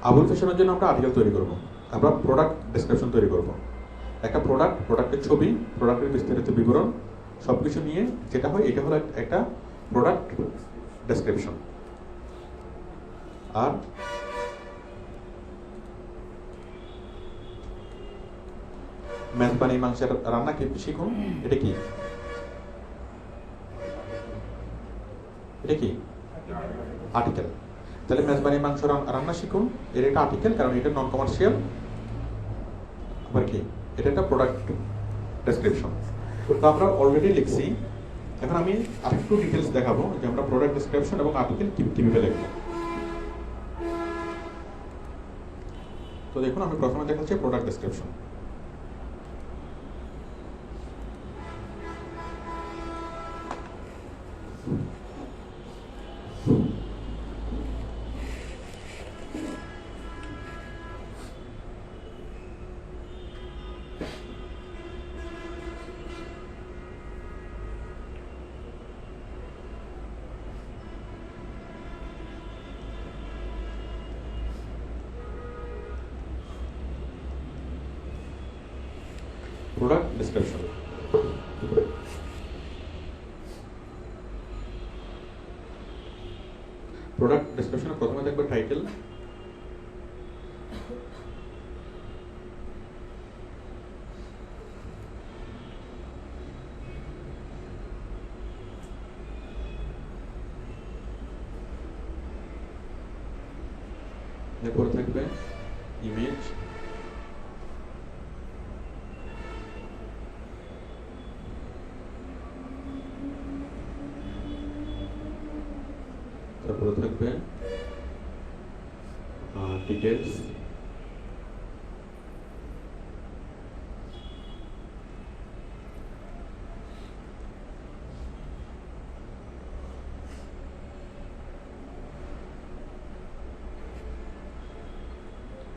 আবুল ফ্যাশনের জন্য আমরা আর্টিকেল তৈরি করব, আমরা প্রোডাক্ট ডেসক্রিপশন তৈরি করব। একটা প্রোডাক্টের ছবি, প্রোডাক্টের বিস্তারিত বিবরণ সব কিছু নিয়ে যেটা হয় এটা হলো একটা প্রোডাক্ট ডেসক্রিপশন। আর মেজবানি মাংসের রান্না কি শিখুন, এটা কি আর্টিকেল। তাহলে মেজবানি মাংস রান্না শিখুন, এর একটা আর্টিকেল, কারণ এটা নন কমার্শিয়াল। আবার কি এটা একটা প্রোডাক্ট ডেসক্রিপশন। তো আমরা অলরেডি লিখছি, এখন আমি আরেকটু ডিটেলস দেখাবো যে আমরা প্রোডাক্ট ডেসক্রিপশন এবং আর্টিকেল কিভাবে লিখবো। তো দেখুন, আমি প্রথমে দেখাচ্ছি product description. Product description, product ডেসক্রিপশনে প্রথমে দেখবে টাইটেল, এরপরে থাকবে ইমেজ, তারপরে থাকবে ডিটেলস,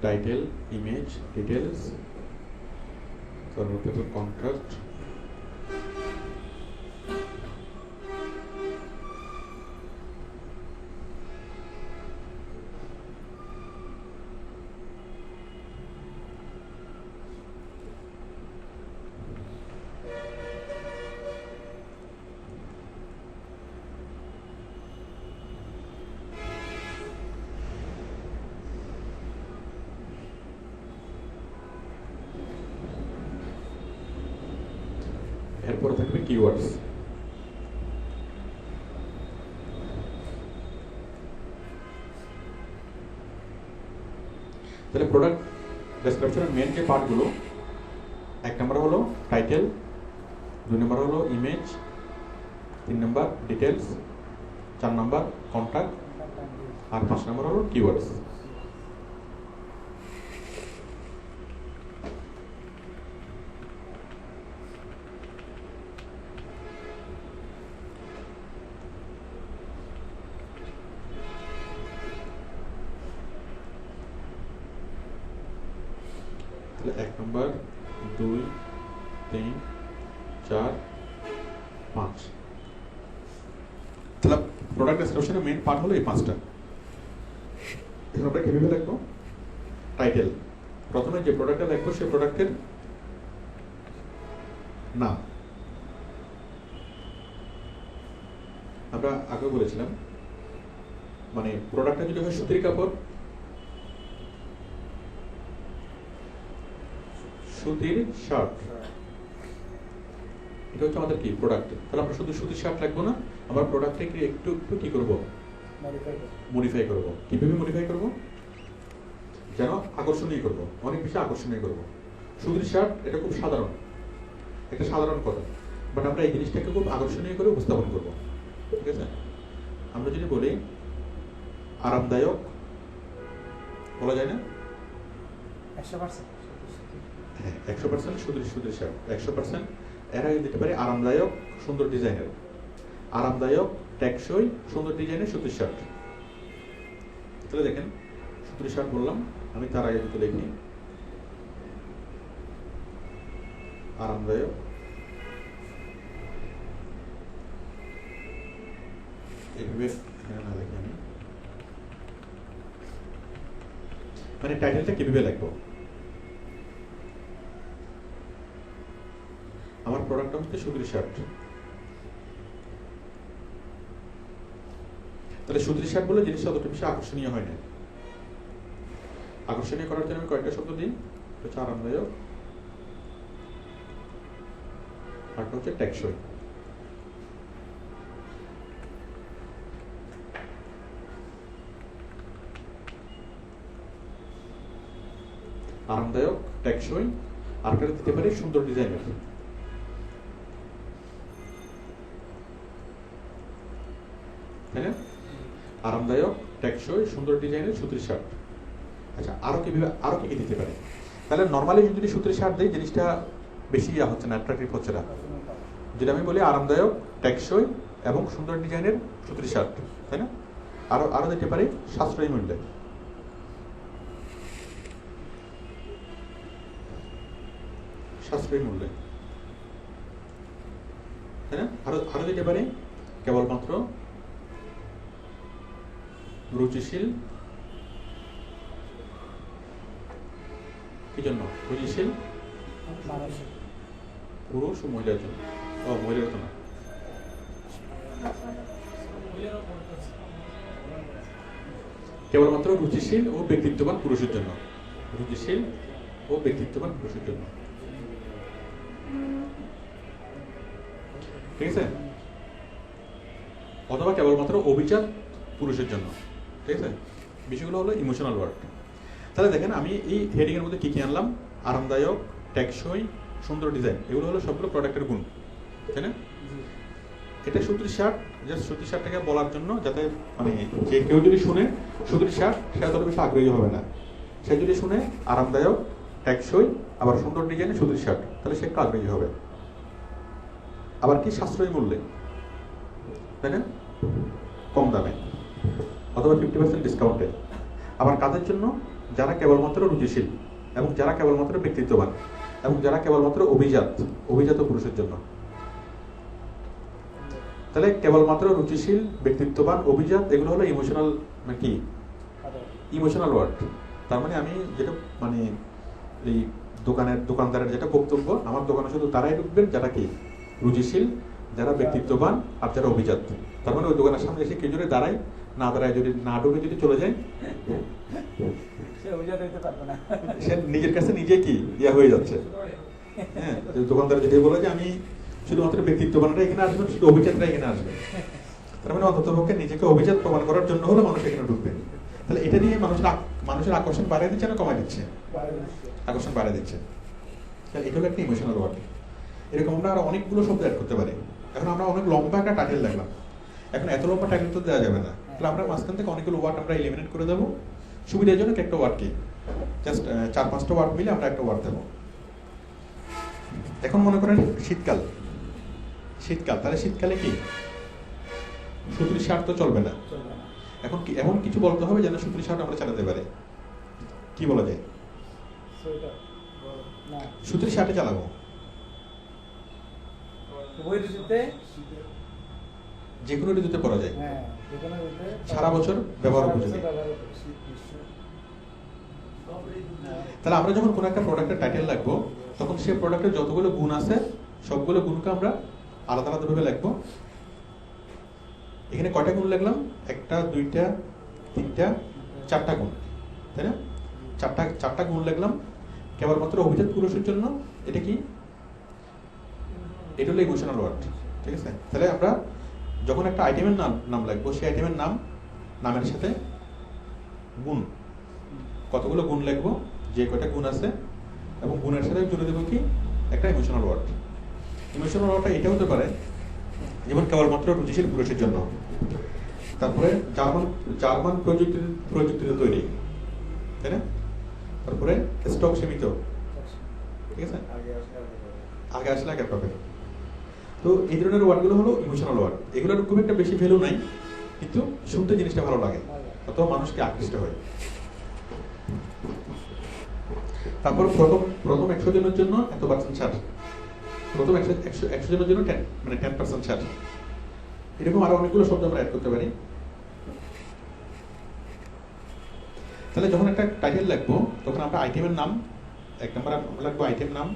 টাইটেল, ইমেজ, ডিটেলস, তারপর থাকবে কন্ট্রাস্ট, এরপরে থাকবে কিওয়ার্ডস। তাহলে প্রোডাক্ট ডেসক্রিপশনের মেন যে পার্টগুলো, 1 নম্বর হলো টাইটেল, 2 নম্বর হলো ইমেজ, 3 নম্বর ডিটেলস, 4 নম্বর কন্ট্যাক্ট, আর 5 নম্বর হলো কিওয়ার্ডস। তাহলে 1 নম্বর, 2, 3, 4, 5। তাহলে প্রোডাক্ট ডেসক্রিপশনের মেইন পার্ট হলো এই 5টা। এখন আমরা কিভাবে লিখবো? টাইটেল, প্রথমে যে প্রোডাক্টটা লিখবো সেই প্রোডাক্টের নাম। আমরা আগে বলেছিলাম, মানে প্রোডাক্টটা যদি হয় সুতির কাপড়, সুতির শার্ট, এটা হচ্ছে আমাদের কি প্রোডাক্ট। তাহলে আমরা শুধু সুতির শার্ট লাগবো না, আমরা প্রোডাক্টটাকে একটু একটু কি করবো, মডিফাই করবো। কিভাবে মডিফাই করবো? যেন আকর্ষণীয় করবো, অনেক বেশি আকর্ষণীয় করবো। সুতির শার্ট এটা খুব সাধারণ, একটা সাধারণ কথা, বাট আমরা এই জিনিসটাকে খুব আকর্ষণীয় করে উপস্থাপন করবো। ঠিক আছে? আমরা যদি বলি আরামদায়ক, বলা যায় না? 100%। হ্যাঁ, 100% সুতির শার্ট, 100% এর আগে দিতে পারি আরামদায়ক, সুন্দর ডিজাইনের, আরামদায়ক, টেকসই, সুন্দর ডিজাইনের সুতির শার্ট। তাহলে দেখেন, সুতির শার্ট বললাম, আমি তার আগে যদি লিখি আরামদায়ক, এইভাবে না লিখি আমি মানে টাইটেলটা কিভাবে লিখবো? আমার প্রোডাক্ট হচ্ছে সুতির শার্ট। তাহলে সুতির শার্ট বলে জিনিসটা অতটা বেশি আকর্ষণীয় হয় না। আকর্ষণীয় করার জন্য আমি কয়েকটা শব্দ দিই। হচ্ছে আরামদায়ক, আরেকটা হচ্ছে টেকসই। আরামদায়ক, টেকসই, আরেকটা দিতে পারি সুন্দর ডিজাইনের। তাই না? আরামদায়ক, টেকসই, সুন্দর ডিজাইনের সুতির শার্ট। আচ্ছা, আরো কি দিতে পারে? তাহলে নর্মালি যদি সুতির শার্ট দেয় জিনিসটা বেশি হচ্ছে না, অ্যাট্রাকটিভ হচ্ছে না। যদি আমি বলি আরামদায়ক, টেকসই এবং সুন্দর ডিজাইনের সুতির শার্ট, তাই না? আরো দিতে পারি সাশ্রয়ী মূল্যে। সাশ্রয়ী মূল্যে, তাই না? আরো দিতে পারি কেবলমাত্র রুচিশীল। কি জন্য রুচিশীল? পুরুষ ও মহিলার জন্য। মহিলার তো না, কেবলমাত্র রুচিশীল ও ব্যক্তিত্ববান পুরুষের জন্য। রুচিশীল ও ব্যক্তিত্ববান পুরুষের জন্য, ঠিক আছে? অথবা কেবলমাত্র অভিজাত পুরুষের জন্য, ঠিক আছে? বিষয়গুলো হলো ইমোশনাল ওয়ার্ড। তাহলে দেখেন আমি এই হেডিং এর মধ্যে কি আনলাম? আরামদায়ক, টেকসই, সুন্দর ডিজাইন, এগুলো হলো সবগুলো প্রোডাক্টের গুণ, তাই না? এটা সুতির শার্ট, জাস্ট সুতির শার্টটাকে বলার জন্য, যাতে মানে যে কেউ যদি শুনে সুতির শার্ট, সে তত বেশি আগ্রহী হবে না। সে যদি শুনে আরামদায়ক, টেকসই, আবার সুন্দর ডিজাইনের সুতির শার্ট, তাহলে সে একটু আগ্রহী হবে। আবার কি সাশ্রয়ী মূল্যে, তাই না? কম দামে অথবা 50% ডিসকাউন্টে। আবার কাদের জন্য? যারা কেবলমাত্র রুচিশীল এবং যারা কেবলমাত্র ব্যক্তিত্ববান এবং যারা কেবলমাত্র অভিজাত পুরুষের জন্য। তাহলে কেবলমাত্র রুচিশীল, ব্যক্তিত্ববান, অভিজাত, এগুলো হলো ইমোশনাল, মানে কি ইমোশনাল ওয়ার্ড। তার মানে আমি যেটা মানে এই দোকানদারের যেটা বক্তব্য, আমার দোকানে শুধু তারাই ঢুকবেন যারা কি রুচিশীল, যারা ব্যক্তিত্ববান আর যারা অভিজাত। তার মানে ওই দোকানের সামনে এসে কেউ যদি দাঁড়ায়, না দাঁড়ায়, যদি না ঢুকে যদি চলে যায়, সে নিজের কাছে নিজে কি ইয়া হয়ে যাচ্ছে। হ্যাঁ, দোকানদার যদি বলে যে আমি শুধুমাত্র ব্যক্তিত্ববানরা এখানে আসবে, শুধু অভিজাতরা এখানে আসবে, তার মানে অন্তত পক্ষে নিজেকে অভিজাত প্রমাণ করার জন্য হলো মানুষ এখানে ঢুকবে। তাহলে এটা নিয়ে মানুষের আকর্ষণ বাড়িয়ে দিচ্ছে না কমায় দিচ্ছে? আকর্ষণ বাড়িয়ে দিচ্ছে। তাহলে এটা হলো একটা ইমোশনাল ওয়ার্ড। এরকম আমরা আরো অনেকগুলো শব্দ অ্যাড করতে পারি। এখন আমরা অনেক লম্বা একটা টাইটেল দেখলাম, এখন এত লম্বা টাইটেল তো দেওয়া যাবে না। তাহলে আমরা মাঝখান থেকে অনেকগুলো ওয়ার্ড আমরা এলিমিনেট করে দেবো। সুবিধার জন্য একটা ওয়ার্ড কি জাস্ট 4-5টা ওয়ার্ড মিলে আমরা একটা ওয়ার্ড দেবো। এখন মনে করেন শীতকাল, তাহলে শীতকালে কি সুতির শার্ট তো চলবে না। এখন কি এমন কিছু বলতে হবে যেন সুতির শার্ট আমরা চালাতে পারি? কি বলা যায়? সুতির শার্টে চালাবো, যে কোনো ঋতুতে পরা যায়, সারা বছর ব্যবহার উপযোগী। তাহলে আমরা যখন কোনো একটা প্রোডাক্টের টাইটেল লিখবো, তখন সেই প্রোডাক্টের যতগুলো গুণ আছে সবগুলো গুণকে আমরা আলাদা আলাদা ভাবে লিখবো। এখানে কয়টা গুণ লিখলাম? 1টা, 2টা, 3টা, 4টা গুণ, তাই না? চারটা গুণ লিখলাম কেবলমাত্র অভিজাত পুরুষের জন্য। এটা কি? এটা হলো ইমোশনাল ওয়ার্ড, ঠিক আছে? তাহলে আমরা যখন একটা আইটেমের নাম লিখবো, সেই আইটেমের নামের সাথে গুণ, কতগুলো গুণ লিখবো, যে কয়টা গুণ আছে, এবং গুণের সাথে জুড়ে দেবো কি একটা ইমোশনাল ওয়ার্ড। ইমোশনাল ওয়ার্ডটা এটা হতে পারে যেমন কেবলমাত্র রুচিশীল পুরুষের জন্য, তারপরে জার্মান প্রযুক্তিতে তৈরি, তাই না? তারপরে স্টক সীমিত, ঠিক আছে? আগে আসলে আগে পাবে। তো এই ধরনের ওয়ার্ডগুলো হলো ইমোশনাল ওয়ার্ড। এগুলোর খুব একটা বেশি ভ্যালু নাই, কিন্তু শুনতে জিনিসটা ভালো লাগে অথবা মানুষকে আকৃষ্ট হয়। তারপর প্রথম 100 জনের জন্য এত % ছাড়, প্রথম 100 জনের জন্য 10% ছাড়। এরকম আরো অনেকগুলো শব্দ আমরা অ্যাড করতে পারি। তাহলে যখন একটা টাইটেল লিখবো তখন আমরা আইটেমের নাম এক নম্বর আমরা লিখবো আইটেম নাম,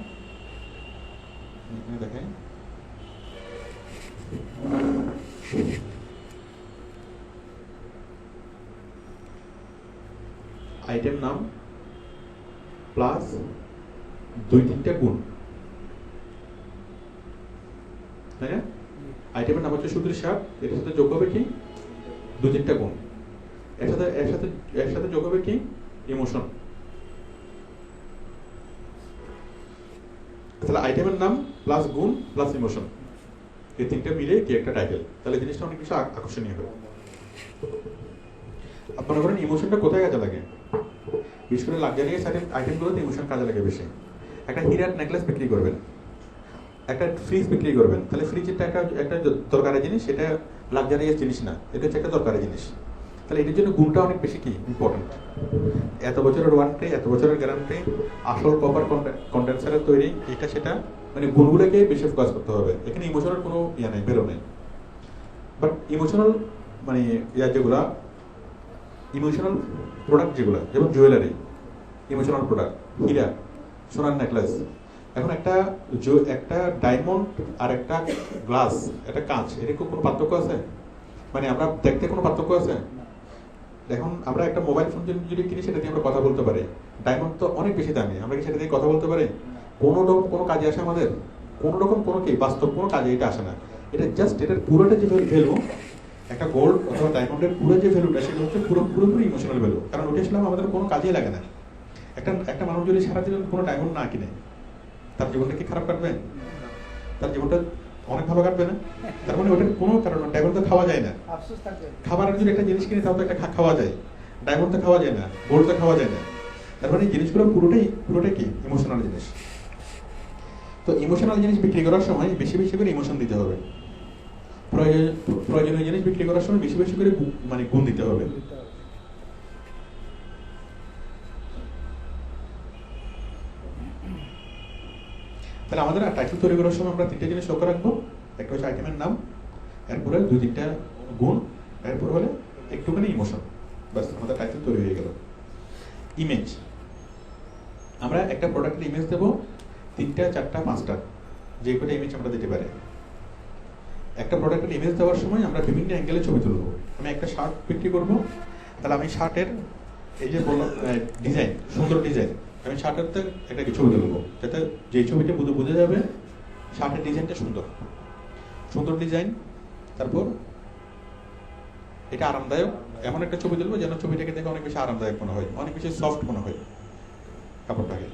এখানে দেখেন আইটেম নাম প্লাস 2-3টা গুণ, তাই না? আইটেমের নাম হচ্ছে সুধীর সাপ, এর সাথে যোগ হবে কি 2-3টা গুণ, এর সাথে যোগ হবে কি ইমোশন। তাহলে আইটেমের নাম প্লাস গুণ প্লাস ইমোশন, এই তিনটা মিলে কি একটা টাইটেল, তাহলে জিনিসটা অনেক বেশি আকর্ষণীয় হবে। আপনারা করেন ইমোশনটা কোথায় কাজে লাগে? বিশেষ করে লাক্সারিয়াস আইটেমগুলোতে ইমোশন কাজে লাগে বেশি। একটা হীরার নেকলেস বিক্রি করবেন, একটা ফ্রিজ বিক্রি করবেন, তাহলে ফ্রিজেরটা একটা দরকারি জিনিস, সেটা লাক্সারিয়াস জিনিস না, এটা হচ্ছে একটা দরকারি জিনিস। তাহলে এটার জন্য গুণটা অনেক বেশি কি ইম্পর্টেন্ট। এত বছরের ওয়ারেন্টি, এত বছরের গ্যারান্টি, আসল কপার কন্ডেন্সারের তৈরি, এটা সেটা, মানে গুণগুলোকে বেশি ফোকাস করতে হবে। এখানে ইমোশনাল কোনো ইয়া নেই, বেরো নেই। বাট ইমোশনাল মানে যেগুলা ইমোশনাল প্রোডাক্ট যেগুলো, যেমন জুয়েলারি ইমোশনাল প্রোডাক্ট, হীরা, সোনার নেকলেস। এখন একটা ডায়মন্ড আর একটা গ্লাস, একটা কাঁচ, এর কোনো পার্থক্য আছে? মানে আমরা দেখতে কোনো পার্থক্য আছে? এখন আমরা একটা মোবাইল ফোন যদি কিনি, সেটা দিয়ে আমরা কথা বলতে পারি। ডায়মন্ড তো অনেক বেশি দামি, আমরা কি সেটা দিয়ে কথা বলতে পারি? কোনো রকম কোনো কাজে আসে আমাদের? কোনো রকম কোনো কি বাস্তব কোনো কাজে এটা আসে না। এটা জাস্ট এটার পুরোটা যে ভ্যালু, একটা গোল্ড অথবা ডায়মন্ডের পুরো যে ভ্যালুটা, সেটা হচ্ছে পুরোপুরি ইমোশনাল ভ্যালু। কারণ ওটা আসলে আমাদের কোনো কাজেই লাগে না। একটা মানুষ যদি সারাদিন কোনো ডায়মন্ড না কিনে, তার জীবনটা কি খারাপ কাটবে? তার জীবনটা অনেক ভালো কাটবে না? তার মানে ওটার কোনো কারণ, ডায়মন্ড তো খাওয়া যায় না। খাবারের যদি একটা জিনিস কিনে, তাও তো একটা খাওয়া যায়, ডায়মন্ড তো খাওয়া যায় না, গোল্ড তো খাওয়া যায় না। তার মানে এই জিনিসগুলো পুরোটাই কি ইমোশনাল জিনিস। তো ইমোশনাল জিনিস বিক্রি করার সময় বেশি বেশি করে ইমোশন দিতে হবে। প্রয়োজনীয় জিনিস বিক্রি করার সময় বেশি বেশি করে মানে গুণ দিতে হবে। তাহলে আমাদের টাইটেল তৈরি করার সময় আমরা 3টে জিনিস লক্ষ্য রাখবো। একটা হচ্ছে আইটেমের নাম, এরপরে 2-3টা গুণ, এরপর হলে একটুখানি ইমোশন, বাস আমাদের টাইটেল তৈরি হয়ে গেল। ইমেজ, আমরা একটা প্রোডাক্টের ইমেজ দেবো 3টা, 4টা, 5টা, যে কটা ইমেজ আমরা দিতে পারি। একটা প্রোডাক্টের ইমেজ দেওয়ার সময় আমরা বিভিন্ন অ্যাঙ্গেলে ছবি তুলবো। আমি একটা শার্ট বিক্রি করবো, তাহলে আমি শার্টের এই যে বললাম ডিজাইন, সুন্দর ডিজাইন, আমি শার্টের একটা কি ছবি তুলবো, যাতে যে ছবিটা বোঝা যাবে শার্টের ডিজাইনটা সুন্দর ডিজাইন। তারপর এটা আরামদায়ক, এমন একটা ছবি তুলবো যেন ছবিটাকে দেখে অনেক বেশি আরামদায়ক মনে হয়, অনেক বেশি সফট মনে হয় কাপড়টাকে।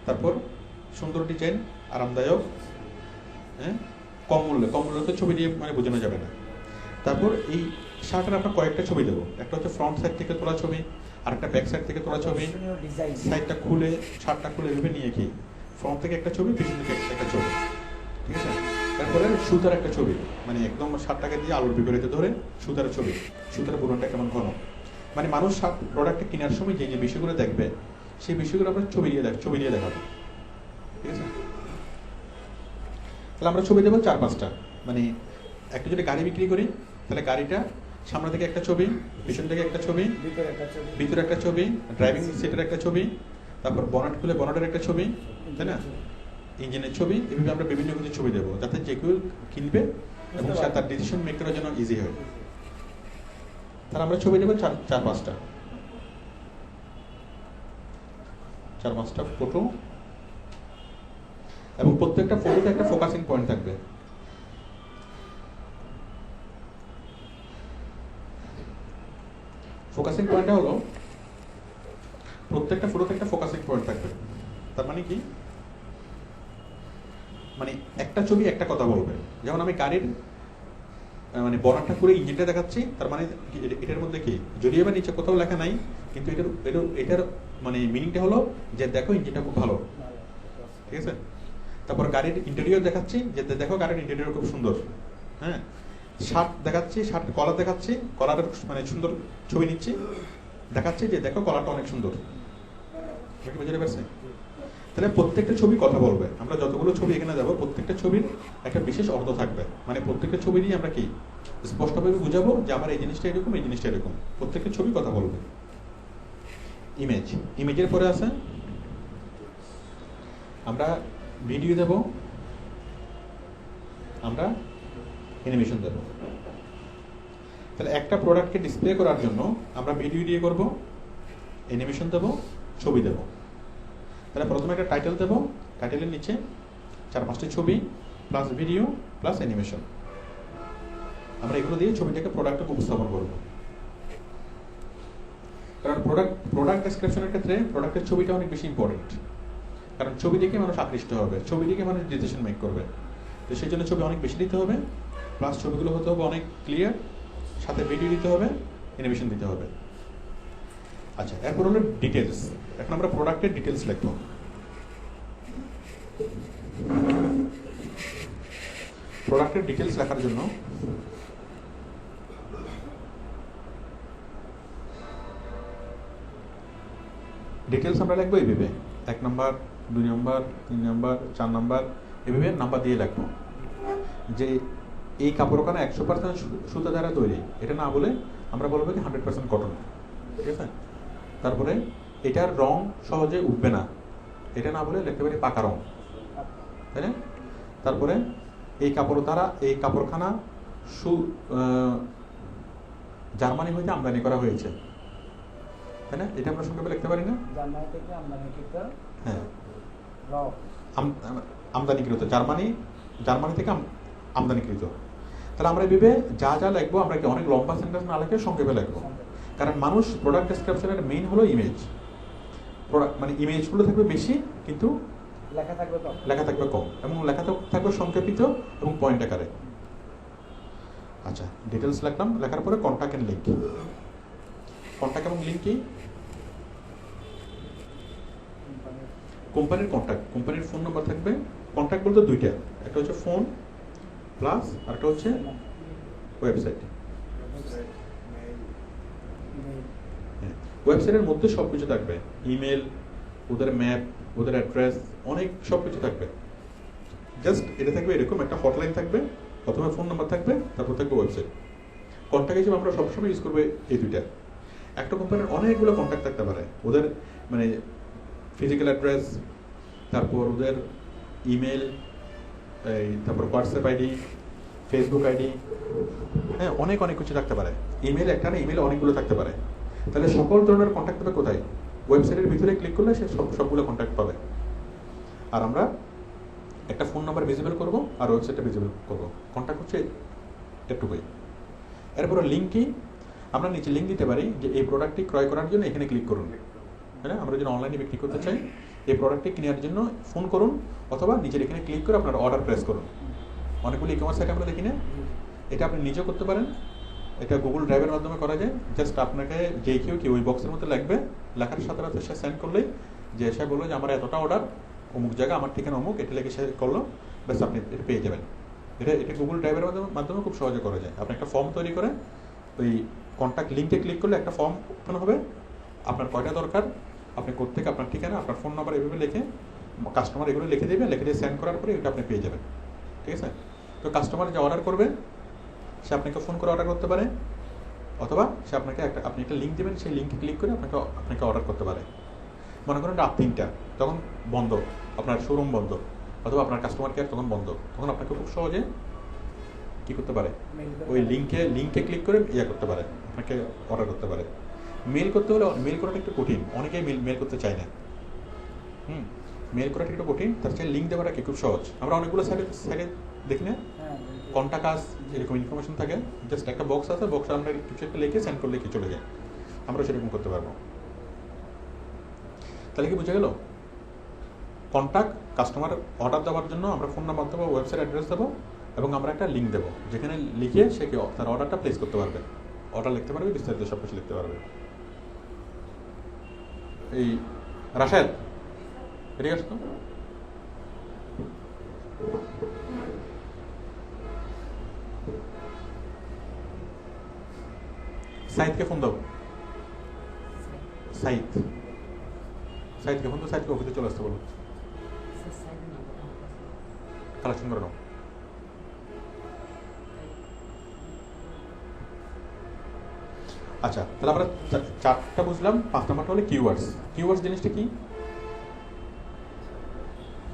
তারপর সুন্দর ডিজাইন, আরামদায়ক, হ্যাঁ, কম মূল্য তো ছবি দিয়ে মানে বোঝানো যাবে না। তারপর এই শার্টের আমরা কয়েকটা ছবি দেবো, একটা হচ্ছে ফ্রন্ট সাইড থেকে তোলা ছবি, আর একটা ব্যাক সাইড থেকে তোলা ছবি। সাইডটা খুলে, শার্টটা খুলে এভাবে নিয়ে কি ফ্রন্ট থেকে একটা ছবি, পিছন থেকে একটা ছবি, ঠিক আছে। তারপরে সুতার একটা ছবি, মানে একদম শার্টটাকে দিয়ে আলোর বিপরীতে ধরে সুতার ছবি, সুতার বুননটা কেমন ঘন, মানে মানুষ প্রোডাক্টটা কেনার সময় যে যে বিষয়গুলো দেখবে, সেই বিষয়গুলো আমরা ছবি দিয়ে দেখাবো, ঠিক আছে। তাহলে আমরা ছবি দেবো 4-5টা। মানে একটা যদি গাড়ি বিক্রি করি, তাহলে গাড়িটা সামনে থেকে একটা ছবি, পিছন থেকে একটা ছবি, ভিতরে একটা ছবি, ড্রাইভিং সিটের একটা ছবি, তারপর বনেট খুলে বনেটের একটা ছবি, তাই না, ইঞ্জিনের ছবি। এভাবে আমরা বিভিন্ন কিছু ছবি দেবো, যাতে যে কেউ কিনবে এবং তার ডিসিশন মেক করার জন্য ইজি হয়। তাহলে আমরা ছবি দেবো 4-5টা, 4-5টা ফটো, এবং প্রত্যেকটা ফটোতে একটা ফোকাসিং পয়েন্ট থাকবে। ফোকাসিং পয়েন্টটা হলো প্রত্যেকটা ফটোতে একটা ফোকাসিং পয়েন্ট থাকবে। তার মানে কি, মানে একটা ছবি একটা কথা বলবে। যেমন আমি গাড়ির মানে বনেটটা করে ইঞ্জিনটা দেখাচ্ছি, তার মানে এটার মধ্যে কি, যদিও বা নিচে কোথাও লেখা নাই, কিন্তু এটার মানে মিনিংটা হলো যে দেখো ইঞ্জিনটা খুব ভালো, ঠিক আছে। তারপর গাড়ির ইন্টেরিয়র দেখাচ্ছি, যে দেখো গাড়ির ইন্টেরিয়র খুব সুন্দর, হ্যাঁ। শার্ট দেখাচ্ছি, শার্ট কলার দেখাচ্ছি, কলারের মানে সুন্দর ছবি নিচ্ছি, দেখাচ্ছি যে দেখো কলারটা অনেক সুন্দর, বুঝতে পারছেন? তাহলে প্রত্যেকটা ছবি কথা বলবে। আমরা যতগুলো ছবি এখানে যাবো, প্রত্যেকটা ছবির একটা বিশেষ অর্থ থাকবে। মানে প্রত্যেকটা ছবি নিয়ে আমরা কি স্পষ্টভাবে বুঝাবো যে আমার এই জিনিসটা এরকম, এই জিনিসটা এরকম। প্রত্যেকটা ছবি কথা বলবে। ইমেজের পরে আছে আমরা ভিডিও দেব, আমরা অ্যানিমেশন দেব। তাহলে একটা প্রোডাক্টকে ডিসপ্লে করার জন্য আমরা ভিডিও দিয়ে করব, অ্যানিমেশন দেব, ছবি দেব। তাহলে প্রথমে একটা টাইটেল দেব, টাইটেলের নিচে 4-5টি ছবি প্লাস ভিডিও প্লাস অ্যানিমেশন। আমরা এগুলো দিয়ে ছবিটাকে প্রোডাক্টকে উপস্থাপন করব। কারণ প্রোডাক্ট ডেসক্রিপশনের ক্ষেত্রে প্রোডাক্টের ছবিটা অনেক বেশি ইম্পর্টেন্ট, কারণ ছবি দেখে মানুষ আকৃষ্ট হবে, ছবি দেখে মানুষ ডিসিশন মেক করবে। তো সেই জন্য ছবি অনেক বেশি দিতে হবে, প্লাস ছবিগুলো হতে হবে অনেক ক্লিয়ার, সাথে ভিডিও দিতে হবে, অ্যানিমেশন দিতে হবে। আচ্ছা, এরপর হলো ডিটেলস। এখন আমরা প্রোডাক্টের ডিটেলস লিখব। প্রোডাক্টের ডিটেলস লেখার জন্য ডিটেলস আমরা লিখবো এইভাবে, 1 নম্বর, 2 নম্বর, 3 নম্বর, 4 নম্বর, এভাবে নাম্বার দিয়ে লিখবো যে এই কাপড়খানা 100% সুতা দ্বারা তৈরি, এটা না বলে আমরা বলবো কি 100% কটন। ঠিক আছে? তারপরে এটার রং সহজে উঠবে না, এটা না বলে লিখতে পারি পাকা রং, তাই না? তারপরে এই কাপড়খানা জার্মানি হইতে আমদানি করা হয়েছে, তাই না? এটা আমরা সংক্ষেপে লিখতে পারি না? জার্মানি থেকে আমদানিকৃত। হ্যাঁ, রং আমদানিকৃত, জার্মানি থেকে আমদানিকৃত। তাহলে আমরা এইভাবে যা যা লিখবো আমরা কি অনেক লম্বা সেন্টেন্স না লিখে সংক্ষেপে লিখবো, কারণ মানুষ প্রোডাক্ট ডেসক্রিপশনের মেইন হলো ইমেজ। মানে ইমেজগুলো থাকবে বেশি কিন্তু লেখা থাকবে কম, এবং লেখা থাকবে সংক্ষেপিত এবং পয়েন্ট আকারে। আচ্ছা, ডিটেলস লিখলাম, লেখার পরে কন্টাক্ট এন্ড লিঙ্ক। কন্টাক্ট এবং লিঙ্ক কি? কোম্পানির কন্টাক্ট, কোম্পানির ফোন নাম্বার থাকবে। কন্টাক্ট বলতে দুইটা, একটা হচ্ছে ফোন প্লাস আরেকটা হচ্ছে ওয়েবসাইট। ওয়েবসাইটের মধ্যে সব কিছু থাকবে, ইমেল, ওদের ম্যাপ, ওদের অ্যাড্রেস, অনেক সব কিছু থাকবে। জাস্ট এটা থাকবে এরকম একটা হটলাইন থাকবে, প্রথমে ফোন নাম্বার থাকবে, তারপর থাকবে ওয়েবসাইট। কন্ট্যাক্ট হিসেবে আমরা সবসময় ইউজ করবো এই দুইটা। একটা কোম্পানির অনেকগুলো কন্ট্যাক্ট থাকতে পারে, ওদের মানে ফিজিক্যাল অ্যাড্রেস, তারপর ওদের ইমেল, তারপর হোয়াটসঅ্যাপ আইডি, ফেসবুক আইডি, হ্যাঁ অনেক কিছু থাকতে পারে। ইমেল একটা না, ইমেলে অনেকগুলো থাকতে পারে। তাহলে সকল ধরনের কন্ট্যাক্ট পাবে কোথায়? ওয়েবসাইটের ভিতরে ক্লিক করলে সে সবগুলো কন্ট্যাক্ট পাবে। আর আমরা একটা ফোন নাম্বার ভিজিবল করব আর ওয়েবসাইটটা ভিজিবল করব। কন্ট্যাক্ট হচ্ছে এটুকুই। এরপর লিঙ্ক কি? আমরা নিচে লিঙ্ক দিতে পারি যে এই প্রোডাক্টটি ক্রয় করার জন্য এখানে ক্লিক করুন, তাই না? আমরা যদি অনলাইনে বিক্রি করতে চাই, এই প্রোডাক্টটি কেনার জন্য ফোন করুন, অথবা নিচের এখানে ক্লিক করে আপনার অর্ডার প্রেস করুন। অনেকগুলো ই কমার্স সাইটে আমরা দেখি না, এটা আপনি নিজেও করতে পারেন, এটা গুগল ড্রাইভের মাধ্যমে করা যায়। জাস্ট আপনাকে যে কেউ কি ওই বক্সের মধ্যে লাগবে, লেখার সাথে সাথে সে সেন্ড করলেই যে এসে বললো যে আমার এতটা অর্ডার অমুক জায়গা, আমার ঠিকানা অমুক, এটা লেগে সে করলো, ব্যাস আপনি এটা পেয়ে যাবেন। এটা গুগল ড্রাইভের মাধ্যমে খুব সহজে করা যায়। আপনি একটা ফর্ম তৈরি করে ওই কন্ট্যাক্ট লিঙ্কে ক্লিক করলে একটা ফর্ম ওপেন হবে, আপনার কয়টা দরকার, আপনি কোত্থেকে, আপনার ঠিকানা, আপনার ফোন নাম্বার এভাবে লিখে কাস্টমার এগুলো লিখে দেবে, লিখে দিয়ে সেন্ড করার পরে এটা আপনি পেয়ে যাবেন। ঠিক আছে? তো কাস্টমার যে অর্ডার করবে সে আপনাকে ফোন করে অর্ডার করতে পারে, অথবা সে আপনি একটা লিঙ্ক দেবেন, সেই লিঙ্কে ক্লিক করে আপনাকে অর্ডার করতে পারে। মনে করেন রাত 3টা, তখন বন্ধ, আপনার শোরুম বন্ধ, অথবা আপনার কাস্টমার কেয়ার তখন বন্ধ, তখন আপনাকে খুব সহজে কি করতে পারে, ওই লিঙ্কে ক্লিক করে করতে পারে, আপনাকে অর্ডার করতে পারে। মেল করতে হলে মেল করাটা একটু কঠিন, অনেকেই মেল করতে চায় না। মেল করাটা একটু কঠিন, তার চেয়ে লিঙ্ক দেওয়াটা কি খুব সহজ। আমরা অনেকগুলো সাইডে দেখি না, কন্টাক্ট আস এরকম ইনফরমেশন থাকে, জাস্ট একটা বক্স আছে, বক্সে আমরা কিছু একটা লিখে সেন্ড করলে কি চলে যায়, আমরা সেরকম করতে পারবো। তাহলে কি বুঝে গেল? কন্টাক্ট, কাস্টমার অর্ডার দেওয়ার জন্য আমরা ফোন নাম্বার দেবো, ওয়েবসাইট অ্যাড্রেস দেবো, এবং আমরা একটা লিঙ্ক দেবো যেখানে লিখে সে কি তার অর্ডারটা প্লেস করতে পারবে, অর্ডার লিখতে পারবে, বিস্তারিত সব কিছু লিখতে পারবে। এই রাশেদ ঠিক আছে তো? সাইদকে ফোন দাও, সাইদকে ফোন দাও, সাইদকে অফিসে চলে আসতে বলো, কালেকশন করে নাও। আচ্ছা, তাহলে আমরা চারটা বুঝলাম, 5 নাম্বারটা হলো কিওয়ার্ডস। কিওয়ার্ডস জিনিসটা কি?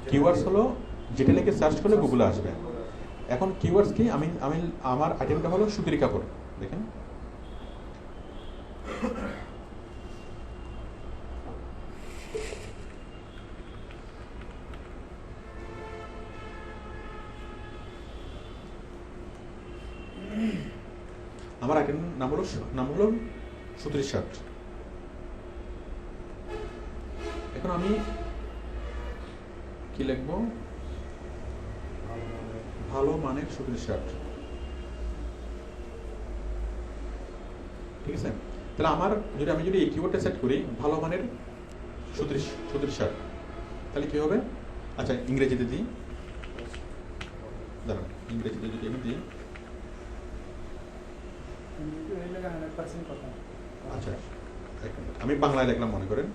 কিওয়ার্ডস হলো যেটা লিখে সার্চ করলে গুগলে আসবে। এখন কিওয়ার্ডস কি? আমি আমি আমার আইটেমটা হলো সুতির কাপড়। দেখেন, আমার আইটেম নাম হলো সুতির শার্ট। এখন আমি কি লিখবো? ভালো মানের সুতির শার্ট। ঠিক আছে, তাহলে আমি যদি এই কিওয়ার্ডটা সেট করি ভালো মানের সুতির শার্ট, তাহলে কি হবে? আচ্ছা, ইংরেজিতে দিই, দাঁড়ান, ইংরেজিতে যদি আমি দিই, আচ্ছা আমি বাংলায় লিখলাম, মনে করেন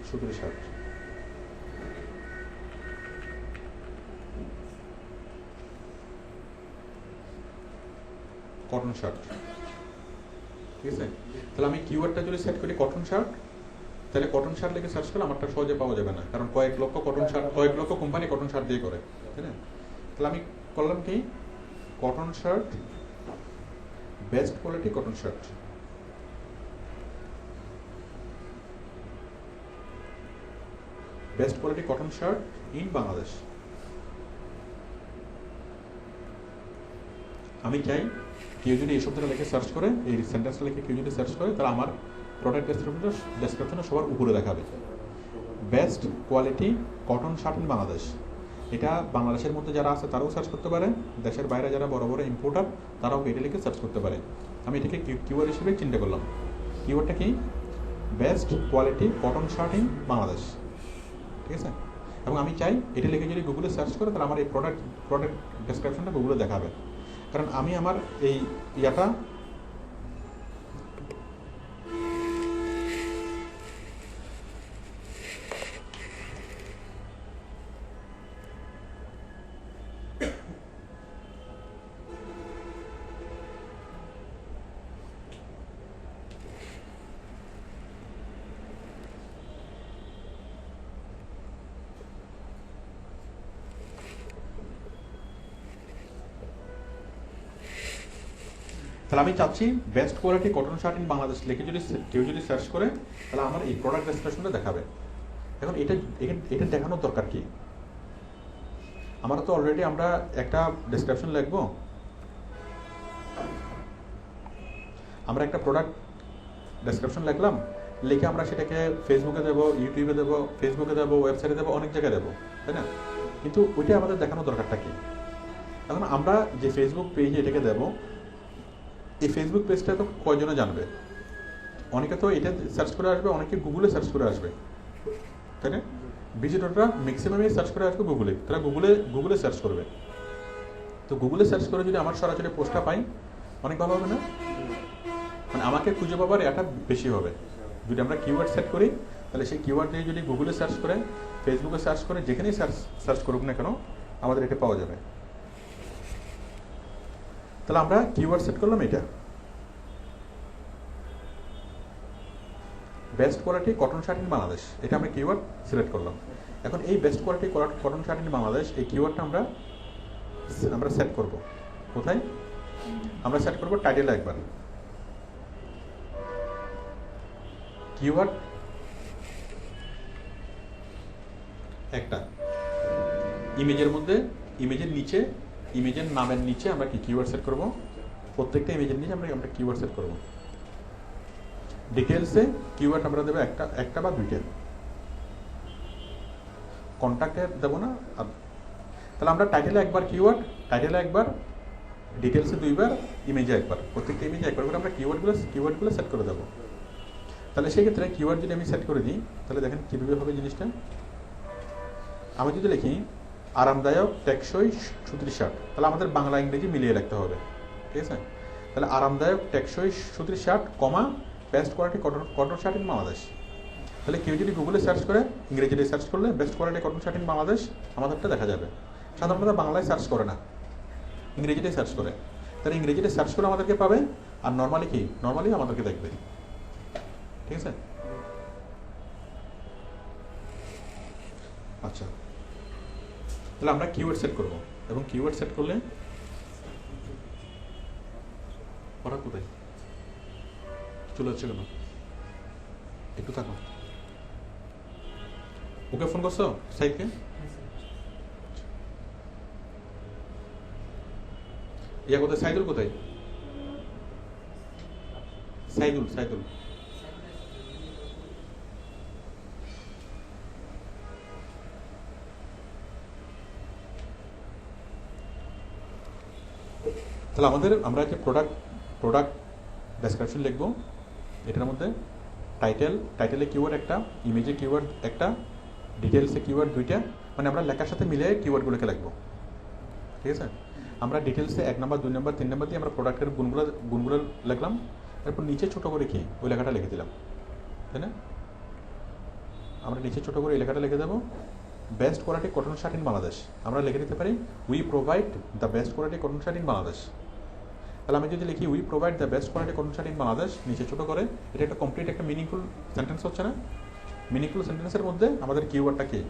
সুতির শার্ট। Cotton shirt. ঠিক আছে, তাহলে আমি কিওয়ার্ডটা যদি সেট করি কটন শার্ট, তাহলে কটন শার্ট লিখে সার্চ করলে আমারটা সহজে পাওয়া যাবে না, কারণ কয়েক লক্ষ কোম্পানি কটন শার্ট দিয়ে করে, তাই না? তাহলে আমি করলাম কি, cotton shirt, best quality cotton shirt. Best quality cotton shirt in Bangladesh. আমি চাই কেউ যদি এই শব্দটা লিখে সার্চ করে, এই সেন্টেন্সটা লিখে কেউ যদি সার্চ করে, তাহলে আমার প্রোডাক্ট ডেসক্রিপশনে সবার উপরে দেখাবে best quality cotton shirt in Bangladesh. এটা বাংলাদেশের মধ্যে যারা আছে তারাও সার্চ করতে পারে, দেশের বাইরে যারা বড় বড় ইম্পোর্টার তারাও এটা লিখে সার্চ করতে পারে। আমি এটাকে কিওয়ার্ড হিসেবে চিন্তা করলাম। কিওয়ার্ডটা কি? Best quality cotton shirt in Bangladesh. ঠিক আছে, এবং আমি চাই এটা লিখে যদি গুগলে সার্চ করে, তাহলে আমার এই প্রোডাক্ট ডেসক্রিপশনটা গুগলে দেখাবে, কারণ আমি আমার এই ইয়াটা তাহলে আমি চাচ্ছি best quality cotton shirt in Bangladesh লিখে যদি কেউ যদি সার্চ করে, তাহলে আমার এই প্রোডাক্ট ডেসক্রিপশনটা দেখাবে। এখন এটা দেখানোর দরকার কি? আমরা তো অলরেডি আমরা একটা ডেসক্রিপশন লিখবো, আমরা একটা প্রোডাক্ট ডেসক্রিপশন লিখলাম, লিখে আমরা সেটাকে ফেসবুকে দেবো, ইউটিউবে দেবো, ওয়েবসাইটে দেবো, অনেক জায়গায় দেবো, তাই না? কিন্তু ওইটা আমাদের দেখানোর দরকারটা কি? এখন আমরা যে ফেসবুক পেজে এটাকে দেবো, এই ফেসবুক পেজটা তো কয়জনে জানবে? অনেকে তো এটা সার্চ করে আসবে, অনেকে গুগলে সার্চ করে আসবে, তাই না? ভিজিটররা ম্যাক্সিমামই সার্চ করে আসবে গুগলে, তারা গুগলে সার্চ করবে। তো গুগলে সার্চ করে যদি আমার সরাসরি পোস্টটা পাই, অনেক ভালো হবে না? মানে আমাকে খুঁজে পাবার এটা বেশি হবে। যদি আমরা কিওয়ার্ড সেট করি, তাহলে সেই কিওয়ার্ড দিয়ে যদি গুগলে সার্চ করে, ফেসবুকে সার্চ করে, যেখানেই সার্চ করুক না কেন, আমাদের এটা পাওয়া যাবে। তাহলে আমরা কিওয়ার্ড সেট করলাম এটা, best quality cotton shirt in Bangladesh, এটা আমরা কিওয়ার্ড সিলেক্ট করলাম। এখন এই best quality cotton shirt in Bangladesh, এই কিওয়ার্ডটা আমরা সেট করব কোথায়? আমরা সেট করব টাইটেলে একবার। কিওয়ার্ড একটা, ইমেজের মধ্যে, ইমেজের নিচে, ইমেজের নামের নিচে আমরা কি কিওয়ার্ড সেট করব? প্রত্যেকটা ইমেজের নিচে আমরা কিওয়ার্ড সেট করব। ডিটেলসে কিওয়ার্ড আমরা দেবো একটা বা দুইটা, কন্ট্যাক্টে দেবো না। তাহলে আমরা টাইটেলে একবার কিওয়ার্ড, টাইটেলে একবার, ডিটেলসে দুইবার, ইমেজে একবার, প্রত্যেকটা ইমেজে একবার করে আমরা কিওয়ার্ডগুলো সেট করে দেবো। তাহলে সেক্ষেত্রে কিওয়ার্ড যদি আমি সেট করে দিই, তাহলে দেখেন কীভাবে হবে জিনিসটা। আমি যদি লিখি আরামদায়ক টেকসই সুতির শার্ট, তাহলে আমাদের বাংলা ইংরেজি মিলিয়ে রাখতে হবে, ঠিক আছে? তাহলে আরামদায়ক টেকসই সুতির shirt, comma best quality cotton shirt in Bangladesh. তাহলে কেউ যদি গুগলে সার্চ করে, ইংরেজিতে সার্চ করলে best quality cotton shirt in Bangladesh আমাদেরটা দেখা যাবে। সাধারণত বাংলায় সার্চ করে না, ইংরেজিতে সার্চ করে। তাহলে ইংরেজিতে সার্চ করে আমাদেরকে পাবে, আর নর্মালি কি, নর্মালি আমাদেরকে দেখবে, ঠিক আছে। আচ্ছা, তাহলে আমরা কিওয়ার্ড সেট করব, এবং কিওয়ার্ড সেট করলে ওরা কোথায় চলে যাচ্ছে কেন, একটু থাকো। ওকে ফোন করছো সাইদকে? ইয়া কোথায়, সাইদুল কোথায়? সাইদুল, সাইদুল তাহলে আমরা যে প্রোডাক্ট ডেসক্রিপশন লিখবো, এটার মধ্যে টাইটেলে কিওয়ার্ড একটা, ইমেজে কিওয়ার্ড একটা, ডিটেলসে কিওয়ার্ড দুইটা, মানে আমরা লেখার সাথে মিলে কিওয়ার্ডগুলোকে লিখবো, ঠিক আছে। আমরা ডিটেলসে 1 নম্বর 2 নম্বর 3 নম্বর দিয়ে আমরা প্রোডাক্টের গুণগুলো লিখলাম, এরপর নিচে ছোটো করে কি ওই লেখাটা লিখে দিলাম, তাই না? আমরা নিচে ছোটো করে এই লেখাটা লিখে দেবো, best quality cotton shirt in Bangladesh. আমরা লিখে দিতে পারি we provide the best quality cotton shirt in Bangladesh. তাহলে আমি যদি লিখি we provide the best quality cotton shirt in Bangladesh নিচে ছোটো করে, এটা একটা কমপ্লিট একটা মিনিংফুল সেন্টেন্স হচ্ছে না? মিনিংফুল সেন্টেন্সের মধ্যে আমাদের কিওয়ার্ডটা কি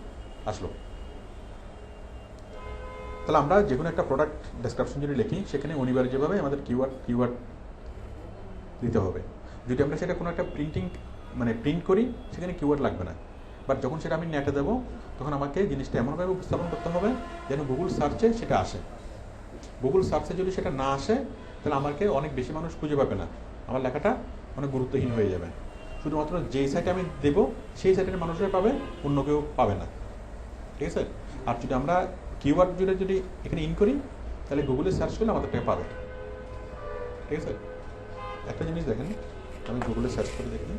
আসলো। তাহলে আমরা যে কোনো একটা প্রোডাক্ট ডেসক্রিপশন যদি লিখি, সেখানে অনিবার্যভাবে আমাদের কিওয়ার্ড দিতে হবে। যদি আমরা সেটা কোনো একটা প্রিন্ট করি, সেখানে কিওয়ার্ড লাগবে না। বাট যখন সেটা আমি নেটে দেবো, তখন আমাকে জিনিসটা এমনভাবে উপস্থাপন করতে হবে যেন গুগল সার্চে সেটা আসে। গুগল সার্চে যদি সেটা না আসে, তাহলে আমাকে অনেক বেশি মানুষ খুঁজে পাবে না, আমার লেখাটা অনেক গুরুত্বহীন হয়ে যাবে। শুধুমাত্র যেই সাইটে আমি দেবো সেই সাইটের মানুষরাই পাবে, অন্য কেউ পাবে না, ঠিক আছে। আর যদি আমরা কিওয়ার্ড যদি এখানে ইন করি, তাহলে গুগলে সার্চ করলে আমাদেরটাকে পাবে, ঠিক আছে। একটা জিনিস দেখেন, আমি গুগলে সার্চ করে দেখি,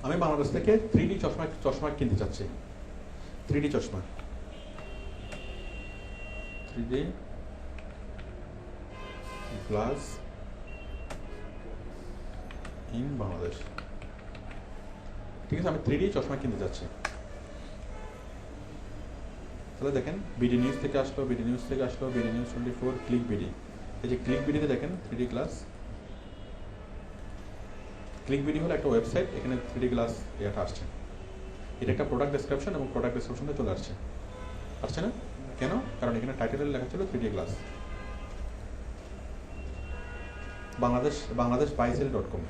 আমি বাংলাদেশ থেকে 3D চশমা কিনতে চাচ্ছি। 3D চশমা, 3D গ্লাস ইন বাংলাদেশ, ঠিক আছে। আমি 3D চশমা কিনতে চাচ্ছি। তাহলে দেখেন বিডি নিউজ থেকে আসলো, বিডি নিউজ 24, ক্লিক বিডি। এই যে ক্লিক বিডিতে দেখেন 3D গ্লাস, ক্লিক বিডি হলো একটা ওয়েবসাইট, এখানে 3D গ্লাস এটা আসছে। এটা একটা প্রোডাক্ট ডেসক্রিপশন, এবং প্রোডাক্ট ডেসক্রিপশনে চলে আসছে না কেন? কারণ এখানে টাইটেলে লেখা ছিল 3D গ্লাস। বাংলাদেশ বাইসেল.com,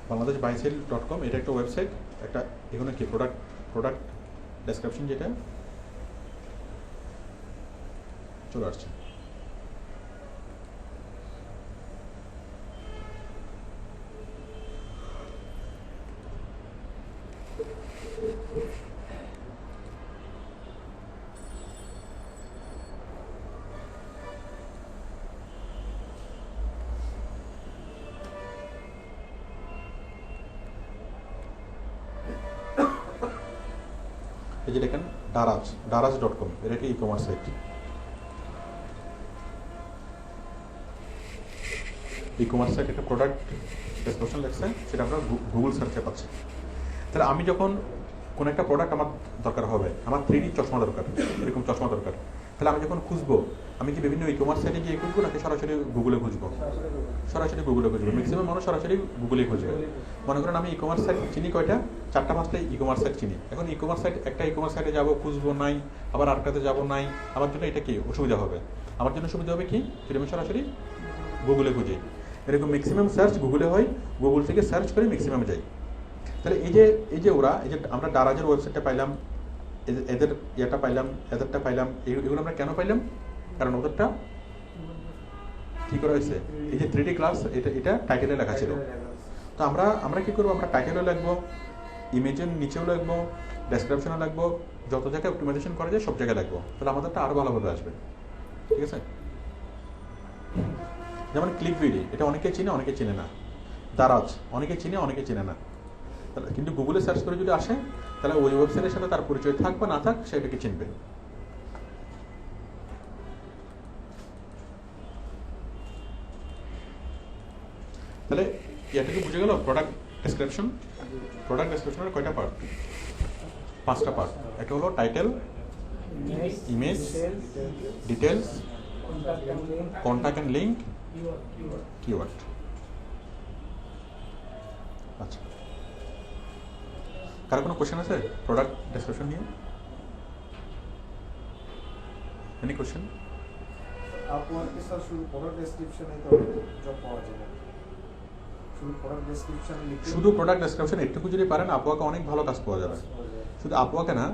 বাংলাদেশ বাইসেল.com, এটা একটা ওয়েবসাইট, একটা এখানে কি প্রোডাক্ট ডেসক্রিপশন যেটা চলে আসছে। এই যে দেখেন দারাজ.com, এটা একটা ই-কমার্স সাইট। ই-কমার্স সাইট একটা প্রোডাক্ট ডেসক্রিপশন লেখছে, সেটা আমরা গুগল সার্চে পাচ্ছি। তাহলে আমি যখন কোনো একটা প্রোডাক্ট আমার দরকার হবে, আমার 3D চশমা দরকার, এরকম চশমা দরকার, তাহলে আমি যখন খুঁজবো, আমি কি বিভিন্ন ই-কমার্স সাইটে গিয়ে খুঁজবো নাকি সরাসরি গুগলে খুঁজবো? সরাসরি গুগলে খুঁজবো। ম্যাক্সিমাম মানুষ সরাসরি গুগলে খুঁজবে। মনে করেন আমি ই-কমার্স সাইট চিনি কয়টা, 4-5টা ই-কমার্স সাইট চিনি। এখন ই-কমার্স সাইট, একটা ই-কমার্স সাইটে যাবো, খুঁজবো, নাই, আবার আরেকটাতে যাবো, নাই, আমার জন্য এটা কি অসুবিধা হবে? আমার জন্য সুবিধা হবে কি, যদি আমি সরাসরি গুগলে খুঁজি। এরকম ম্যাক্সিমাম সার্চ গুগলে হয়, গুগল থেকে সার্চ করে ম্যাক্সিমামে যাই। তাহলে এই যে আমরা দারাজের ওয়েবসাইটটা পাইলাম, এদেরটা পাইলাম, এগুলো আমরা কেন পাইলাম? কারণ ওদেরটা কি করা হয়েছে, এই যে 3D ক্লাস, এটা টাইটেলে লেখা ছিল। তো আমরা কি করবো, আমরা টাইটেলও লিখবো, ইমেজের নিচেও লিখবো, ডেসক্রিপশনও লিখবো, যত জায়গায় অপটিমাইজেশন করা যায় সব জায়গায় লিখবো, তাহলে আমাদেরটা আরো ভালোভাবে আসবে, ঠিক আছে। যেমন ক্লিক বিডি, এটা অনেকে চিনে, অনেকে চিনে না। দারাজ অনেকে চিনে, অনেকে চিনে না। কিন্তু গুগলে সার্চ করে যদি আসে, তাহলে ওই ওয়েবসাইটের সাথে তার পরিচয় থাক বা না থাক, সেটাকে চিনবে। তাহলে এটাকে বুঝে গেল প্রোডাক্ট ডেসক্রিপশন। প্রোডাক্ট ডেসক্রিপশনের কয়টা পার্ট? 5টা পার্ট। একটা হলো title, image, details, contact and link, keyword. আচ্ছা, কার কোনো কোশ্চেন আছে প্রোডাক্ট ডেসক্রিপশন নিয়ে? Any question? আপওয়ার্কে স্যার শুধু প্রোডাক্ট ডেসক্রিপশনে তো জব পাওয়া যায় না, শুধু প্রোডাক্ট ডেসক্রিপশন লিখে শুধু প্রোডাক্ট ডেসক্রিপশন একটুকু যদি পারেন আপওয়াকে অনেক ভালো কাজ পাওয়া যাবে। শুধু আপওয়াকে না,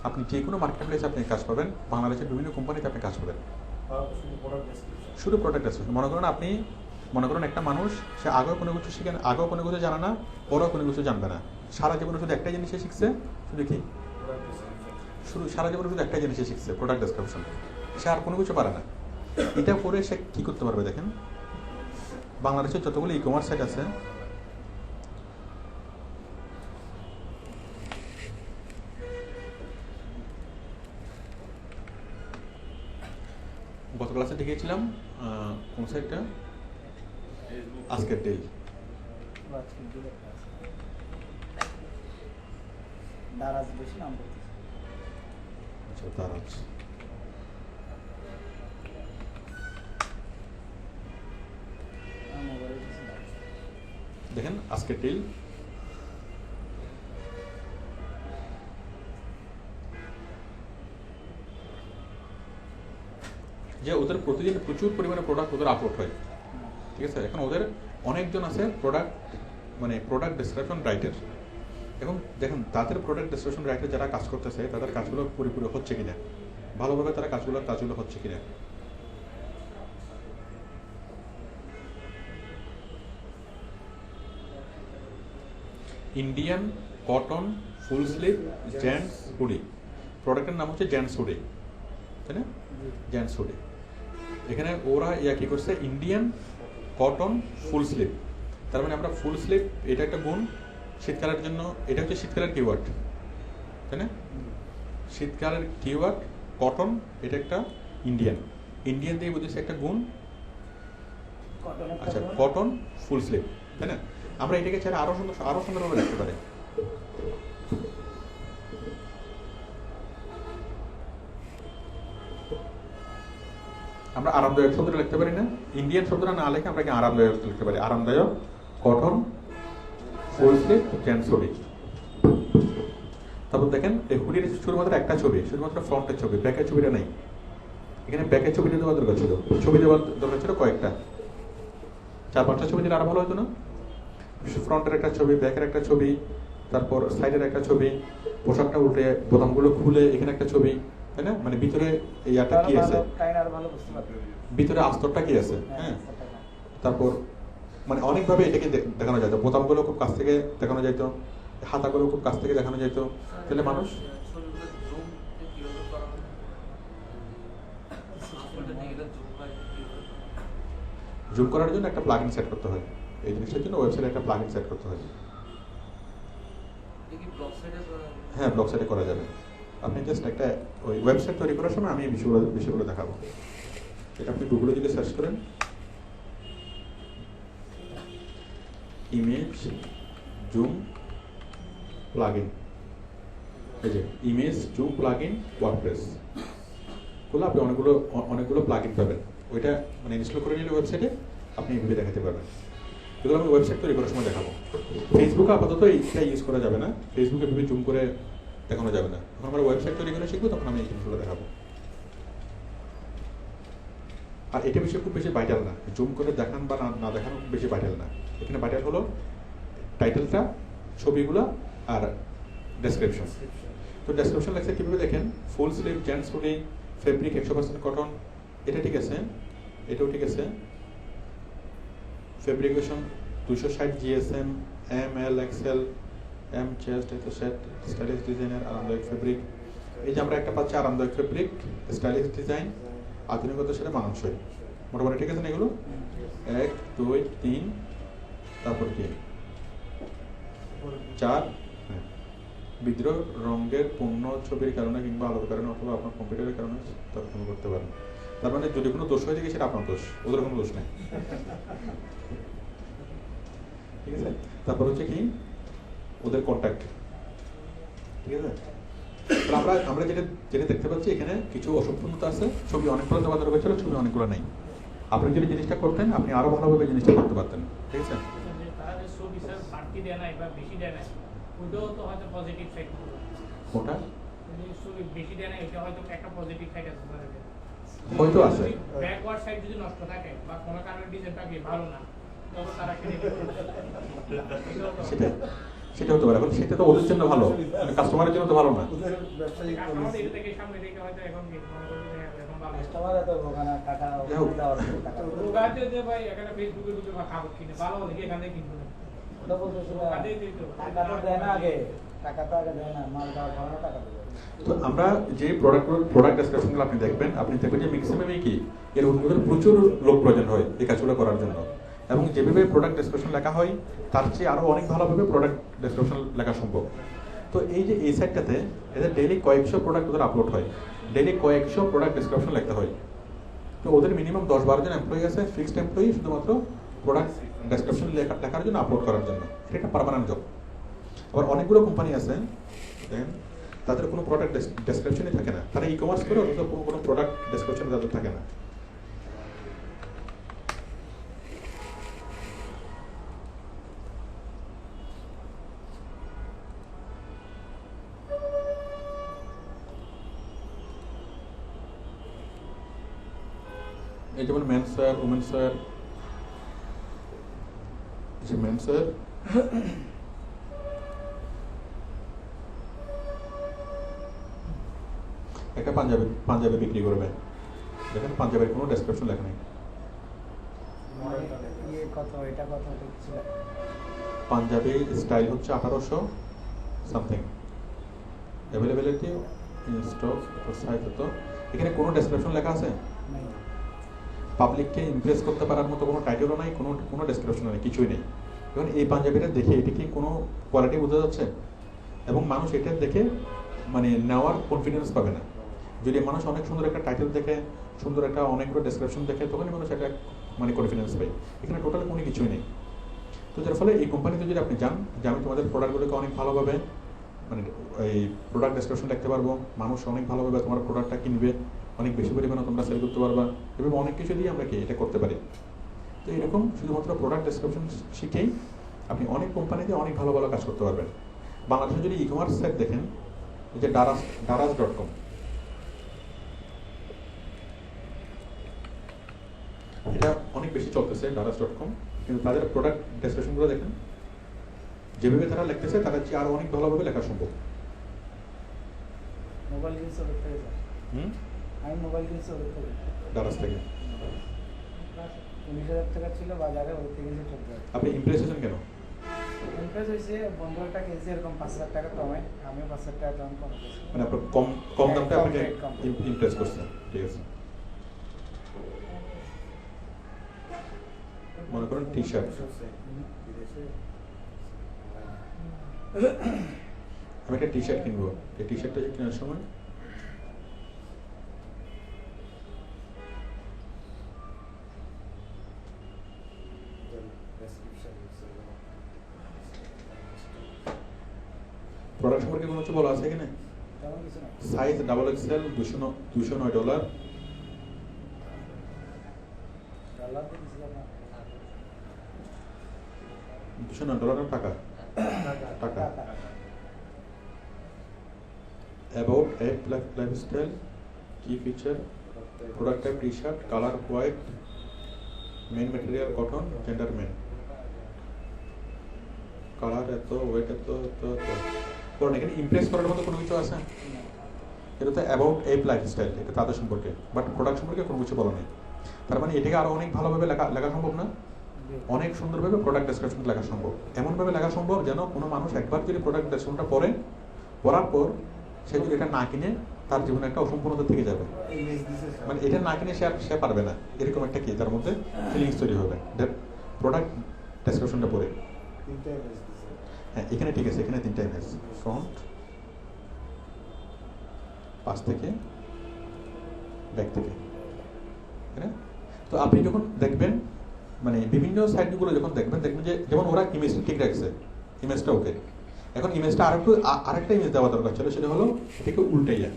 আপনি যে কোনো মার্কেট প্লেসে আপনি কাজ পাবেন, বাংলাদেশের বিভিন্ন কোম্পানিতে আপনি কাজ পাবেন শুধু প্রোডাক্ট ডেসক্রিপশন। শুধু প্রোডাক্ট ডেসক্রিপশন। মনে করেন একটা মানুষ, সে আগেও কোনো কিছু শিখে না, আগেও কোনো কিছু জানে না, পরেও কোনো কিছু জানবে না, সারা জীবনে শুধু একটাই জিনিসে শিখছে, শুধু কি? Product description. শুধু সারা জীবনে শুধু একটাই জিনিসে শিখছে, প্রোডাক্ট ডেসক্রিপশন। সে আর কোনো কিছু পারে না। এটা করে সে কি করতে পারবে? দেখেন, বাংলাদেশের যতগুলো ই কমার্স সাইট আছে, গত ক্লাসে দেখিয়েছিলাম কোন সাইটটা? আজকের ডেইলি। আজকে দিলে দারাজ বেশি নাম বলতেছে। আচ্ছা, দারাজ। মোবাইলে কিছু দারাজ। দেখেন আজকের ডেইল, যে ওদের প্রতিদিন প্রচুর পরিমাণে প্রোডাক্ট ওদের আপলোড হয়, ঠিক আছে? এখন ওদের অনেকজন আছে প্রোডাক্ট ডেসক্রিপশন রাইটার। এখন দেখেন তাদের প্রোডাক্ট ডেসক্রিপশন রাইটার যারা কাজ করতেছে, তাদের কাজগুলো পুরোপুরি হচ্ছে কিনা, ভালোভাবে তারা কাজগুলো হচ্ছে কিনা। Indian cotton full sleeve gents hoodie, প্রোডাক্টের নাম হচ্ছে জেন্টস হুডি, তাই না? Gents hoodie. এখানে ওরা কি করছে? Indian cotton full sleeve. তার মানে আমরা ফুল স্লিভ, এটা একটা গুণ শীতকালের জন্য, এটা হচ্ছে শীতকালের কিওয়ার্ড, তাই না? শীতকালের কিওয়ার্ড কটন, এটা একটা ইন্ডিয়ান দিয়ে বুঝেছে একটা গুণ। আচ্ছা, কটন ফুল স্লিভ, তাই না? আমরা এটাকে চাইলে আরো সুন্দরভাবে লিখতে পারি। আমরা আরামদায়ক শব্দটা লিখতে পারি না? ইন্ডিয়ান শব্দটা না লিখে আমরা কি আরামদায়ক লিখতে পারি? আরামদায়ক cotton full sleeve gents hoodie. তারপর দেখেন এই হুডির শুধুমাত্র একটা ছবি, শুধুমাত্র ফ্রন্টের ছবি, ব্যাকের ছবিটা নেই। এখানে ব্যাকের ছবিটা দেওয়ার দরকার ছিল, ছবি দেওয়ার দরকার ছিল কয়েকটা, 4-5টা ছবি দিলে আরো ভালো হতো না? ফ্রন্টের একটা ছবি, ব্যাকের একটা ছবি, তারপর সাইডের একটা ছবি, পোশাকটা উল্টে বোতামগুলো খুলে এখানে একটা ছবি, তাই না? মানে ভিতরে ইয়াটা কি আছে, ভিতরে আস্তরটা কি আছে, হ্যাঁ। তারপর মানে অনেকভাবে এটাকে দেখানো যেত, বোতামগুলো খুব কাছ থেকে দেখানো যেত, হাতাগুলো খুব কাছ থেকে দেখানো যেত, তাহলে মানুষ জুম করার জন্য একটা প্লাগইন সেট করতে হয়। এই জিনিসটার জন্য ওয়েবসাইটে একটা প্লাগইন সেট করতে হয়। হ্যাঁ, ব্লগ সাইটে করা যাবে। আপনি জাস্ট একটা ওই ওয়েবসাইট তৈরি করার সময় আমি এই বিষয়গুলো দেখাবো। এটা আপনি গুগলে যদি সার্চ করেন, ইমেজ জুম প্লাগইন, এই যে ইমেজ জুম প্লাগইন ওয়ার্ডপ্রেস গুলো, আপনি অনেকগুলো প্লাগইন পাবেন। ওইটা মানে ইনস্টল করে নিলে ওয়েবসাইটে আপনি এইভাবে দেখাতে পারবেন। এগুলো আমি ওয়েবসাইট তৈরি করার সময় দেখাবো। ফেসবুকে আপাতত এইটা ইউজ করা যাবে না, ফেসবুকে এভাবে জুম করে দেখানো যাবে না। যখন আমরা ওয়েবসাইট তৈরি করে শিখবো তখন আমি এই জিনিসগুলো দেখাবো। আর এটা খুব বেশি ভাইটাল না, জুম করে দেখান বা না দেখানো খুব বেশি ভাইটাল না। এখানে ভাইটাল হলো টাইটেলটা, ছবিগুলো আর ডেসক্রিপশন। তো ডেসক্রিপশন লেখছে কীভাবে দেখেন, full sleeve gents hoodie, fabric 100% cotton, এটা ঠিক আছে, এটাও ঠিক আছে। Fabrication 260 GSM, ML, XL, M chest, এটা সেট, স্টাইলিশ ডিজাইনের আরামদায়ক ফেব্রিক। এই যে আমরা একটা পাচ্ছি আরামদায়ক ফেব্রিক, স্টাইলিশ ডিজাইন, আধুনিকতার সাথে মানানসই, মোটামুটি ঠিক আছে না এগুলো? 1, 2, 3, তারপর কি 4। হ্যাঁ, বিদ্রোহ রঙের পূর্ণ ছবির কারণে কিংবা আলোর কারণে অথবা আপনার কম্পিউটারের কারণে তখন করতে পারেন। তার মানে যদি কোনো দোষ হয়ে থাকে সেটা আপনার দোষ, ওদের কোনো দোষ নেই। ঠিক আছে? তারপর হচ্ছে কি ওদের কন্ট্যাক্ট, ঠিক আছে? তাহলে আমরা যেটা যেটা দেখতে পাচ্ছি এখানে কিছু অসম্পূর্ণতা আছে, ছবি অনেকগুলো দেওয়া দরকার ছিল, ছবি অনেকগুলো নেই। আপনি যদি জিনিসটা করতেন আপনি আরো ভালোভাবে জিনিসটা করতে পারতেন, ঠিক আছে? তারা যে ছবি স্যার বাড়তি দেয় নাই বা বেশি দেয় নাই, ওইটাও তো হয়তো পজিটিভ সাইড। ওটা ছবি বেশি দেয় নাই, এটা হয়তো একটা পজিটিভ সাইড আছে স্যার। হয়তো আছে। ব্যাকওয়ার্ড সাইড যদি নষ্ট থাকে বা কোনো কারণে ডিজাইনটা ভালো না, তবে তারা কিনে নেবে। সেটাই, সেটা হতে পারে। এখন সেটা তো ওদের জন্য ভালো, কাস্টমারের জন্য তো ভালো না। ওদের ব্যবসায়িক কাস্টমার policy। এটা থেকে সামনে থেকে হয়তো এখন কি মনে করছে যে এখন ভালো। কাস্টমার এত ওখানে টাকা যাও। দেওয়ার টাকা রোগাতে যে ভাই এখানে ফেসবুকে ঢুকে বা খাবার কিনে ভালো হলে কি এখান থেকে কিনবো না। ওটা বলতেছিল কাজেই দিত। টাকা তো দেয় না আগে, টাকা তো আগে দেয় না, মাল দেওয়ার পরে টাকা দেবে। তো আমরা যে প্রোডাক্ট ডেসক্রিপশনগুলো আপনি দেখবেন যে ম্যাক্সিমামই কি এর ওদের প্রচুর লোক প্রয়োজন হয় এই কাজগুলো করার জন্য, এবং যেভাবে প্রোডাক্ট ডেসক্রিপশন লেখা হয় তার চেয়ে আরো অনেক ভালোভাবে প্রোডাক্ট ডেসক্রিপশন লেখা সম্ভব। তো এই যে এই সাইটটাতে এদের ডেইলি কয়েকশো প্রোডাক্ট ওদের আপলোড হয়, ডেইলি কয়েকশো প্রোডাক্ট ডেসক্রিপশন লিখতে হয়। তো ওদের মিনিমাম 10-12 জন এমপ্লয়ি আছে, ফিক্সড এমপ্লয়ি শুধুমাত্র প্রোডাক্ট ডেসক্রিপশন লেখার জন্য, আপলোড করার জন্য। এটা পার্মানেন্ট জব। আবার অনেকগুলো কোম্পানি আছে দেখেন তাদের কোনো প্রোডাক্ট ডেসক্রিপশনই থাকে না, তারা ই কমার্স করে অথচ কোনো প্রোডাক্ট ডেসক্রিপশন তাদের থাকে না। এই যেমন মেন্স ওয়্যার, উমেন্স ওয়্যার, যে মেন্স ওয়্যার একটা পাঞ্জাবি বিক্রি করবে, দেখেন পাঞ্জাবের কোনো ডেসক্রিপশন লেখা নেই। ইয়ে কত, এটা কত ছিল? পাঞ্জাবি স্টাইল হচ্ছে 1800 something, availability in stock, size হতো। এখানে কোনো ডেসক্রিপশন লেখা আছে? নাই। পাবলিককে ইমপ্রেস করতে পারার মতো কোনো টাইটেলও নাই, কোনো ডেসক্রিপশন নেই, কিছুই নেই। এখন এই পাঞ্জাবিটা দেখে এটা কি কোনো কোয়ালিটি বোঝা যাচ্ছে? এবং মানুষ এটা দেখে মানে নেওয়ার কনফিডেন্স পাবে না। যদি মানুষ অনেক সুন্দর একটা টাইটেল দেখে, সুন্দর একটা অনেকগুলো ডেসক্রিপশন দেখে, তখনই মানুষ একটা মানে কনফিডেন্স পায়। এখানে টোটাল কোনো কিছুই নেই। তো যার ফলে এই কোম্পানিতে যদি আপনি যান যে আমি তোমাদের প্রোডাক্টগুলোকে অনেক ভালোভাবে মানে এই প্রোডাক্ট ডেসক্রিপশন লিখতে পারবো, মানুষ অনেক ভালোভাবে তোমার প্রোডাক্টটা কিনবে, অনেক বেশি পরিমাণে তোমরা সেল করতে পারবা, এবং অনেক কিছু দিয়ে আমরা কি এটা করতে পারি। তো এরকম শুধুমাত্র প্রোডাক্ট ডেসক্রিপশন শিখেই আপনি অনেক কোম্পানিতে অনেক ভালো ভালো কাজ করতে পারবেন। বাংলাদেশে যদি ই কমার্স সাইট দেখেন, এই যে daraz.com, এটা অনেক বেশি চলতেছে daraz.com, কিন্তু তাদের প্রোডাক্ট ডেসক্রিপশনগুলো দেখেন যেভাবে তারা লিখতেছে তাদের চেয়ে আরো অনেক ভালোভাবে লেখা সম্ভব। মোবাইল কিনছে ওদের থেকে স্যার। আমি মোবাইল কিনছি ওদের থেকে। দারাজ থেকে 19,000 টাকা ছিল বাজারে, ওদের থেকে কিনছি 14,000। আপনি ইমপ্রেস হয়েছেন কেন? ইমপ্রেস হয়েছে, বন্ধু একটা কিনছে এরকম 5,000 টাকা কমে, আমিও 5,000 টাকা দাম কম করেছি। মানে আপনার কম দামটা কম আপনাকে rate, কম rate। ইমপ্রেস করছে, ঠিক আছে। মনে করেন টি শার্ট, বিদেশে আমি একটা টি শার্ট কিনবো, এই টি শার্টটা কেনার সময় ডেসক্রিপশন প্রোডাক্ট সম্পর্কে কোনো কিছু বলা আছে এখানে? তেমন কিছু না। সাইজ XXL $209, ডলার দিয়ে দিয়েছিলাম না। $209 টাকা। টাকা। টাকা। About a lifestyle, key feature, product type t-shirt, color white, main material cotton, gender men. Colour এত, ওয়েট এত, কারণ এখানে ইমপ্রেস করার মতো কোনো কিছু আছে? এটা তো অ্যাবাউট এপ লাইফস্টাইল, এটা তাদের সম্পর্কে, বাট প্রোডাক্ট সম্পর্কে কোনো কিছু বলা নেই। তার মানে এটাকে আরো অনেক ভালোভাবে লেখা সম্ভব না? অনেক সুন্দরভাবে প্রোডাক্ট ডেসক্রিপশন লেখা সম্ভব, এমনভাবে লেখা সম্ভব যেন কোনো মানুষ একবার যদি প্রোডাক্ট ডেসক্রিপশনটা পড়ার পর সে যদি এটা না কিনে তার জীবনে একটা অসম্পূর্ণতা থেকে যাবে। মানে এটা না কিনে সে পারবে না, এরকম একটা কি তার মধ্যে ফিলিংস তৈরি হবে প্রোডাক্ট ডেসক্রিপশনটা পড়ে। হ্যাঁ, এখানে ঠিক আছে, এখানে 3টা ইমেজ, ফ্রন্ট, পাশ থেকে, ব্যাক থেকে, হ্যাঁ। তো আপনি যখন দেখবেন মানে বিভিন্ন সাইটগুলো যখন দেখবেন যে যেমন ওরা ইমেজটা ঠিক রাখছে, ইমেজটা ওকে, এখন ইমেজটা আরেকটা ইমেজ দেওয়া দরকার ছিল, সেটা হলো এটাকে উল্টাইয়া,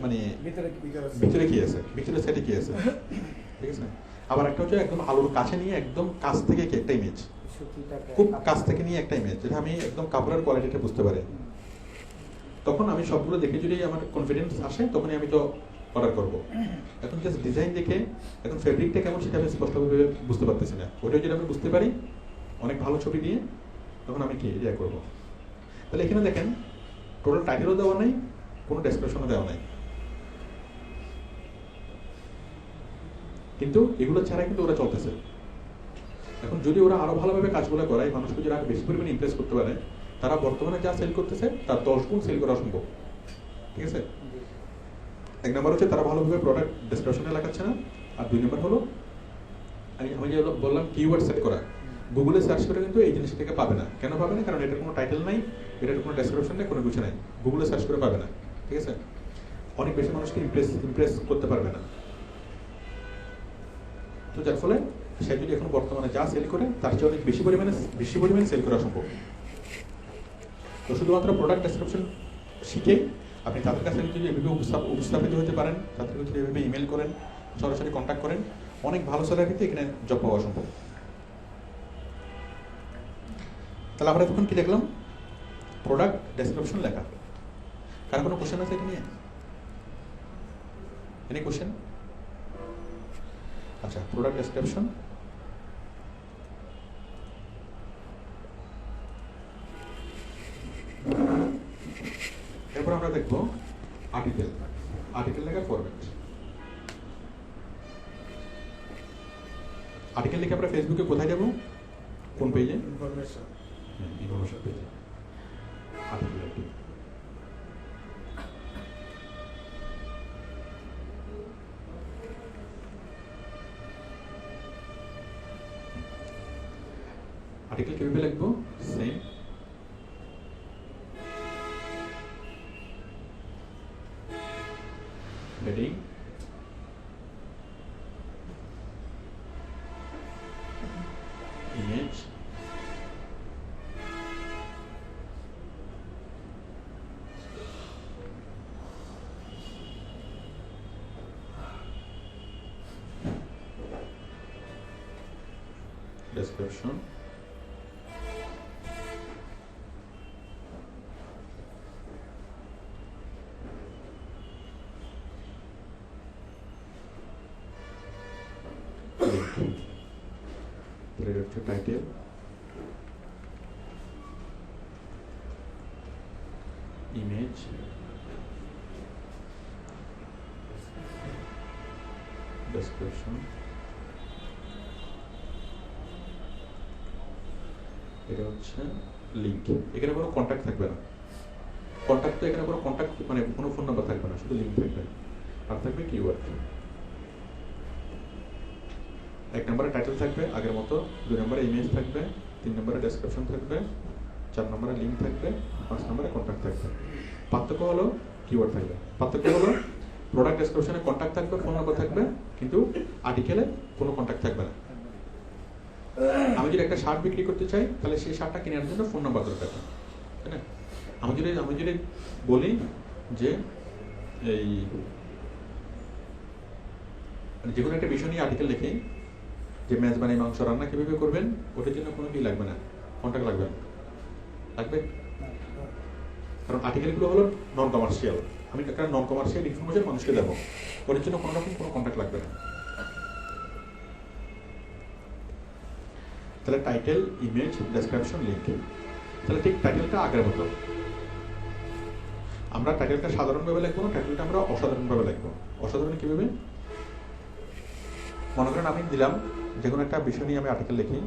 মানে ভিতরে কি আছে, ভিতরে সাইডে কি আছে, ঠিক আছে। আবার একটা হচ্ছে একদম আলোর কাছে নিয়ে একদম কাছ থেকে কি একটা ইমেজ, খুব কাছ থেকে নিয়ে একটা ইমেজ, যেটা আমি একদম কাপড়ের কোয়ালিটিটা বুঝতে পারি। তখন আমি সবগুলো দেখে যদি আমার কনফিডেন্স আসে, তখনই আমি তো অর্ডার করবো। এখন জাস্ট ডিজাইন দেখে এখন ফেব্রিকটা কেমন সেটা আমি স্পষ্টভাবে বুঝতে পারতেছি না, ওইটা যদি আমি বুঝতে পারি অনেক ভালো ছবি দিয়ে, তখন আমি কি ইয়ে করবো। তাহলে এখানে দেখেন টোটাল টাইটেলও দেওয়া নাই, কোনো ডেসক্রিপশনও দেওয়া নাই, কিন্তু এগুলো ছাড়া কিন্তু ওরা চলতেছে। এখন যদি ওরা আরো ভালোভাবে কাজগুলো করায়, মানুষকে যদি আরো বেশি পরিমাণে ইমপ্রেস করতে পারে, তারা বর্তমানে যা সেল করতেছে তার 10 গুণ সেল করা সম্ভব, ঠিক আছে। এক নম্বর হচ্ছে তারা ভালোভাবে প্রোডাক্ট ডেসক্রিপশনে লাগাচ্ছে না, আর 2 নম্বর হলো আমি যে বললাম কিওয়ার্ড সেট করা, গুগলে সার্চ করে কিন্তু এই জিনিসটাকে পাবে না। কেন পাবে না? কারণ এটার কোনো টাইটেল নাই, এটার কোনো ডেসক্রিপশন নেই, কোনো কিছু নাই, গুগলে সার্চ করে পাবে না, ঠিক আছে। অনেক বেশি মানুষকে ইমপ্রেস করতে পারবে না। তো যার ফলে সে যদি এখন বর্তমানে যা সেল করে তার চেয়ে অনেক বেশি পরিমাণে সেল করা সম্ভব। তো শুধুমাত্র প্রোডাক্ট ডেসক্রিপশন শিখে আপনি তাদের কাছে যদি এভাবে উপস্থাপিত হতে পারেন, তাদেরকে যদি এভাবে ইমেল করেন, সরাসরি কন্ট্যাক্ট করেন, অনেক ভালো স্যালারিতে এখানে জব পাওয়া সম্ভব। তাহলে আমরা তখন কি দেখলাম? প্রোডাক্ট ডেসক্রিপশন লেখা। কার কোনো কোশ্চেন আছে এটা নিয়ে? Any question? আচ্ছা, প্রোডাক্ট ডেসক্রিপশন, এরপর আমরা দেখবো আর্টিকেল লেখার ফরম্যাট। আর্টিকেল লিখে আমরা ফেসবুকে কোথায় যাবো? কোন পেজে? ইনফরমেশন পেজে আর্টিকেল লিখি। আর্টিকেল কিভাবে লিখবো? Same heading, image, description, title, image, description, এটা হচ্ছে লিঙ্ক। এখানে কোনো কন্ট্যাক্ট থাকবে না, কন্ট্যাক্ট তো এখানে কোনো কন্ট্যাক্ট মানে কোনো ফোন নাম্বার থাকবে না, শুধু লিঙ্ক থাকবে, আর থাকবে কিওয়ার্ড। 1 নম্বরে টাইটেল থাকবে আগের মতো, 2 নম্বরে ইমেজ থাকবে, 3 নম্বরে ডেসক্রিপশন থাকবে, 4 নম্বরে লিঙ্ক থাকবে, 5 নম্বরে কন্ট্যাক্ট থাকবে। পার্থক্য হলো কিওয়ার্ড থাকবে। পার্থক্য হলো প্রোডাক্ট ডেসক্রিপশনে কন্ট্যাক্ট থাকবে, ফোন নাম্বার থাকবে, কিন্তু আর্টিকেলে কোনো কন্ট্যাক্ট থাকবে না। আমি যদি একটা শার্ট বিক্রি করতে চাই, তাহলে সেই শার্টটা কেনার জন্য ফোন নাম্বার দরকার, তাই না? আমি যদি বলি যে এই যে কোনো একটা বিষয় নিয়ে আর্টিকেল লিখি, যে মেজবানি মাংস রান্না কিভাবে করবেন, ওটার জন্য কোনো কি লাগবে না, কন্ট্যাক্ট লাগবে না, লাগবে? কারণ আর্টিকেলগুলো হলো নন কমার্শিয়াল, আমি একটা নন কমার্শিয়াল ইনফরমেশন মানুষকে দেবো, ওটার জন্য কোনো রকম কোনো কন্ট্যাক্ট লাগবে না। তাহলে টাইটেল, ইমেজ, ডেসক্রিপশন, লিঙ্ক। তাহলে ঠিক টাইটেলটা আগের মতো, আমরা টাইটেলটা সাধারণভাবে লিখবো না, টাইটেলটা আমরা অসাধারণভাবে লিখবো। অসাধারণ কিভাবে? মনে করেন আমি দিলাম যে কোনো একটা বিষয় নিয়ে আমি আর্টিকেল লিখি,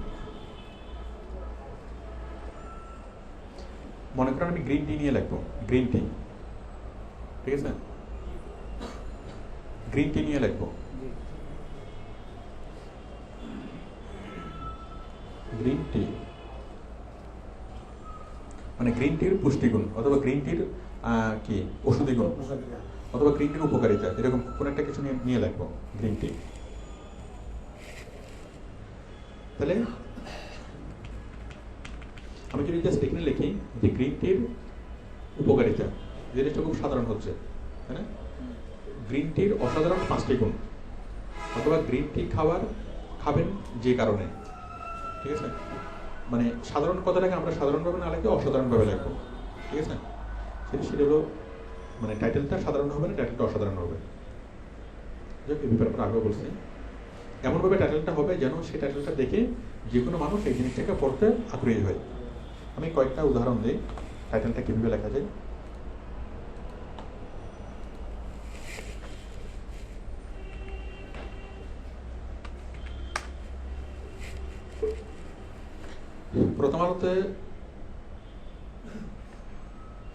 মনে করেন আমি গ্রিন টি নিয়ে লিখবো, গ্রিন টি, ঠিক আছে, গ্রিন টি নিয়ে লিখবো, গ্রিন টি মানে গ্রিন টির পুষ্টিগুণ, অথবা গ্রিন টির কি ওষুধি গুণ, অথবা গ্রিন টির উপকারিতা, এরকম কোন একটা কিছু নিয়ে লিখবো গ্রিন টি। তাহলে আমি যদি জাস্ট এখানে লিখি যে গ্রিন টির উপকারিতা, জিনিসটা খুব সাধারণ হচ্ছে, তাই না? গ্রিন টির অসাধারণ 5টি গুণ, অথবা গ্রিন টি খাবেন যে কারণে, ঠিক আছে? মানে সাধারণ কথাটাকে আমরা সাধারণভাবে না লিখে অসাধারণভাবে লিখবো, ঠিক আছে? সেটা হলো মানে টাইটেলটা সাধারণ হবে না, টাইটেলটা অসাধারণ হবে। যাক, এই ব্যাপারে আগেও বলছি, এমনভাবে টাইটেলটা হবে যেন সেই টাইটেলটা দেখে যে কোনো মানুষ এই জিনিসটাকে পড়তে আগ্রহী হয়। আমি কয়েকটা উদাহরণ দিই টাইটেলটা কীভাবে লেখা যায়। প্রথম আলোতে,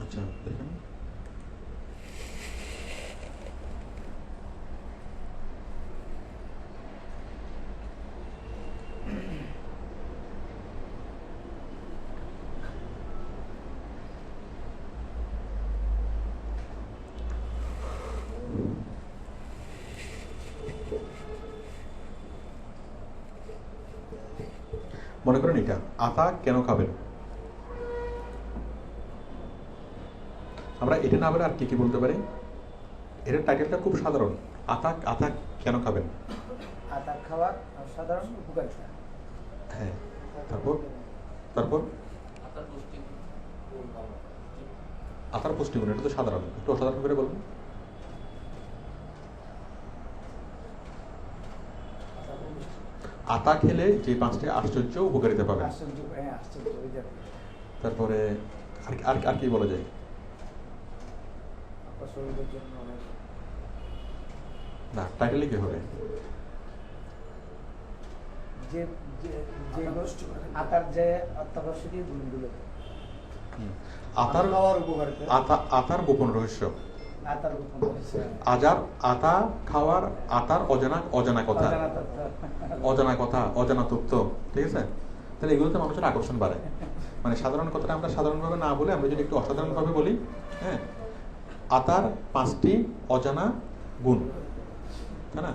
আচ্ছা দেখেন, মনে করেন এটা আতা কেন খাবেন, আমরা এটা না বলে আর কি বলতে পারি? এটার টাইটেলটা খুব সাধারণ, আতা কেন খাবেন। আতা খাওয়ার সাধারণ উপকারিতা। হ্যাঁ, তারপর আতার পুষ্টিগুণ, এটা তো সাধারণ, একটু অসাধারণ করে বলুন। আতা খেলে যে 5টি আশ্চর্য উপকারিতা পাবেন। তারপরে আর কি বলা যায়? শরীরের জন্য অনেক, না, টাইটেলে কি হবে? যে আতার যে অত্যাবশ্যকীয় গুণগুলো, খাওয়ার উপকারিতা, আতার গোপন রহস্য, আতার গোপন রহস্য, আতা খাওয়ার, আতার অজানা কথা, অজানা তথ্য, ঠিক আছে? তাহলে এগুলোতে মানুষের আকর্ষণ বাড়ে। মানে সাধারণ কথাটা আমরা সাধারণভাবে না বলে আমরা যদি একটু অসাধারণভাবে বলি, হ্যাঁ, আতার 5টি অজানা গুণ, তাই না?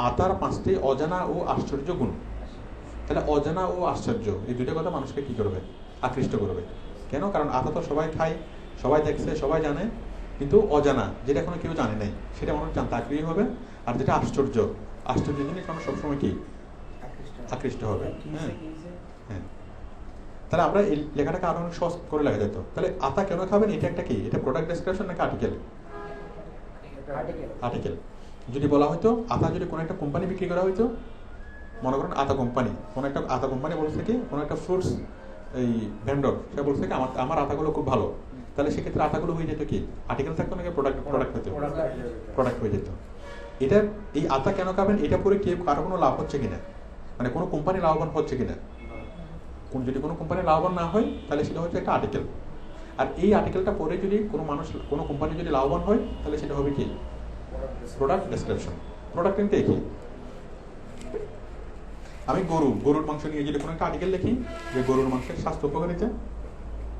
আতার 5টি অজানা ও আশ্চর্য গুণ। তাহলে অজানা ও আশ্চর্য এই দুটো কথা মানুষকে কি করবে? আকৃষ্ট করবে। কেন? কারণ আতা তো সবাই খায়, সবাই দেখছে, সবাই জানে, কিন্তু অজানা যেটা এখনো কেউ জানে নাই সেটা মানুষ জানতে আগ্রহী হবে। আর যেটা আশ্চর্য জিনিস মানুষ সবসময় কি আকৃষ্ট হবে। হ্যাঁ, হ্যাঁ। তাহলে আমরা এই লেখাটাকে আরো অনেক সহজ করে লেখা যেত। তাহলে আতা কেন খাবেন, এটা একটা কি? এটা প্রোডাক্ট ডেসক্রিপশন নাকি আর্টিকেল? আর্টিকেল। যদি বলা হয়তো আতা যদি কোনো একটা কোম্পানি বিক্রি করা হয়তো, মনে করেন আতা কোম্পানি, কোনো একটা আতা কোম্পানি বলছে কি, কোনো একটা ফ্রুটস এই ভেন্ডর সে বলছে কি আমার আতাগুলো খুব ভালো, তাহলে সেক্ষেত্রে আতাগুলো হয়ে যেত কি? আর্টিকেল থাকতো নাকি প্রোডাক্ট হতো? প্রোডাক্ট হয়ে যেত। এটা এই আতা কেন খাবেন এটা পরে কেউ কারো কোনো লাভ হচ্ছে কিনা, মানে কোনো কোম্পানি লাভবান হচ্ছে কিনা, যদি কোনো কোম্পানি লাভবান না হয় তাহলে সেটা হচ্ছে একটা আর্টিকেল। আর এই আর্টিকেলটা পরে যদি কোনো মানুষ, কোনো কোম্পানি যদি লাভবান হয় তাহলে সেটা হবে কি? Product description. প্রোডাক্ট কিন্তু একই। আমি গরুর মাংস নিয়ে যদি কোনো একটা আর্টিকেল লিখি যে গরুর মাংসের স্বাস্থ্য উপকারিতা,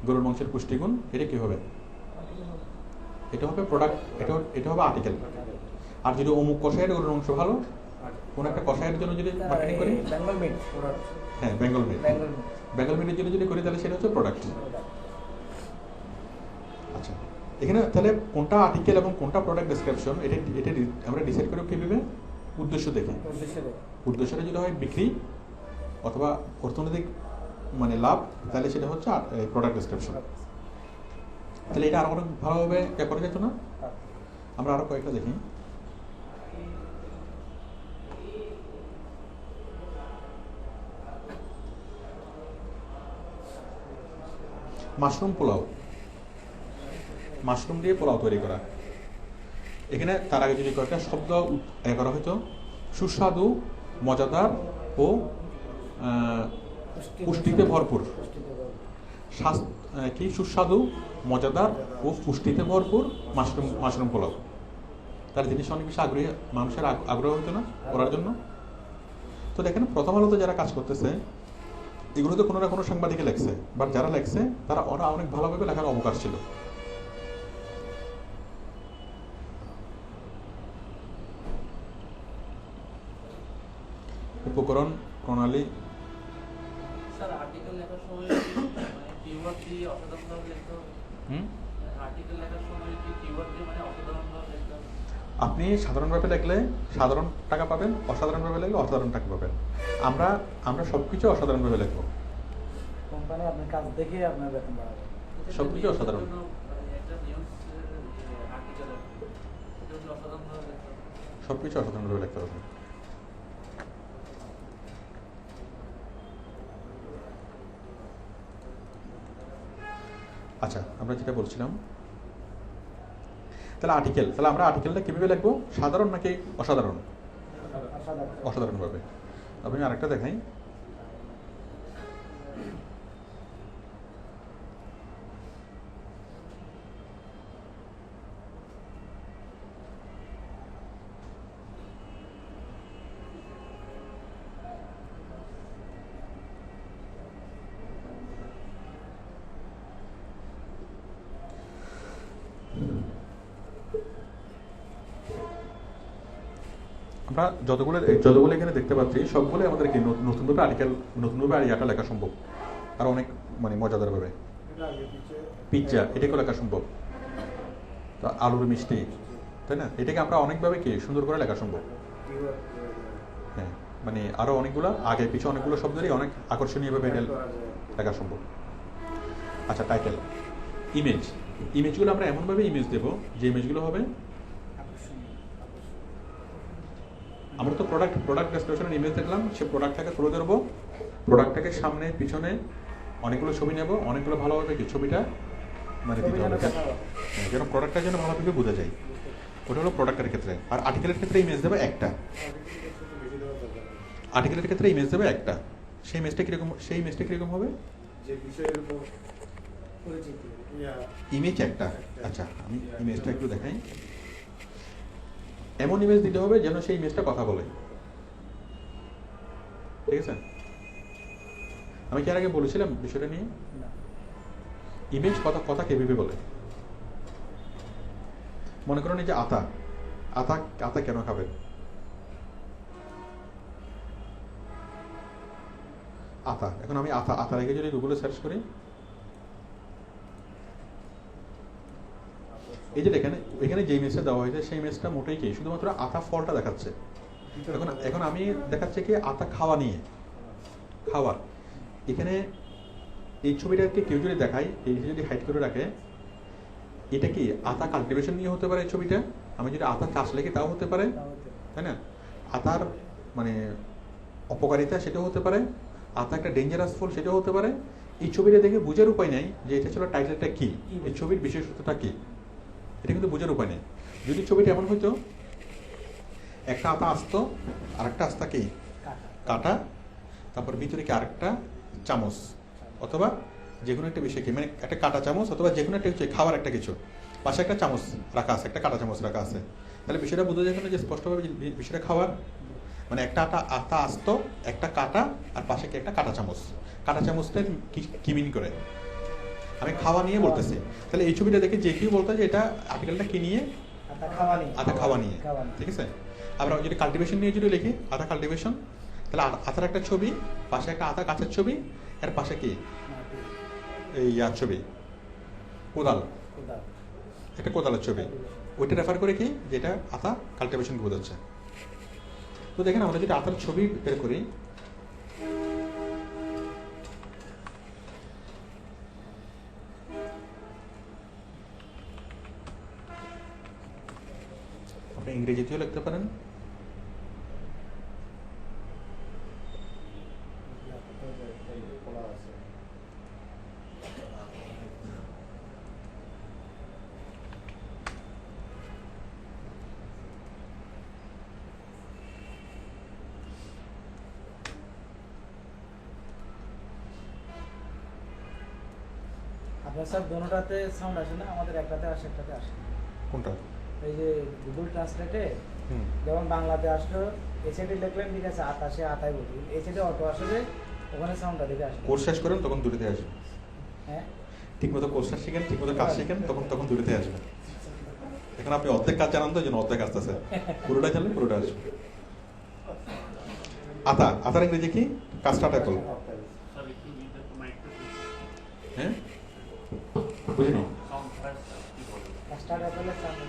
গরুর মাংসের পুষ্টিগুণ, এটা কি হবে? এটা হবে প্রোডাক্ট, এটা হবে আর্টিকেল। আর যদি অমুক কষায়ের গরুর মাংস ভালো, কোনো একটা কষায়ের জন্য যদি মার্কেটিং করি, হ্যাঁ বেঙ্গল মিটের জন্য যদি করি তাহলে সেটা হচ্ছে প্রোডাক্ট। আচ্ছা, এখানে তাহলে কোনটা আর্টিকেল এবং কোনটা প্রোডাক্ট ডেসক্রিপশন এটা আমরা ডিসাইড করি কিভাবে? উদ্দেশ্য দেখে। উদ্দেশ্যটা যদি হয় বিক্রি অথবা অর্থনৈতিক মানে লাভ, তাহলে সেটা হচ্ছে প্রোডাক্ট ডেসক্রিপশন। তাহলে এটা আরো অনেক ভালোভাবে করা যেত না? আমরা আরো কয়েকটা দেখি। মাশরুম পোলাও, মাশরুম দিয়ে পোলাও তৈরি করা। এখানে তার আগে যদি কয়েকটা শব্দ করা হয়তো, সুস্বাদু, মজাদার ও পুষ্টিতে ভরপুর। কি সুস্বাদু, মজাদার ও পুষ্টিতে ভরপুর মাশরুম পোলাও। তার জিনিস অনেক বেশি আগ্রহী, মানুষের আগ্রহ হতো না করার জন্য। তো দেখেন প্রথম আলোতে যারা কাজ করতেছে এগুলো তো কোনো না কোনো সাংবাদিকে লেখছে, বাট যারা লেখছে ওরা অনেক ভালোভাবে লেখার অবকাশ ছিল। উপকরণ, প্রণালী, আর্টিকেল লেখার সময় মানে কিওয়ার্ড দিয়ে অসাধারণভাবে লিখতে হবে। হুম আর্টিকেল লেখার সময় কি কিওয়ার্ড দিয়ে মানে অসাধারণভাবে লিখতে হবে। আপনি সাধারণভাবে লিখলে সাধারণ টাকা পাবেন, অসাধারণভাবে লিখলে অসাধারণ টাকা পাবেন। আমরা আমরা সব কিছু অসাধারণভাবে লিখবো। কোম্পানি আপনার কাজ দেখে আপনার বেতন বাড়াবে। সবকিছু অসাধারণ। মানে একটা নিউজ আর্টিকেল এটা হচ্ছে অসাধারণভাবে লিখতে হবে। সব কিছু অসাধারণভাবে লিখতে হবে। আচ্ছা, আমরা যেটা বলছিলাম, তাহলে আমরা আর্টিকেলটা কিভাবে লিখবো? সাধারণ নাকি অসাধারণ? অসাধারণ। অসাধারণভাবে। আমি আরেকটা দেখাই। আমরা যতগুলো এখানে দেখতে পাচ্ছি সবগুলো আমাদের কি নতুনভাবে আর্টিকেল, নতুনভাবে আরিয়াটা লেখা সম্ভব। আর অনেক মানে মজাদার ভাবে পিৎজা এটাকে লেখা সম্ভব। তো আলুর মিষ্টি, তাই না? এটাকে আমরা অনেকভাবে কি সুন্দর করে লেখা সম্ভব। হ্যাঁ, মানে আরো অনেকগুলো আগে পিছিয়ে অনেকগুলো শব্দেরই অনেক আকর্ষণীয়ভাবে এটা লেখা সম্ভব। আচ্ছা, টাইটেল, ইমেজগুলো আমরা এমনভাবে ইমেজ দেবো যে ইমেজগুলো হবে, আমরা তো প্রোডাক্ট ডেসক্রিপশনের ইমেজ দেখলাম, সে প্রোডাক্টটাকে তুলে ধরবো, প্রোডাক্টটাকে সামনে পিছনে অনেকগুলো ছবি নেব, অনেকগুলো ভালোভাবে কি ছবিটা মানে দিতে হবে, যেন প্রোডাক্টটা যেন ভালোভাবে বোঝা যায়। ওটা হলো প্রোডাক্টের ক্ষেত্রে। আর আর্টিকেলের ক্ষেত্রে ইমেজ দেবে একটা। আর্টিকেলের ক্ষেত্রে ইমেজ দেবে একটা। সেই ইমেজটা কিরকম হবে? যে বিষয়ের উপর পরিচিতি ইমেজ একটা। আচ্ছা, আমি ইমেজটা একটু দেখাই। এমন ইমেজ দিতে হবে যেন সেই ইমেজটা কথা বলে। ঠিক আছে? আমি কি আর আগে বলেছিলাম বিষয়টা নিয়ে? ইমেজ কথা কিভাবে বলে? মনে করুন এই যে আতা কেন খাবেন? আতা, এখন আমি আতা রেখে যদি গুগলে সার্চ করি, এই যে দেখেন এখানে যে ইমেজটা দেওয়া হয়েছে সেই ইমেজটা মোটেই কি শুধুমাত্র আতা ফলটা দেখাচ্ছে। এখন আমি দেখাচ্ছে কি আতা খাওয়ার। এখানে এই ছবিটাকে কেউ যদি দেখায়, এই যদি হাইড করে রাখে, এটা কি আতা কাল্টিভেশন নিয়ে হতে পারে এই ছবিটা। আমি যদি আতা চাষ লিখি তাও হতে পারে, তাই না? আতার মানে অপকারিতা সেটাও হতে পারে, আতা একটা ডেঞ্জারাস ফল সেটাও হতে পারে। এই ছবিটা দেখে বোঝার উপায় নেই যে এটা ছিল টাইটেলটা কি, এই ছবির বিশেষত্বটা কি, এটা কিন্তু বোঝার উপায় নেই। যদি ছবিটা এমন হইতো একটা আতা আসতো, আরেকটা আস্তা কি কাটা, তারপর ভিতরে কি আরেকটা চামচ, অথবা যে কোনো একটা বিষয় কি মানে একটা কাটা চামচ, অথবা যে কোনো একটা হচ্ছে খাওয়ার একটা কিছু, পাশে একটা চামচ রাখা আছে, একটা কাটা চামচ রাখা আছে, তাহলে বিষয়টা বোঝা যায় না যে স্পষ্টভাবে বিষয়টা খাওয়ার। মানে একটা আতা আসতো, একটা কাটা, আর পাশে কি একটা কাটা চামচ। কাটা চামচটা কি মিন করে? আমি খাওয়া নিয়ে বলতেছি। তাহলে এই ছবিটা দেখে যে কেউ বলতো যে এটা আর্টিকেলটা কি নিয়ে? আতা খাওয়া নিয়ে। ঠিক আছে? আমরা যদি কাল্টিভেশন নিয়ে যদি লিখি আতা কাল্টিভেশন, তাহলে আতার একটা ছবি, পাশে একটা আতা গাছের ছবি, এর পাশে কি এই ছবি কোদাল, একটা কোদালের ছবি। ওইটা রেফার করে কি যেটা আতা কাল্টিভেশন বোঝাচ্ছে। তো দেখেন আমরা যদি আতার ছবি বের করি, আপনি ইংরেজিতেও লিখতে পারেন। আপনার স্যার দোনোটাতে সাউন্ড আসে না, আমাদের একটাতে আসে একটাতে আসে। কোনটা? এই যে গুগল ট্রান্সলেটে যেমন বাংলাতে আসলো এসএডি লিখলেন, ঠিক আছে, আতাশে আতাই বলি, এসএডি অটো আসলে ওখানে সাউন্ডটা দেখে আসে। কোর্স শেষ করেন তখন দূরেতে আসবে। হ্যাঁ, ঠিকমতো কোর্সটা শিখেন, ঠিকমতো কাজ শিখেন, তখন দূরেতে আসবে। এখন আপনি অর্ধেক কাজ জানান তো, যেন অর্ধেক আসতেছে, পুরোটা জানলে পুরোটা আসবে। আতার ইংরেজি কি? Custard Apple. বুঝিনি। কাস্টার্ড অ্যাপেলের সামনে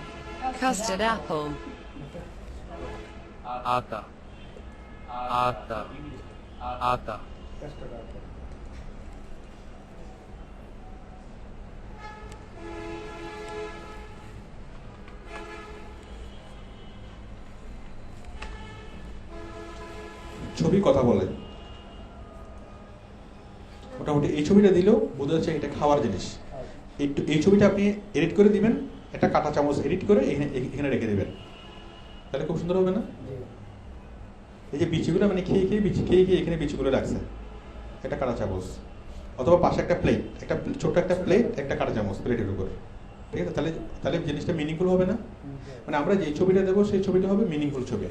Custard apple. Ata. Ata. Ata. Custard Apple. ছবি কথা বলে, মোটামুটি এই ছবিটা দিলেও বোঝা যাচ্ছে এটা খাওয়ার জিনিস। একটু এই ছবিটা আপনি এডিট করে দিবেন, একটা কাঁটা চামচ এডিট করে এখানে রেখে দিবেন, তাহলে খুব সুন্দর হবে না? এই যে বিচিগুলো মানে খেয়ে খেয়ে এখানে বিচিগুলো রাখছে, একটা কাঁটা চামচ, অথবা পাশে একটা প্লেট, একটা ছোট্ট একটা প্লেট, একটা কাঁটা চামচ প্লেটের উপর, ঠিক আছে? তাহলে তাহলে জিনিসটা মিনিংফুল হবে না? মানে আমরা যে ছবিটা দেবো সেই ছবিটা হবে মিনিংফুল ছবি।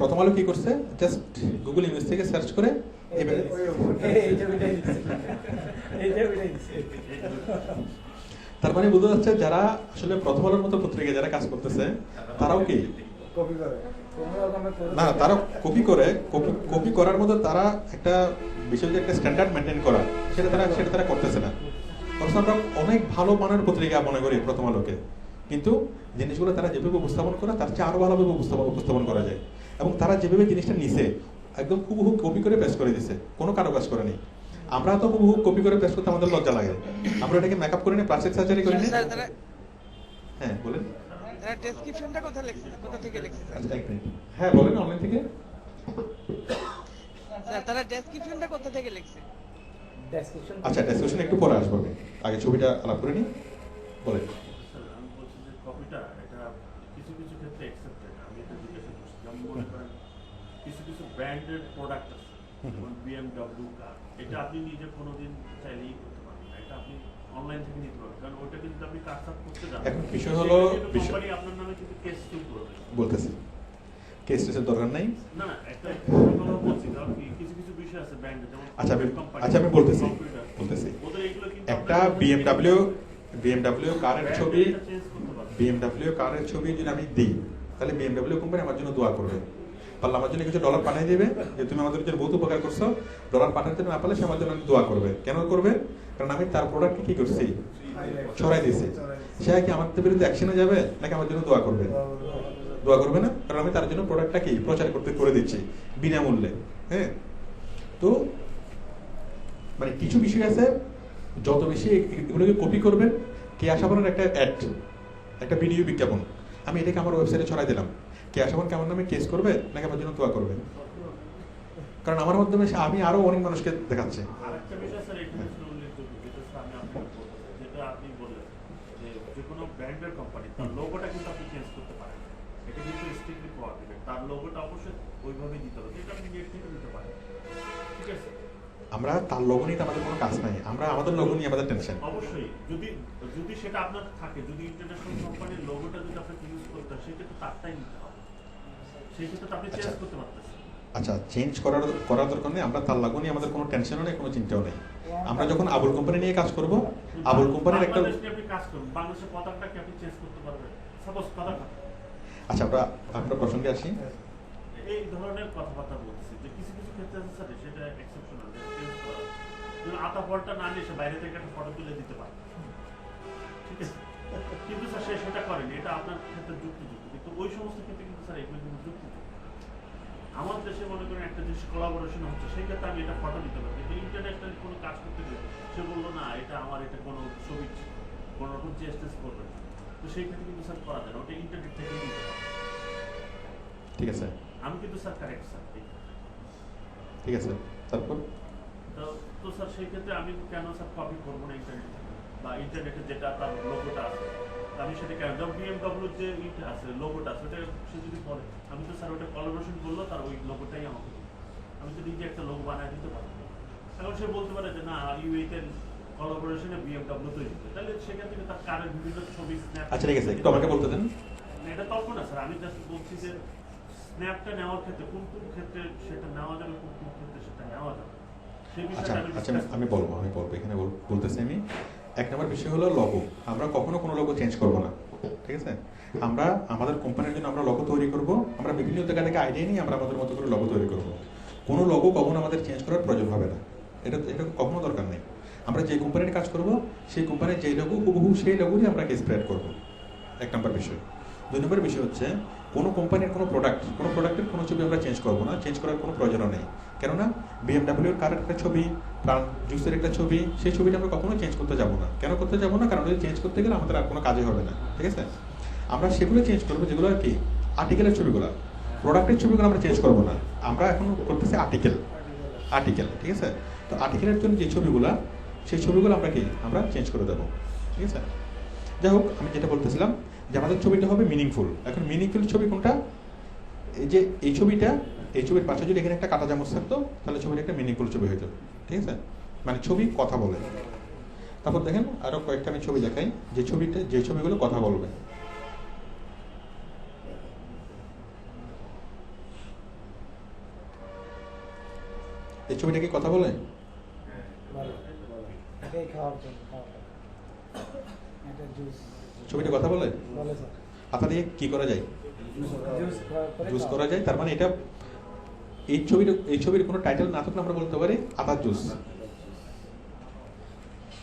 প্রথম আলো কি করছে, জাস্ট গুগল ইমেজ থেকে সার্চ করে এই ছবিটাই দিচ্ছে। এই ছবিটাই দিচ্ছে। তার মানে বোঝা যাচ্ছে যারা আসলে প্রথম আলোর মতো পত্রিকায় যারা কাজ করতেছে তারাও কি কপি করে কোনো রকমের করে না, তারা কপি করার মতো তারা একটা বিষয় যে একটা স্ট্যান্ডার্ড মেনটেন করা সেটা তারা করতেছে না। অথচ আমরা অনেক ভালো মানের পত্রিকা মনে করি প্রথম আলোকে, কিন্তু জিনিসগুলো তারা যেভাবে উপস্থাপন করে তার চেয়ে আরো ভালোভাবে উপস্থাপন করা যায়। এবং তারা যেভাবে জিনিসটা নিছে একদম হুবহু কপি করে পেস্ট করে দিছে, কোনো কারো কাজ করেনি। আমরা তো হুবহু কপি করে পেস্ট করতে আমাদের লজ্জা লাগে, আমরা এটাকে মেকআপ করে নিই, প্লাস্টিক সার্জারি করে নিই। হ্যাঁ বলেন। ডেসক্রিপশনটা কোথা থেকে লিখছে স্যার? আচ্ছা, এক মিনিট। হ্যাঁ বলেন, অনলাইন থেকে। স্যার তারা ডেসক্রিপশনটা কোথা থেকে লিখছে? ডেসক্রিপশন। আচ্ছা, ডেসক্রিপশন একটু পরে আসবো, আমি আগে ছবিটা আলাপ করে নিই। বলেন। স্যার আমি বলছি যে কপিটা এটা কিছু কিছু ক্ষেত্রে অ্যাকসেপ্টেড। আমি এটা জিজ্ঞাসা করছি, যেমন মনে করেন কিছু কিছু ব্র্যান্ডেড প্রোডাক্ট আছে, যেমন BMW কার, এটা আপনি নিজে কোনোদিন চাইলেই করতে পারেন না, এটা আপনি অনলাইন থেকে নিতে পারবেন, কারণ ওটা কিন্তু আপনি কাজ করতে যান। এখন বিষয় হলো কোম্পানি আপনার নামে কিন্তু কেস শুরু করবে। বলতেছি কেস টেসের দরকার নাই। না না, একটা কথা বলছি, কারণ কি কিছু কিছু বিষয় আছে ব্র্যান্ডে, যেমন আচ্ছা আমি বলতেছি ওদের এগুলো কিন্তু একটা BMW কারের ছবি, BMW কারের ছবি যদি আমি দিই তাহলে BMW কোম্পানি আমার জন্য দোয়া করবে, পারলে আমার জন্য কিছু ডলার পাঠিয়ে দিবে যে তুমি আমাদের জন্য বহুত উপকার করছো, ডলার পাঠাতে না পারলে সে আমার জন্য দোয়া করবে। কেন করবে? কারণ আমি তার প্রোডাক্টকে কি করছি, ছড়াই দিয়েছি। সে কি আমার বিরুদ্ধে অ্যাকশনে যাবে নাকি আমার জন্য দোয়া করবে? দোয়া করবে না, কারণ আমি তার জন্য প্রোডাক্টটা কি প্রচার করে দিচ্ছি বিনামূল্যে। হ্যাঁ, তো মানে কিছু বিষয় আছে যত বেশি এগুলোকে কপি করবেন, কে আশাবনের একটা অ্যাড, একটা ভিডিও বিজ্ঞাপন, আমি এটাকে আমার ওয়েবসাইটে ছড়াই দিলাম, কে আশাবন কেমন নামে কেস করবে নাকি আমার জন্য দোয়া করবে? কারণ আমার মাধ্যমে আমি আরো অনেক মানুষকে দেখাচ্ছি। আরেকটা বিষয় স্যার এখানে উল্লেখযোগ্য, যেটা স্যার আমি আপনাকে বলতে চাই, যেটা আপনি বললেন যে যে কোনো ব্র্যান্ডের কোম্পানি তার লোগোটা কিন্তু আপনি চেঞ্জ করতে পারেন, এটা কিন্তু স্ট্রিক্টলি প্রহিবিটেড। তার লোগোটা অবশ্যই ওইভাবেই দিতে হবে, এটা আপনি নেট থেকে দিতে পারেন, ঠিক আছে? আমরা তার লোগো নিয়ে আমাদের কোনো কাজ নাই, আমরা আমাদের লোগো নিয়ে আমাদের টেনশন। অবশ্যই যদি সেটা আপনার থাকে, যদি ইন্টারন্যাশনাল কোম্পানির লোগোটা যদি আপনাকে ইউজ করতে হয়, সেক্ষেত্রে তারটাই নিতে হবে, সেই ক্ষেত্রে আপনি চেঞ্জ করতে পারতেছেন। আচ্ছা, চেঞ্জ করার দরকার নেই, আমরা তার লোগো নিয়ে আমাদের কোনো টেনশনও নেই, কোনো চিন্তাও নেই। আমরা যখন আবুল কোম্পানি নিয়ে কাজ করব, আবুল কোম্পানির একটা আপনি কাজ করুন, বাংলাদেশের পতাকাটাকে আপনি চেঞ্জ করতে পারবেন, সাপোজ পতাকা। আচ্ছা, আমরা প্রসঙ্গে আসি। এই ধরনের কথাবার্তা বলতেছি যে কিছু কিছু ক্ষেত্রে আছে স্যার সেটা এক্সেপশনাল, যে চেঞ্জ করা, যেমন আতা ফলটা না নিয়ে সে বাইরে থেকে একটা ফটো তুলে দিতে পারে, ঠিক আছে? কিন্তু স্যার সে সেটা করেনি, এটা আপনার ক্ষেত্রে যুক্তিযুক্ত, কিন্তু ওই সমস্ত ক্ষেত্রে কিন্তু স্যার এগুলো কিন্তু যুক্তিযুক্ত। আমার দেশে মনে করেন একটা দেশ কোলাবোরেশন হচ্ছে, সেই ক্ষেত্রে আমি এটা ফটো দিতে পারি, কিন্তু ইন্টারন্যাশনাল কোনো কাজ করতে গেলে সে বললো না এটা আমার, এটা কোনো ছবি কোনো রকম চেষ্টেস করবে না, তো সেই ক্ষেত্রে কিন্তু স্যার করা যায় না, ওটা ইন্টারনেট থেকে নিতে হবে। ঠিক আছে, আমি কিন্তু স্যার কারেক্ট স্যার, ঠিক আছে। তারপর তো স্যার সেই ক্ষেত্রে আমি কেন স্যার কপি করবো না ইন্টারনেট থেকে, বা ইন্টারনেটে যেটা তার লোগোটা আছে আমি সেটা কেন, যেমন BMW যে ইটা আছে লোগোটা আছে, ওটা সে যদি বলে আমি তো স্যার ওটা কোলাবোরেশন করলো, তার ওই লোগোটাই আমাকে দিবে, আমি তো নিজে একটা লোগো বানায় দিতে পারবো। এখন সে বলতে পারে যে না ইউএতে কোলাবোরেশনে BMW তৈরি করে, তাহলে সেখান থেকে তার কারের বিভিন্ন ছবি স্ন্যাপ। আচ্ছা ঠিক আছে, একটু আমাকে বলতে দেন। এটা তর্ক না স্যার, আমি জাস্ট বলছি যে স্ন্যাপটা নেওয়ার ক্ষেত্রে কোন কোন ক্ষেত্রে সেটা নেওয়া যাবে, কোন কোন ক্ষেত্রে সেটা নেওয়া যাবে, সেই আচ্ছা বিষয়টা আচ্ছা আমি বলবো এখানে বলতেছি আমি। এক নম্বর বিষয় হলো লোগো, আমরা কখনো কোনো লোগো চেঞ্জ করবো না, ঠিক আছে? আমরা আমাদের কোম্পানির জন্য আমরা লোগো তৈরি করব, আমরা বিভিন্ন জায়গা থেকে আইডিয়া নিয়ে আমরা আমাদের মতো করে লোগো তৈরি করব। কোনো লোগো কখনো আমাদের চেঞ্জ করার প্রয়োজন হবে না, এটা এটা কখনো দরকার নেই। আমরা যে কোম্পানির কাজ করব সেই কোম্পানির যেই লোগো হুবহু সেই লোগোই আমরা স্প্রেড করব, এক নম্বর বিষয়। দুই নম্বর বিষয় হচ্ছে কোনো কোম্পানির কোনো প্রোডাক্টের কোনো ছবি আমরা চেঞ্জ করবো না, চেঞ্জ করার কোনো প্রয়োজনও নেই। কেননা বিএমডাব্লিউর কার একটা ছবি, প্রাণ জুসের একটা ছবি, সেই ছবিটা আমরা কখনো চেঞ্জ করতে যাবো না। কেন করতে যাবো না? কারণ চেঞ্জ করতে গেলে আমাদের আর কোনো কাজে হবে না, ঠিক আছে? আমরা সেগুলো চেঞ্জ করবো যেগুলো আর কি আর্টিকেলের ছবিগুলো, প্রোডাক্টের ছবিগুলো আমরা চেঞ্জ করবো না। আমরা এখন করতেছি আর্টিকেল, ঠিক আছে? তো আর্টিকেলের জন্য যে ছবিগুলো, সেই ছবিগুলো আমরা চেঞ্জ করে দেবো, ঠিক আছে? যাই হোক, আমি যেটা বলতেছিলাম যে আমাদের ছবিটা হবে মিনিংফুল। এখন মিনিংফুল ছবি কোনটা? এই যে এই ছবির পাশে যদি এখানে একটা কাটা চামচ থাকতো তাহলে ছবিটা একটা মিনিংফুল ছবি হয়ে যেত, ঠিক আছে? মানে ছবি কথা বলে। তারপর দেখেন আরো কয়েকটা আমি ছবি দেখাই যে ছবিগুলো কথা বলবে। এই ছবিটা কি কথা বলে? এটাই খাওয়ার জন্য, এটা জুস ছবিটা কথা বলে? বলে স্যার, আতা দিয়ে কি করা যায়? জুস করা যায়। তার মানে এটা এই ছবির কোনো টাইটেল না থাকলে আমরা বলতে পারি আতার জুস।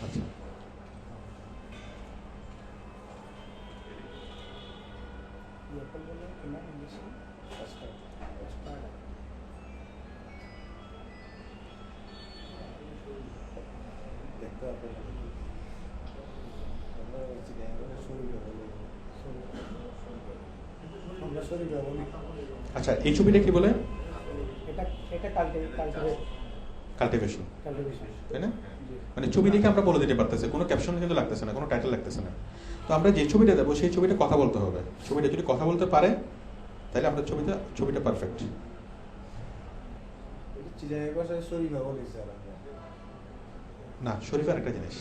আচ্ছা, আচ্ছা, এই ছবিটা কি বলে? এটা কাল্টিভেশন, কাল্টিভেশন, তাই না? মানে ছবি দেখে আমরা বলে দিতে পারতেছি, কোনো ক্যাপশন কিন্তু লাগতেছে না, কোনো টাইটেল লাগতেছে না। তো আমরা যে ছবিটা দেবো সেই ছবিটা কথা বলতে হবে। ছবিটা যদি কথা বলতে পারে তাহলে আমরা ছবিটা পারফেক্ট। না, শরীফার একটা জিনিস,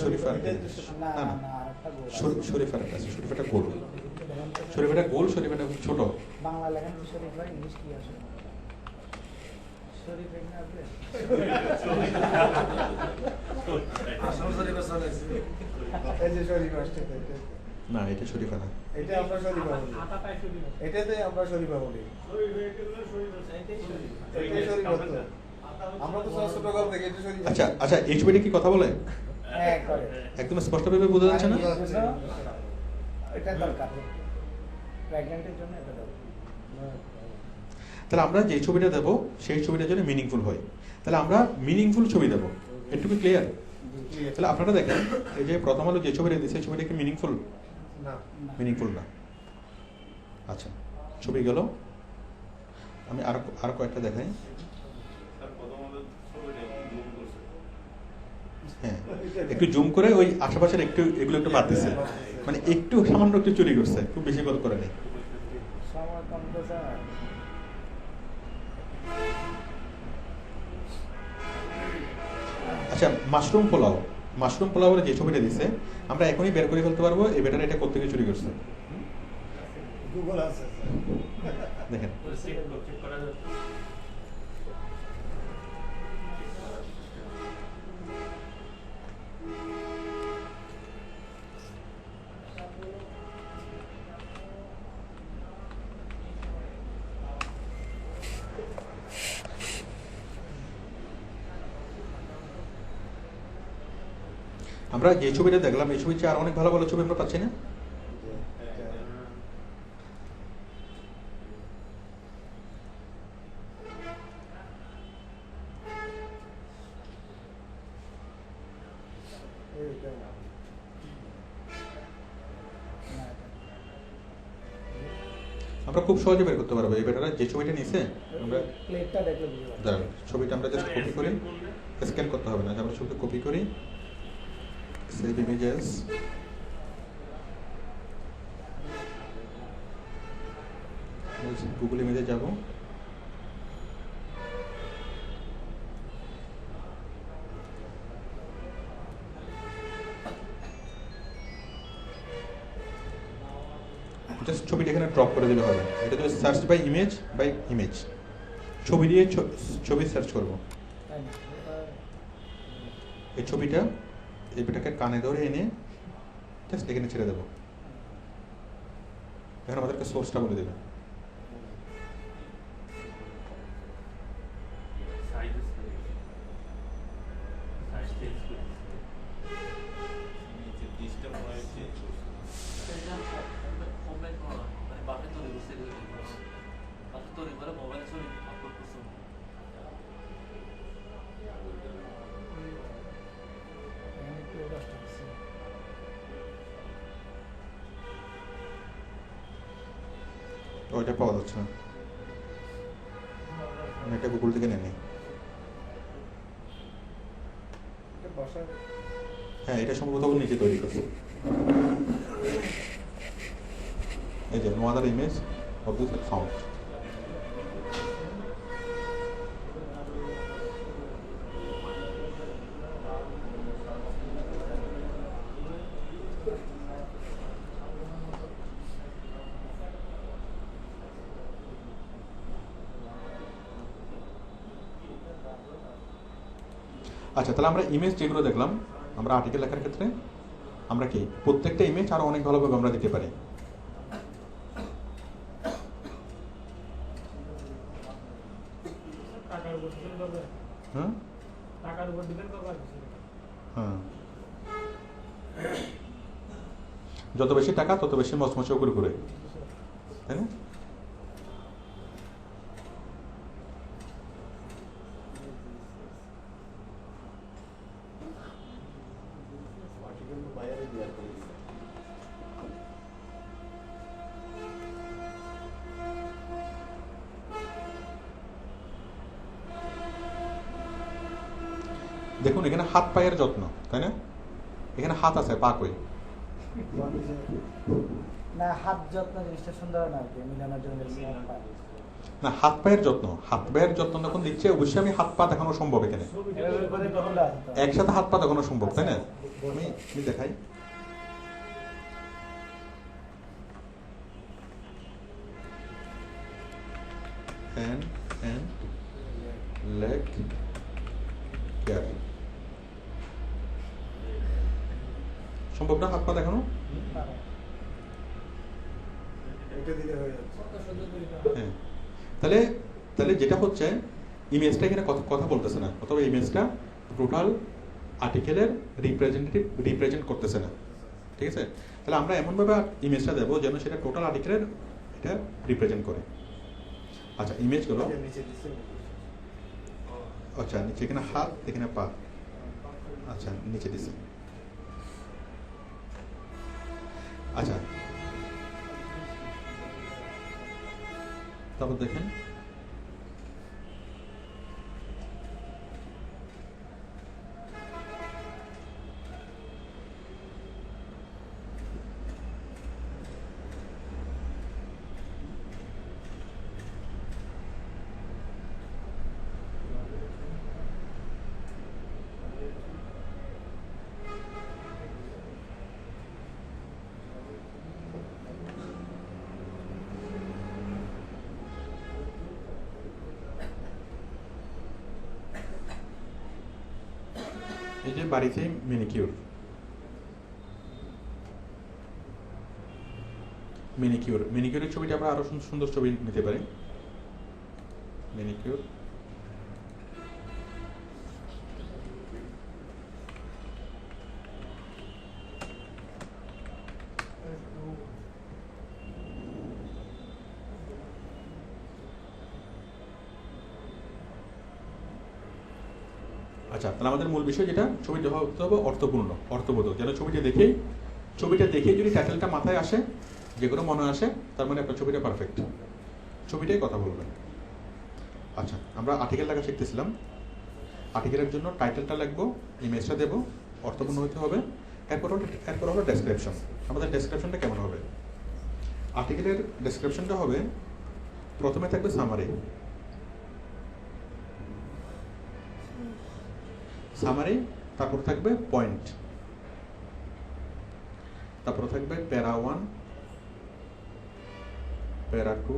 শরীফার একটা জিনিস, না না, শরীফার একটা আছে, শরীফাটা গোল, শরীফাটা খুব ছোট। বাংলা লেখেন শরীফ ভাই, ইংলিশ কি আসে? শরীফ এখানে আসবে? না, এটা শরীফা না। এটা আমরা শরীফা বলি, আতাটাই শরীফ। এটাতে আমরা শরীফা বলি। এটাই শরীফা তো। আমরা তো ছোটকাল থেকে এটা শরীফা। আচ্ছা, এই ছবিটা কি কথা বলে? হ্যাঁ, করে। একদম স্পষ্টভাবে বোঝা যাচ্ছে না? এটা দরকার, প্রেগন্যান্টের জন্য এটা দরকার। তাহলে আমরা যে ছবিটা দেবো সেই ছবিটা যেন মিনিংফুল হয়, তাহলে আমরা মিনিংফুল ছবি দেবো। এটুকু ক্লিয়ার? তাহলে আপনারা দেখেন, এই যে প্রথম আলো যে ছবিটা দিচ্ছে, ছবিটা কি মিনিংফুল না? মিনিংফুল না। আচ্ছা, ছবি গেল। আমি আরো কয়েকটা দেখাই। হ্যাঁ, একটু জুম করে ওই আশেপাশের এগুলো একটু বাদ দিচ্ছে, মানে একটু সামান্য একটু চুরি করছে, খুব বেশি গল্প করে নেই। সময় কম তো স্যার। আচ্ছা, মাশরুম পোলাও যে ছবিটা দিচ্ছে, আমরা এখনই বের করে ফেলতে পারবো এই বেটার এটা কোত্থেকে চুরি করছে। গুগল আছে দেখেন, চেক করা যাচ্ছে। আমরা যে ছবিটা দেখলাম এই ছবির চেয়ে আর অনেক ভালো ভালো ছবি আমরা পাচ্ছি না? আমরা খুব সহজে বের করতে পারবো এই বেটারা যে ছবিটা নিছে। আমরা প্লেটটা দেখলে বুঝতে পারবেন। দাঁড়ান, ছবিটা আমরা জাস্ট কপি করি, স্ক্যান করতে হবে না, আমরা ছবিটা কপি করি, সেভ ইমেজেস, গুগল ইমেজে যাব, জাস্ট ছবিটা এখানে ড্রপ করে দিলে হবে। এটা তো সার্চ বাই ইমেজ, ছবি দিয়ে ছবি সার্চ করব। তাই না? এই ছবিটা এটাকে কানে ধরে এনে জাস্ট এখানে ছেড়ে দেবো। এখন আমাদেরকে সোর্সটা বলে দেবে। ওইটা পাওয়া যাচ্ছে না, আমি এটা গুগল থেকে নিয়ে নিই। হ্যাঁ, এটা সম্ভবত ও নিজে তৈরি করছে। এই যে no other image of this found. আচ্ছা, তাহলে আমরা ইমেজ যেগুলো দেখলাম, আমরা আর্টিকেল লেখার ক্ষেত্রে আমরা কি প্রত্যেকটা ইমেজ আরো অনেক ভালোভাবে আমরা দিতে পারি। টাকার উপর ডিপেন্ড করবে, হ্যাঁ টাকার উপর ডিপেন্ড করবে আর কিছু না। হ্যাঁ, যত বেশি টাকা তত বেশি মচমচে করে করে, তাই না? দেখুন এখানে হাত পায়ের যত্ন, তাই না? এখানে হাত আছে, পা কই? না, হাত যত্ন জিনিসটা সুন্দর না, আর কি মিলানোর জন্য না, হাত পায়ের যত্ন, হাত পায়ের যত্ন যখন দিচ্ছে অবশ্যই আমি হাত পা দেখানো সম্ভব এখানে, একসাথে হাত পা দেখানো সম্ভব, তাই না? আমি দেখাই। hand and leg care, সম্ভব না হাত পা দেখানো? হ্যাঁ, তাহলে তাহলে যেটা হচ্ছে ইমেজটা এখানে কথা বলতেছে না, অথবা ইমেজটা টোটাল আর্টিকেলের রিপ্রেজেন্ট করতেছে না, ঠিক আছে? তাহলে আমরা এমনভাবে ইমেজটা দেবো যেন সেটা টোটাল আর্টিকেলের এটা রিপ্রেজেন্ট করে। আচ্ছা, ইমেজগুলো, আচ্ছা নিচে এখানে হাত, এখানে পা, আচ্ছা নিচে দিছে। আচ্ছা, তারপর দেখেন এই যে বাড়িতে মিনিকিউরের ছবিটা আমরা আরো সুন্দর ছবি নিতে পারি। মিনিকিউর, আচ্ছা, তাহলে আমাদের মূল বিষয় যেটা, ছবিটা হতে হবে অর্থপূর্ণ, অর্থবোধক, যেন ছবিটা দেখেই যদি টাইটেলটা মাথায় আসে, যেগুলো মনে আসে, তার মানে আপনার ছবিটা পারফেক্ট, ছবিটাই কথা বলবেন। আচ্ছা, আমরা আর্টিকেল লেখা শিখতেছিলাম। আর্টিকেলের জন্য টাইটেলটা লিখবো, ইমেজটা দেবো, অর্থপূর্ণ হতে হবে। এরপর হলো ডেসক্রিপশন। আমাদের ডেসক্রিপশনটা কেমন হবে? আর্টিকেলের ডেসক্রিপশনটা হবে, প্রথমে থাকবে সামারি, তারপর থাকবে পয়েন্ট, তারপর থাকবে প্যারা 1, প্যারা 2,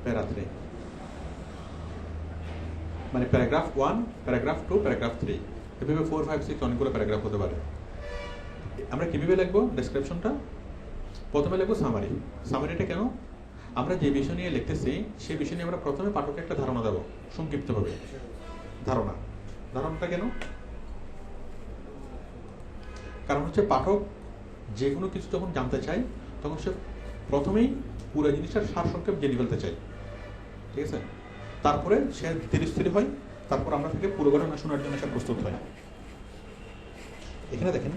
প্যারা 3, মানে প্যারাগ্রাফ 1, প্যারাগ্রাফ 2, প্যারাগ্রাফ 3, এভাবে 4, 5, 6 অনেকগুলো প্যারাগ্রাফ হতে পারে। আমরা কিভাবে লিখবো ডেসক্রিপশনটা? প্রথমে লিখবো সামারি। সামারিটা কেন? আমরা যে বিষয় নিয়ে লিখতেছি সেই বিষয় নিয়ে আমরা প্রথমে পাঠককে একটা ধারণা দেবো, সংক্ষিপ্তভাবে ধারণাটা কেন? কারণ হচ্ছে পাঠক যে কোনো কিছু যখন জানতে চায় তখন সে প্রথমেই পুরো জিনিসটার সারসংক্ষেপ জেনে ফেলতে চায়, ঠিক আছে? তারপরে সে ধীরে স্থির হয়, তারপর আমরা থেকে পুরো ঘটনা শোনার জন্য সে প্রস্তুত হয়। এখানে দেখেন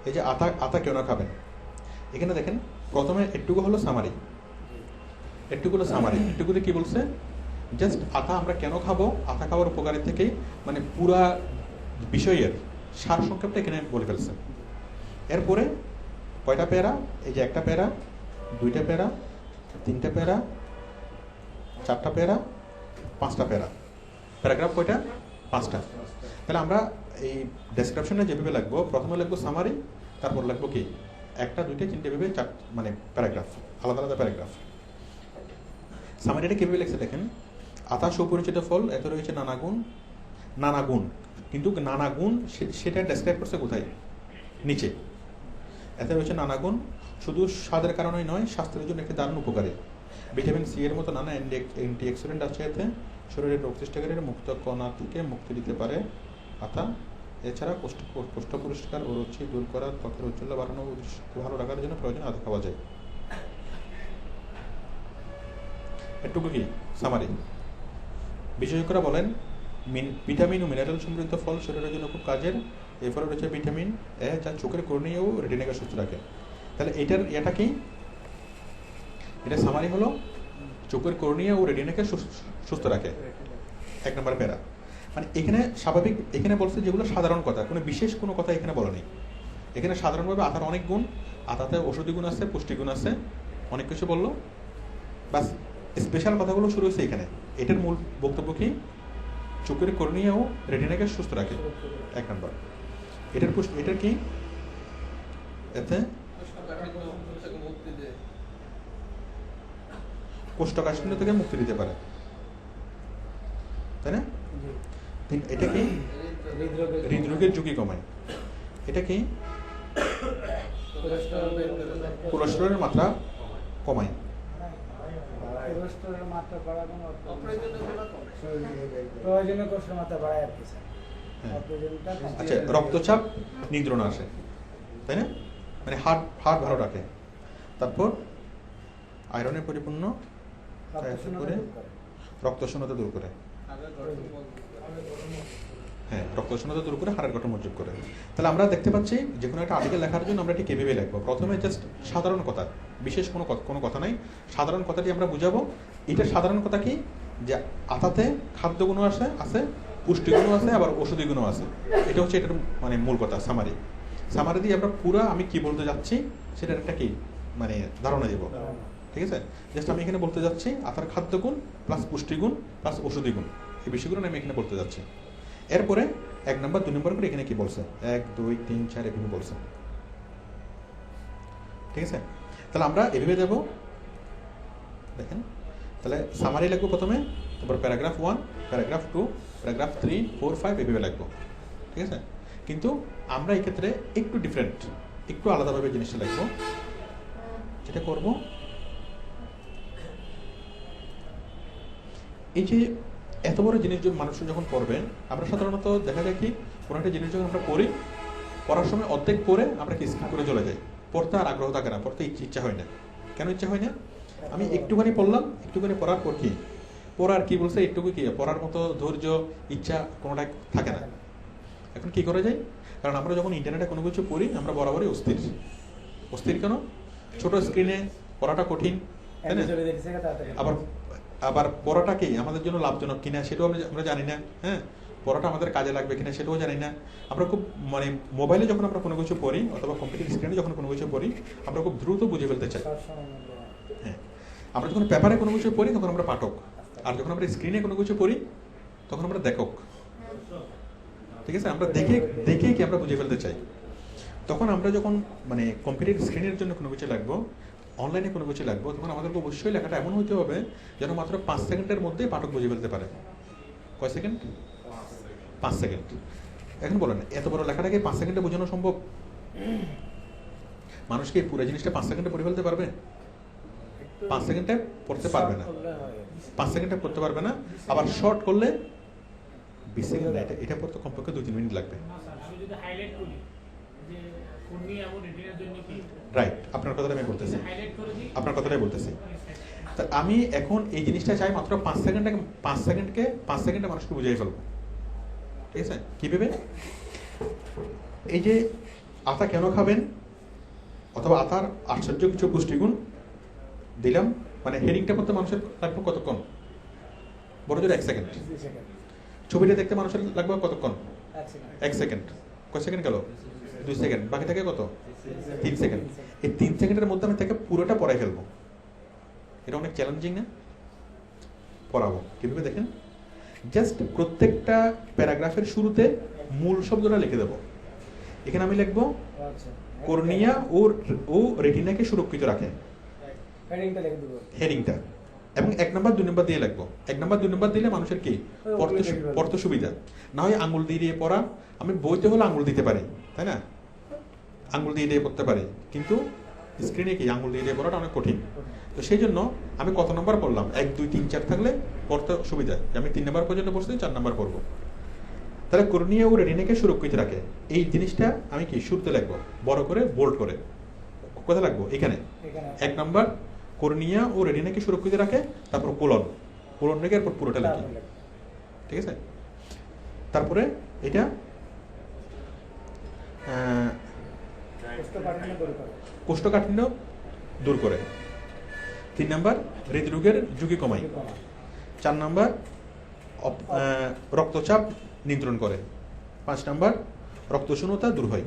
এই যে আতা আতা কেন খাবেন, এখানে দেখেন প্রথমে একটুকু হলো সামারি, একটুকুতে কি বলছে, জাস্ট আতা আমরা কেন খাবো, আতা খাওয়ার উপকারের থেকেই মানে পুরা বিষয়ের সার সংক্ষেপটা এখানে বলে ফেলছে। এরপরে কয়টা প্যারা, এই যে একটা প্যারা, দুইটা প্যারা, তিনটা প্যারা, চারটা প্যারা, পাঁচটা প্যারা, প্যারাগ্রাফ কয়টা, পাঁচটা। তাহলে আমরা এই ডেসক্রিপশনে যেভাবে লাগবো, প্রথমে লাগবো সামারি, তারপর লাগবো কি একটা দুইটা তিনটে ভেবে মানে প্যারাগ্রাফ, আলাদা আলাদা প্যারাগ্রাফ। সামারিটা কিভাবে লিখছে দেখেন, আতা সুপরিচিত ফল, এতে রয়েছে নানা গুণ, কিন্তু নানা গুণ সেটা ডেসক্রাইব করছে কোথায়, নিচে। এতে রয়েছে নানা গুণ, শুধু স্বাদের কারণেই নয়, স্বাস্থ্যের জন্য একটি দারুণ উপকারী। ভিটামিন সি এর মতো নানা অ্যান্টিঅক্সিডেন্ট আছে এতে, শরীরের রোগ সৃষ্টিকারীর মুক্ত কণা থেকে মুক্তি দিতে পারে আতা। এছাড়া কোষ্ঠ পরিষ্কার ও রুচি দূর করা, ত্বকের উজ্জ্বল বাড়ানো, ভালো রাখার জন্য প্রয়োজনে আতা খাওয়া যায়। এটুকু কি সামারি। বিশেষজ্ঞরা বলেন ভিটামিন ও মিনারেল সমৃদ্ধ ফল শরীরের জন্য খুব কাজের। এর ফলে রয়েছে ভিটামিন এ, যা চোখের কর্নিয়া ও রেটিনাকে সুস্থ রাখে। তাহলে এটা কি, এটা সামারি হলো চোখের কর্নিয়া ও রেটিনাকে সুস্থ রাখে, এক নম্বর প্যারা। মানে এখানে স্বাভাবিক, এখানে বলছে যেগুলো সাধারণ কথা, কোনো বিশেষ কোনো কথা এখানে বলা নেই। এখানে সাধারণভাবে আতার অনেক গুণ, আতাতে ঔষধি গুণ আছে, পুষ্টিগুণ আছে, অনেক কিছু বললো, বাস স্পেশাল কথাগুলো শুরু হয়েছে এখানে। এটার মূল বক্তব্য কি, চোখের কর্নিয়া ও রেটিনাকে সুস্থ রাখে, এক নম্বর। এটার কি, এতে কোষ্ঠকাঠিন্য থেকে মুক্তি দিতে পারে, তাই না? এটা কি, হৃদরোগের ঝুঁকি কমায়। এটা কি, কোলেস্টেরলের মাত্রা কমায়। কোলেস্টেরলের মাত্রা বাড়ানো, প্রয়োজনীয় কোলেস্টেরল মাত্রা বাড়ায় আর কি স্যার। আচ্ছা, রক্তচাপ নিয়ন্ত্রণে আসে, তাই না? মানে হার্ট ভালো রাখে। তারপর আয়রনে পরিপূর্ণ, রক্তশূন্যতা দূর করে, হ্যাঁ রক্তশূন্যতা দূর করে, হাড়ের গঠন মজবুত করে। তাহলে আমরা দেখতে পাচ্ছি যে কোনো একটা আর্টিকেল লেখার জন্য আমরা এটি কিভাবে লিখবো। প্রথমে জাস্ট সাধারণ কথা, বিশেষ কোনো কথা নাই, সাধারণ কথাটি আমরা বুঝাবো। এটা সাধারণ কথা কি, যে আতাতে খাদ্যগুণ আছে, পুষ্টিগুণও আছে, আবার ঔষধি গুণও আছে। এটা হচ্ছে এটার মানে মূল কথা। সামারি দিয়ে আমরা পুরো আমি কি বলতে যাচ্ছি সেটার একটা কি মানে ধারণা দেব, ঠিক আছে? জাস্ট আমি এখানে বলতে যাচ্ছি আতার খাদ্যগুণ প্লাস পুষ্টিগুণ প্লাস ঔষধি গুণ, এই বিষয়গুলো আমি এখানে বলতে যাচ্ছি। এরপরে 1 নম্বর 2 নম্বর করে এখানে কি বলছে, 1 2 3 4 এভাবে বলছে, ঠিক আছে? তাহলে আমরা এভাবে দেব, দেখেন। তাহলে সামারি লিখবো প্রথমে, তারপর প্যারাগ্রাফ 1, প্যারাগ্রাফ 2, প্যারাগ্রাফ 3 4 5 এভাবে লিখবো, ঠিক আছে? কিন্তু আমরা এই ক্ষেত্রে একটু ডিফারেন্ট, একটু আলাদাভাবে জিনিসটা লিখবো। যেটা করব, এই যে এত বড় জিনিস মানুষ যখন পড়বে, আমরা সাধারণত দেখা যায় কি, কোনো একটা জিনিস যখন আমরা পড়ার সময় অর্ধেক পড়ে আমরা কি স্কিপ করে চলে যাই, পড়তে আর আগ্রহ থাকে না, পড়তে ইচ্ছা হয় না। কেন ইচ্ছা হয় না? আমি একটুখানি পড়লাম, একটুখানি পড়ার পর কি পড়ার কি বলছে, একটুকু কি পড়ার মতো ধৈর্য ইচ্ছা কোনোটাই থাকে না। এখন কি করা যায়, কারণ আমরা যখন ইন্টারনেটে কোনো কিছু পড়ি আমরা বরাবরই অস্থির কেন, ছোট স্ক্রিনে পড়াটা কঠিন, তাই না? আবার পড়াটা কি আমাদের জন্য লাভজনক কিনা সেটাও আমরা জানি না, হ্যাঁ, পড়াটা আমাদের কাজে লাগবে কিনা সেটাও জানি না। আমরা খুব মানে মোবাইলে যখন আমরা কোনো কিছু পড়ি অথবা কম্পিউটার স্ক্রিনে যখন কোনো কিছু পড়ি আমরা খুব দ্রুত বুঝে ফেলতে চাই, হ্যাঁ। আমরা যখন পেপারে কোনো কিছু পড়ি তখন আমরা পাঠক, আর যখন আমরা স্ক্রিনে কোনো কিছু পড়ি তখন আমরা দেখক, ঠিক আছে? আমরা দেখে কি আমরা বুঝে ফেলতে চাই। তখন আমরা যখন মানে কম্পিউটার স্ক্রিনের জন্য কোনো কিছু লাগবো, অনলাইনে কোনো কিছু লাগবো, তখন আমাদেরকে অবশ্যই লেখাটা এমন হতে হবে যেন মাত্র 5 সেকেন্ডের মধ্যেই পাঠক বুঝে ফেলতে পারে। কয় সেকেন্ড? 5 সেকেন্ড। এখন বলেন এত বড় লেখাটাকে 5 সেকেন্ডে বোঝানো সম্ভব? মানুষ কি পুরো জিনিসটা 5 সেকেন্ডে পড়ে ফেলতে পারবে? 5 সেকেন্ডে পড়তে পারবে না, 5 সেকেন্ডে পড়তে পারবে না। আবার শর্ট করলে 20 সেকেন্ড, এটা পড়তে কমপক্ষে 2-3 মিনিট লাগবে। আমি যদি হাইলাইট করি যে কর্নিয়া এবং রেটিনার জন্য কি, রাইট, আপনার কথাটাই আমি বলতেছি, আপনার কথাটাই বলতেছি। তা আমি এখন এই জিনিসটা চাই মাত্র 5 সেকেন্ডে মানুষকে বুঝিয়ে ফেলবো, ঠিক আছে? কিভাবে? এই যে আতা কেন খাবেন, অথবা আতার আশ্চর্য কিছু পুষ্টিগুণ দিলাম, মানে হেডিংটা করতে মানুষের লাগবে কতক্ষণ, বড় জোর 1 সেকেন্ড। 2 সেকেন্ড, ছবিটা দেখতে মানুষের লাগবে কতক্ষণ, 1 সেকেন্ড, 1 সেকেন্ড। কয় সেকেন্ড গেল, 2 সেকেন্ড, বাকি থাকে কত, 3 সেকেন্ড। এই 3 সেকেন্ডের মধ্যে আমি তাকে পুরোটা পড়াই ফেলবো। এটা অনেক চ্যালেঞ্জিং না? পড়াবো কিভাবে দেখেন, জাস্ট প্রত্যেকটা প্যারাগ্রাফের শুরুতে মূল শব্দটা লিখে দেবো। এখানে আমি লিখবো আচ্ছা কর্নিয়া ও রেটিনাকে সুরক্ষিত রাখে, হেডিংটা লিখে দেবো। হেডিংটা, এবং 1 নাম্বার 2 নাম্বার দিয়ে লিখবো। 1 নাম্বার 2 নাম্বার দিলে মানুষের কি পড়তে সুবিধা, না হয় আঙুল দিয়ে পড়া। আমি বইতে হলে আঙুল দিতে পারি, তাই না, আঙুল দিয়ে পড়তে পারি, কিন্তু স্ক্রিনে কি আঙুল দিয়ে পড়াটা অনেক কঠিন। তো সেই জন্য আমি কত নাম্বার পড়লাম, 1 2 3 4 থাকলে পড়তে সুবিধা, আমি 3 নাম্বার পর্যন্ত পড়ছি, 4 নাম্বার পড়বো। তাহলে কর্নিয়া ও রেটিনাকে সুরক্ষিত রাখে, এই জিনিসটা আমি কি শুরুতে লিখবো, বড় করে বোল্ড করে। কোথায় লাগবো, এখানে 1 নাম্বার কর্নিয়া ও রেটিনাকে সুরক্ষিত রাখে, তারপর কোলন রেখে এরপর পুরোটা লিখি, ঠিক আছে। তারপরে এটা কোষ্ঠকাঠিন্য দূর করে। 3 নাম্বার হৃদরোগের ঝুঁকি কমায়। 4 নাম্বার রক্তচাপ নিয়ন্ত্রণ করে। 5 নাম্বার রক্তশূন্যতা দূর হয়।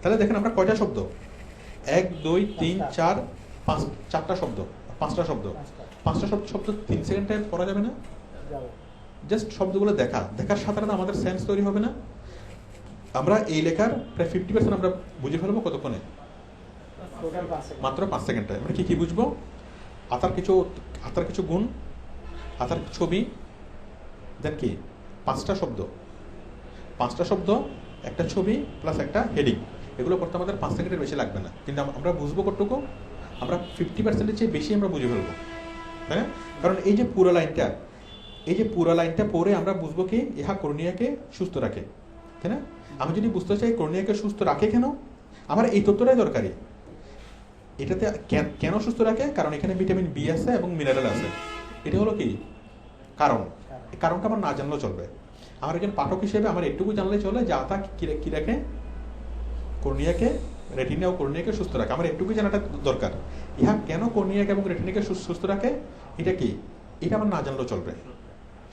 তাহলে দেখেন আমরা কয়টা শব্দ, 1 2 3 4 5, 4টা শব্দ, 5টা শব্দ। 5টা শব্দ 3 সেকেন্ডে পড়া যাবে না? জাস্ট শব্দগুলো দেখার সাথে সাথে আমাদের সেন্স তৈরি হবে না? আমরা এই লেখার প্রায় 50% আমরা বুঝে ফেলবো কতক্ষণে, মাত্র 5 সেকেন্ডে। আমরা কি বুঝবো, আতার কিছু গুণ, আতার ছবি, দেন কি 5টা শব্দ, একটা ছবি প্লাস একটা হেডিং, এগুলো করতে আমাদের 5 সেকেন্ডের বেশি লাগবে না। কিন্তু আমরা বুঝবো কতটুকু, আমরা 50%-এর চেয়ে বেশি আমরা বুঝে ফেলবো, তাই না? কারণ এই যে পুরো লাইনটা পড়ে আমরা বুঝবো কি ইহা কর্নিয়াকে সুস্থ রাখে, তাই না? আমি যদি বুঝতে চাই কর্নিয়াকে সুস্থ রাখে কেন, আমার এই তথ্যটাই দরকারি। এটাতে কেন সুস্থ রাখে, কারণ এখানে ভিটামিন বি আছে এবং মিনারেল আছে। এটা হলো কি কারণ, এই কারণটা আমার না জানলেও চলবে। আমার একজন পাঠক হিসেবে আমার একটুকু জানলে চলে যে আতা কি রাখে, কর্নিয়াকে, রেটিনা ও কর্নিয়াকে সুস্থ রাখে, আমার একটুকু জানাটা দরকার। ইহা কেন কর্নিয়াকে এবং রেটিনাকে সুস্থ রাখে, এটা কি, এটা আমার না জানলেও চলবে।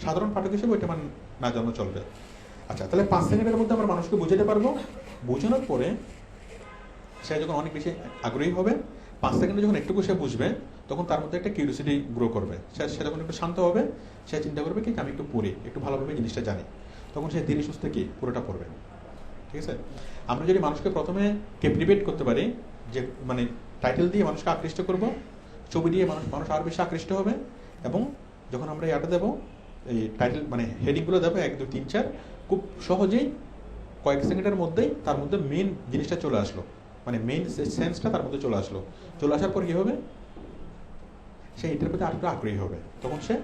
সাধারণ পাঠক হিসেবে ওইটা আমার না জানলেও চলবে। আচ্ছা, তাহলে 5 সেকেন্ডের মধ্যে আমরা মানুষকে বুঝাতে পারবো। বোঝানোর পরে সে যখন অনেক বেশি আগ্রহী হবে, 5 সেকেন্ডে যখন একটু সে বুঝবে, তখন তার মধ্যে একটা কিউরিওসিটি গ্রো করবে। সে যখন একটু শান্ত হবে, সে চিন্তা করবে কি আমি একটু পড়ি, একটু ভালোভাবে জিনিসটা জানি, তখন সে ধীরে সুস্থে কি পুরোটা পড়বে, ঠিক আছে। আমরা যদি মানুষকে প্রথমে ক্যাপটিভেট করতে পারি, যে মানে টাইটেল দিয়ে মানুষকে আকৃষ্ট করব, ছবি দিয়ে মানুষ আরো বেশি আকৃষ্ট হবে, এবং যখন আমরা এটা দেবো, এই টাইটেল মানে হেডিংগুলো দেবো 1 2 3 4, খুব সহজেই কয়েক সেকেন্ডের মধ্যেই তার মধ্যে মেইন জিনিসটা চলে আসলো, মানে মেইন সেন্সটা তার মধ্যে চলে আসার পর কি হবে, সে এটার প্রতি আরেকটু আগ্রহী হবে, তখন সে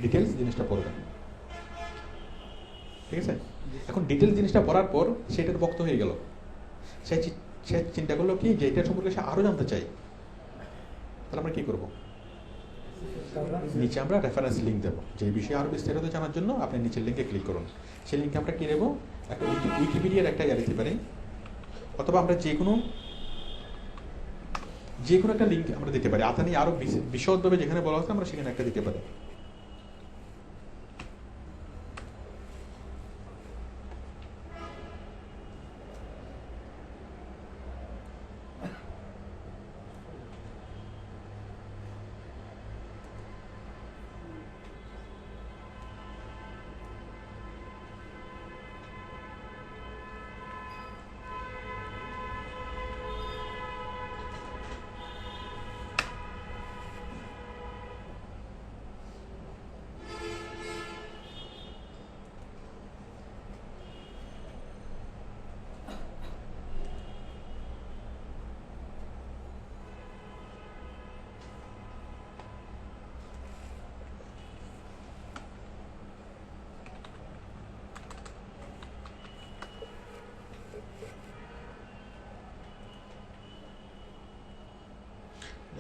ডিটেলস জিনিসটা পড়বে, ঠিক আছে। এখন ডিটেলস জিনিসটা পড়ার পর সেটার বক্ত হয়ে গেল, সে চিন্তা করলো কি যে এটা সম্পর্কে সে আরো জানতে চাই, তাহলে আমরা কি করবো, নিচে আমরা রেফারেন্স লিঙ্ক দেবো, যে বিষয়ে আরো বিস্তারিত জানার জন্য আপনি নিচের লিঙ্কে ক্লিক করুন। সেই লিঙ্কে আমরা কি দেবো, একটা উইকিপিডিয়ার একটা দিতে পারি, অথবা আমরা যে কোনো একটা লিঙ্ক আমরা দিতে পারি, আতা নিয়ে আরো বিশদভাবে যেখানে বলা হচ্ছে আমরা সেখানে একটা দিতে পারি।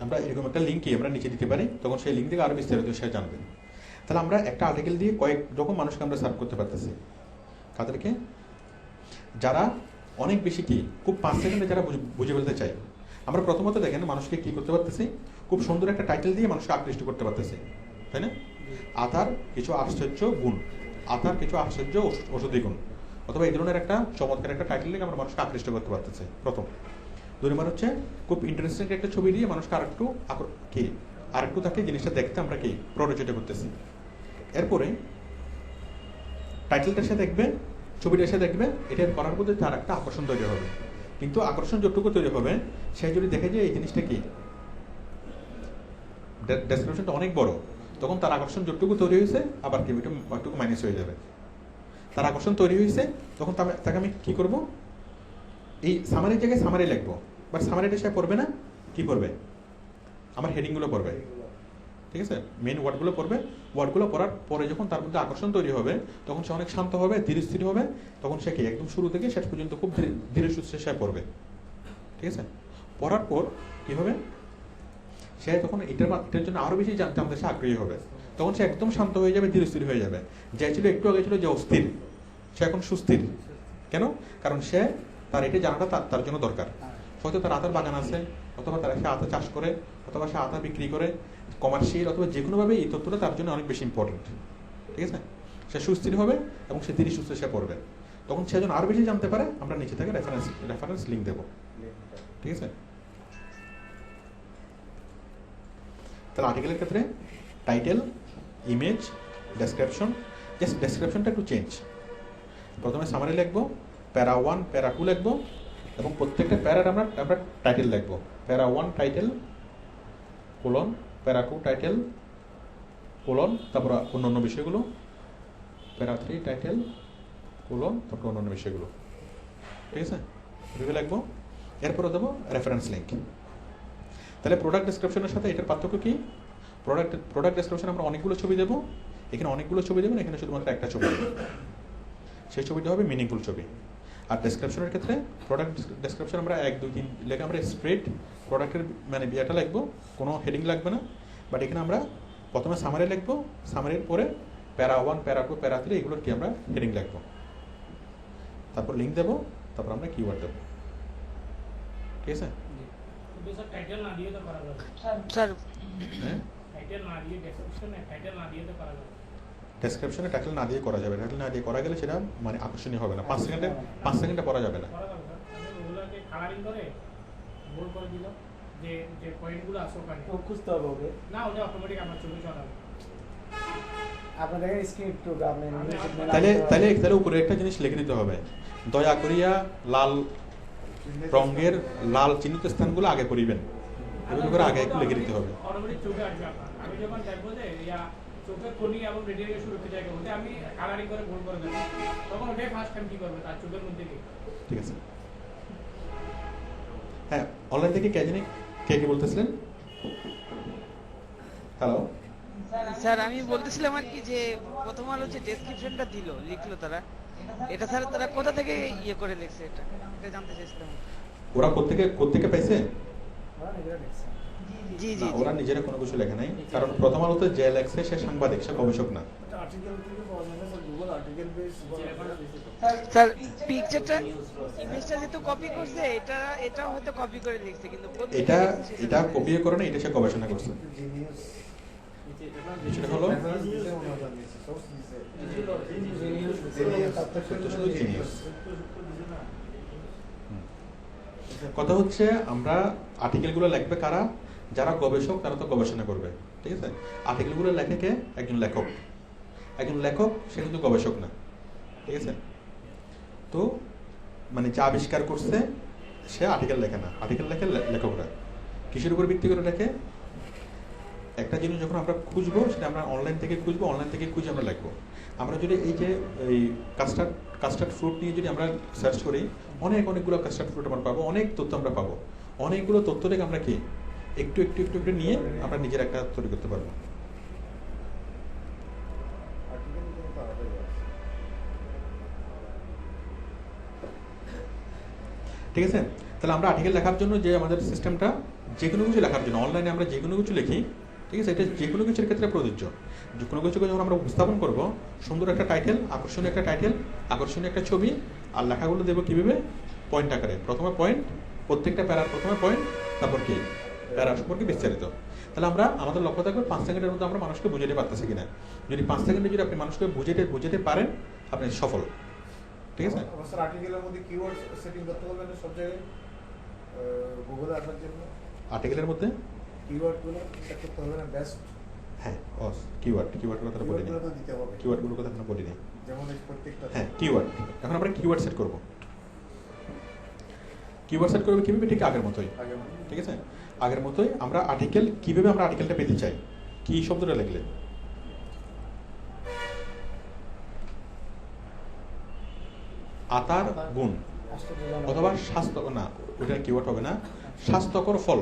আমরা এরকম একটা লিঙ্কই আমরা নিচে দিতে পারি, তখন সেই লিঙ্ক থেকে আরো বিস্তারিত সে জানবেন। তাহলে আমরা একটা আর্টিকেল দিয়ে কয়েক রকম মানুষকে আমরা সার্ভ করতে পারতেছি। কাদেরকে, যারা অনেক বেশি কি খুব 5 সেকেন্ডে যারা বুঝে ফেলতে চাই, আমরা প্রথমত দেখেন মানুষকে কি করতে পারতেছি, খুব সুন্দর একটা টাইটেল দিয়ে মানুষকে আকৃষ্ট করতে পারতেছি, তাই না? আতার কিছু আশ্চর্য গুণ, আতার কিছু আশ্চর্য ঔষধি গুণ, অথবা এই ধরনের একটা চমৎকার একটা টাইটেল দিয়ে আমরা মানুষকে আকৃষ্ট করতে পারতেছি প্রথম। 2 নম্বর হচ্ছে খুব ইন্টারেস্টিং একটা ছবি দিয়ে মানুষকে আরেকটু তাকে জিনিসটা দেখতে আমরা কি প্ররোচিত করতেছি। এরপরে টাইটেলটার সাথে দেখবে, ছবিটার সাথে দেখবে, এটা করার মধ্যে তার একটা আকর্ষণ তৈরি হবে। কিন্তু আকর্ষণ যতটুকু তৈরি হবে, সে যদি দেখে যে এই জিনিসটা কি ডেসক্রিপশনটা অনেক বড়, তখন তার আকর্ষণ যতটুকু তৈরি হয়েছে আবার কি একটু মাইনাস হয়ে যাবে। তার আকর্ষণ তৈরি হয়েছে, তখন তাকে আমি কি করব, এই সামারির জায়গায় সামারি লিখবো, বাট সামারিটা সে পড়বে না, কি পড়বে, আমার হেডিংগুলো পড়বে, ঠিক আছে, মেন ওয়ার্ডগুলো পড়বে। ওয়ার্ডগুলো পড়ার পরে যখন তার মধ্যে আকর্ষণ তৈরি হবে, তখন সে অনেক শান্ত হবে, ধীরে স্থির হবে, তখন সে কি একদম শুরু থেকে শেষ পর্যন্ত খুব ধীরে সুস্থে সে পড়বে, ঠিক আছে। পড়ার পর কি হবে, সে তখন এটার জন্য আরো বেশি জানতে সে আগ্রহী হবে, তখন সে একদম শান্ত হয়ে যাবে, ধীরে স্থির হয়ে যাবে। যে ছিল একটু আগে ছিল যে অস্থির, সে এখন সুস্থির। কেন? কারণ সে তার এটা জানাটা তার জন্য দরকার। হয়তো তার আতার বাগান আছে, অথবা তারা সে আতা চাষ করে, অথবা সে আতা বিক্রি করে, কমার্শিয়াল অথবা যে কোনোভাবে এই তথ্যটা তার জন্য অনেক বেশি ইম্পর্টেন্ট, ঠিক আছে। সে সুস্থির হবে এবং সে ধীরে সুস্থ সে পড়বে, তখন সে যেন আরো বেশি জানতে পারে, আমরা নিচে থেকে রেফারেন্স লিঙ্ক দেবো, ঠিক আছে। তাহলে আর্টিকেলের ক্ষেত্রে টাইটেল, ইমেজ, ডেসক্রিপশন, জাস্ট ডেসক্রিপশনটা একটু চেঞ্জ। প্রথমে সামারি লিখবো, প্যারা 1 প্যারা 2 লিখবো, এবং প্রত্যেকটা প্যারার আমরা টাইটেল লিখবো। প্যারা 1 টাইটেল কোলন, প্যারা 2 টাইটেল কোলন, তারপর অন্যান্য বিষয়গুলো, প্যারা 3 টাইটেল কোলন, তারপর অন্যান্য বিষয়গুলো, ঠিক আছে, এভাবে লিখবো। এরপরে দেবো রেফারেন্স লিঙ্ক। তাহলে প্রোডাক্ট ডেসক্রিপশনের সাথে এটার পার্থক্য কি? প্রোডাক্ট ডেসক্রিপশন আমরা অনেকগুলো ছবি দেবো, এখানে অনেকগুলো ছবি দেবেন, এখানে শুধুমাত্র একটা ছবি দেবো, সেই ছবিটা হবে মিনিংফুল ছবি। আর ডেসক্রিপশনের ক্ষেত্রে প্রোডাক্ট ডেসক্রিপশন আমরা 1 2 3 লেখা আমরা স্প্রেড প্রোডাক্টের মানে বিয়াটা লিখবো, কোনো হেডিং লাগবে না। বাট এখানে আমরা প্রথমে সামারি লিখবো, সামারির পরে প্যারা 1 প্যারা 2 প্যারা 3 এগুলোর কি আমরা হেডিং লিখবো, তারপর লিঙ্ক দেবো, তারপর আমরা কিওয়ার্ড দেবো, ঠিক আছে। টাইটেল না দিয়ে তো করা যাবে, স্যার হ্যাঁ, টাইটেল না দিয়ে ডেসক্রিপশনে টাইটেল না দিয়ে তো করা যাবে। ডেসক্রিপশনে টাইটেল না দিয়ে করা যাবে, টাইটেল না দিয়ে করা গেলে সেটা মানে আকর্ষণীয় হবে না, 5 সেকেন্ডে পড়া যাবে না। করা যাবে স্যার, আমি ওগুলোকে কালারিং করে বোল্ড করে দিলাম, যে যে পয়েন্টগুলো আছে ওখানে খুঁজতে হবে ওকে না, ওটা অটোমেটিক আমার ছবি চলাবে। আপনার দেখেন স্ক্রিপ্ট টু আপনি তাহলে উপরে একটা জিনিস লিখে দিতে হবে, দয়া করিয়া লাল রঙের লাল চিহ্নিত স্থানগুলো আগে করিবেন, এগুলো করে আগে একটু লিখে দিতে হবে। অটোমেটিক চোখে আসবে আপনার। আমি যখন দেখবো যে চোখের কোনি এবং রেডিয়ালের সুরক্ষিত জায়গা, ওটা আমি কালারিং করে বোল্ড করে দেবো, তখন ওটাই ফার্স্ট টাইম কি করবে তার চোখের মধ্যে কি। ঠিক আছে। হ্যাঁ, অনলাইন থেকে কে কি বলতেছিলেন? হ্যালো স্যার আমি বলতেছিলাম আর কি যে প্রথম আলো যে ডেসক্রিপশনটা লিখলো তারা, এটা স্যার তারা কোথা থেকে ইয়ে করে লিখছে, এটা জানতে চাইছিলাম। ওরা কোত্থেকে পাইছে? জি না, ওরা নিজেরা কোনো কিছু লেখে নাই, কারণ প্রথম আলোতে যে লেখছে সে সাংবাদিক, সে গবেষক না। আর্টিকেল থেকে পাওয়া যায় না sir, Google article base sir পিকচারটা ইমেজটা যেহেতু কপি করছে, এটা হয়তো কপি করে লিখছে, কিন্তু এটা কপি করে না, এটা সে গবেষণা করছে। সেটা হলো কথা হচ্ছে আমরা আর্টিকেলগুলো লিখবে কারা? যারা গবেষক, তারা তো গবেষণা করবে, ঠিক আছে। আর্টিকেলগুলো লেখে কে? একজন লেখক। সে কিন্তু গবেষক না, ঠিক আছে। তো মানে যা আবিষ্কার করছে সে আর্টিকেল লেখে না, আর্টিকেল লেখে লেখকরা। কিসের উপর ভিত্তি করে লেখে? একটা জিনিস যখন আমরা খুঁজবো, সেটা আমরা অনলাইন থেকে খুঁজবো, অনলাইন থেকে খুঁজে আমরা লিখবো। আমরা যদি এই কাস্টার্ড ফ্রুট নিয়ে যদি আমরা সার্চ করি, অনেকগুলো কাস্টার্ড ফ্রুট আমরা পাবো, অনেক তথ্য আমরা পাবো। অনেকগুলো তথ্য থেকে আমরা কি একটু নিয়ে আমরা নিজের একটা তৈরি করতে পারবো। ঠিক আছে। তাহলে আমরা আর্টিকেল লেখার জন্য যে আমাদের সিস্টেমটা, যে কোনো কিছু লেখার জন্য অনলাইনে আমরা যে কোনো কিছু লিখি, ঠিক আছে, এটা যে কোনো কিছুর ক্ষেত্রে প্রযোজ্য। যে কোনো কিছুকে যখন আমরা উপস্থাপন করবো, সুন্দর একটা টাইটেল, আকর্ষণীয় একটা ছবি, আর লেখাগুলো দেবো কিভাবে? পয়েন্ট আকারে, প্রথমে পয়েন্ট, প্রত্যেকটা প্যারার প্রথমে পয়েন্ট, তারপর কি প্যারা সম্পর্কে বিস্তারিত। তাহলে আমরা আমাদের লক্ষ্য থাকবে 5 সেকেন্ডের মধ্যে আমরা মানুষকে বুঝাতে পারতেছি কিনা। যদি 5 সেকেন্ডে যদি আপনি মানুষকে বুঝাতে পারেন, আপনি সফল। ঠিক আছে? আমার স্যার আর্টিকেলের মধ্যে কিওয়ার্ড সেটিং করতে বলবেন সব জায়গায় গুগলে আসার জন্য। আর্টিকেলের মধ্যে কিওয়ার্ডগুলো সেট করতে হবে না বেস্ট। হ্যাঁ, কিওয়ার্ড কথা বলি নি, কিওয়ার্ডগুলো তো দিতে হবে। কিওয়ার্ডগুলোর কথা আমরা বলি নি। যেমন এই প্রত্যেকটা হ্যাঁ, কিওয়ার্ড। এখন আমরা কিওয়ার্ড সেট করব। কিওয়ার্ড সেট করব কিভাবে? ঠিক আগের মতোই। ঠিক আছে? আগের মতোই আমরা আর্টিকেল কিভাবে আমরা আর্টিকেলটা পেতে চাই, কি শব্দটা লিখলে আতার গুণ অথবা স্বাস্থ্য, না ওটা কিওয়ার্ড হবে না, স্বাস্থ্যকর ফল।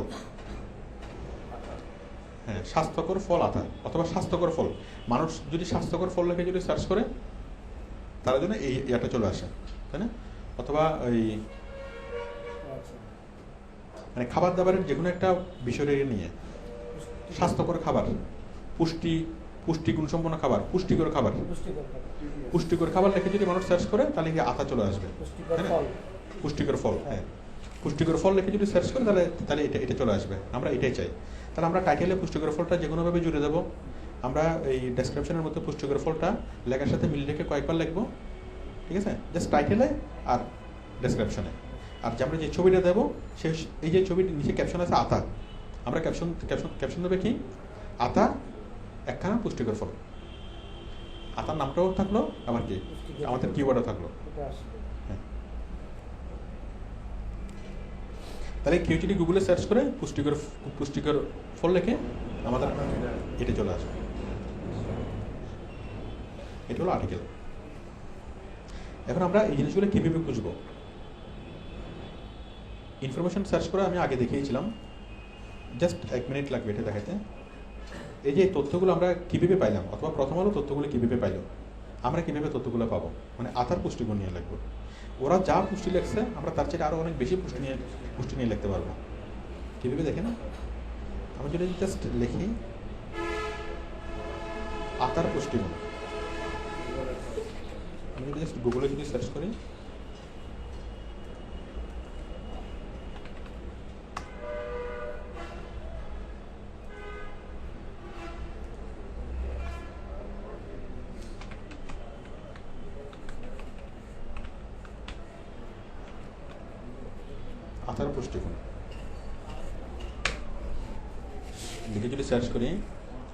হ্যাঁ, স্বাস্থ্যকর ফল আতা অথবা স্বাস্থ্যকর ফল। মানুষ যদি স্বাস্থ্যকর ফল লিখে যদি সার্চ করে, তার জন্য এই ইয়াটা চলে আসে, তাই না? অথবা ওই মানে খাবার দাবারের যে কোনো একটা বিষয় নিয়ে স্বাস্থ্যকর খাবার, পুষ্টি গুণসম্পন্ন খাবার, পুষ্টিকর খাবার, পুষ্টিকর খাবার লিখে যদি মানুষ সার্চ করে, তাহলে কি আতা চলে আসবে, তাই না? পুষ্টিকর ফল, হ্যাঁ, পুষ্টিকর ফল লিখে যদি সার্চ করে, তাহলে এটা চলে আসবে। আমরা এটাই চাই। তাহলে আমরা টাইটেলে পুষ্টিকর ফলটা যে কোনোভাবে জুড়ে দেবো। আমরা এই ডেসক্রিপশনের মধ্যে পুষ্টিকর ফলটা লেখার সাথে মিল রেখে কয়েকবার লিখবো। ঠিক আছে? জাস্ট টাইটেলে আর ডেসক্রিপশনে। আর যে আমরা যে ছবিটা দেবো, এই যে ছবির নিচে ক্যাপশন আছে আতা, আমরা ক্যাপশন দেবে কি? আতা একখানা পুষ্টিকর ফল। আতার নামটাও থাকলো, আবার কি আমাদের কিওয়ার্ডও থাকলো। হ্যাঁ, তাহলে কেউ যদি গুগলে সার্চ করে পুষ্টিকর ফল লেখে, আমাদের এটা চলে আসবে। এটা হলো আর্টিকেল। এখন আমরা এই জিনিসগুলো কিভাবে খুঁজবো? ইনফরমেশন সার্চ করে আমি আগে দেখিয়েছিলাম, জাস্ট 1 মিনিট লাগবে এটা দেখাতে। এই যে তথ্যগুলো আমরা কিভাবে পাইলাম, অথবা প্রথম আলো তথ্যগুলো কিভাবে পাইল, আমরা কিভাবে তথ্যগুলো পাবো, মানে আতার পুষ্টিগুণ নিয়ে লিখবো। ওরা যা পুষ্টি লিখছে, আমরা তার চেয়ে আরো অনেক বেশি পুষ্টি নিয়ে লিখতে পারবো। কিভাবে দেখেন? আমি যদি জাস্ট লিখি আতার পুষ্টিগুণ, আমি যদি জাস্ট গুগলে যদি সার্চ করি, আতার পুষ্টিগুণ লিখে যদি সার্চ করি,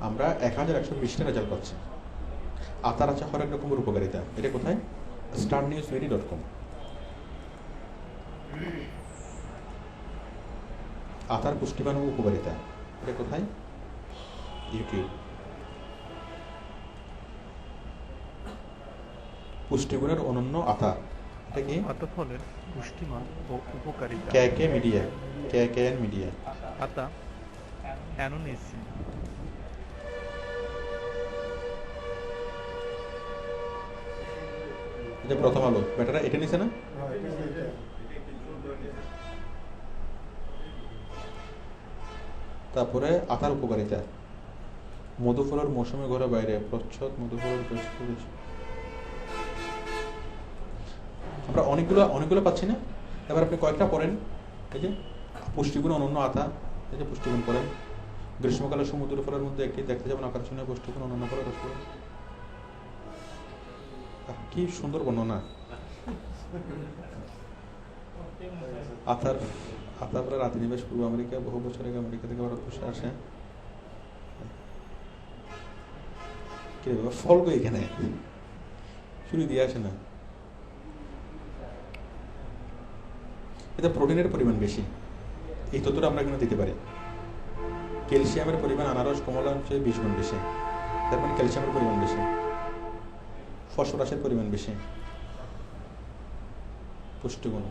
আমরা 1120টা রেজাল্ট পাচ্ছি। আতার আছে হরেক রকমের উপকারিতা। এটা কোথায়? starnewsveri.com। আতার পুষ্টিবান ও উপকারিতা, এটা কোথায়? ইউটিউব। পুষ্টিগুণের অনন্য আতা, এটা কি? আতা ফলের পুষ্টিমান ও উপকারিতা। কে মিডিয়া। আতা অ্যানোনিসিন। এটা প্রথম আলো বেটারা এটা নিছে না? তারপরে আতার উপকারিতা, মধুফলের মৌসুমে ঘরে বাইরে প্রচ্ছদ মধুফলের। আমরা অনেকগুলো পাচ্ছি না? এবার আপনি কয়েকটা পড়েন। এই যে পুষ্টিগুণ অনন্য আতা, এই যে পুষ্টিগুণ পড়েন। গ্রীষ্মকালে সমুদ্র ফলের মধ্যে একটি দেখতে যাবেন আকর্ষণীয় পুষ্টিগুণ অনন্য ফলের রস পড়েন। কি সুন্দর বর্ণনা। আতার পরে রাতি নিবেশ পূর্ব আমেরিকা, বহু বছর আগে আমেরিকা থেকে ভারতবর্ষে আসে। ফল তো এখানে শুরু দিয়ে আসে না। এতে প্রোটিনের পরিমাণ বেশি, এই তথ্যটা আমরা এখানে দিতে পারি। ক্যালসিয়ামের পরিমাণ আনারস কমলার চেয়ে 20 গুণ বেশি, তার মানে ক্যালসিয়ামের পরিমাণ বেশি। ফসফরাসের পরিমাণ বেশি। পুষ্টিগুণ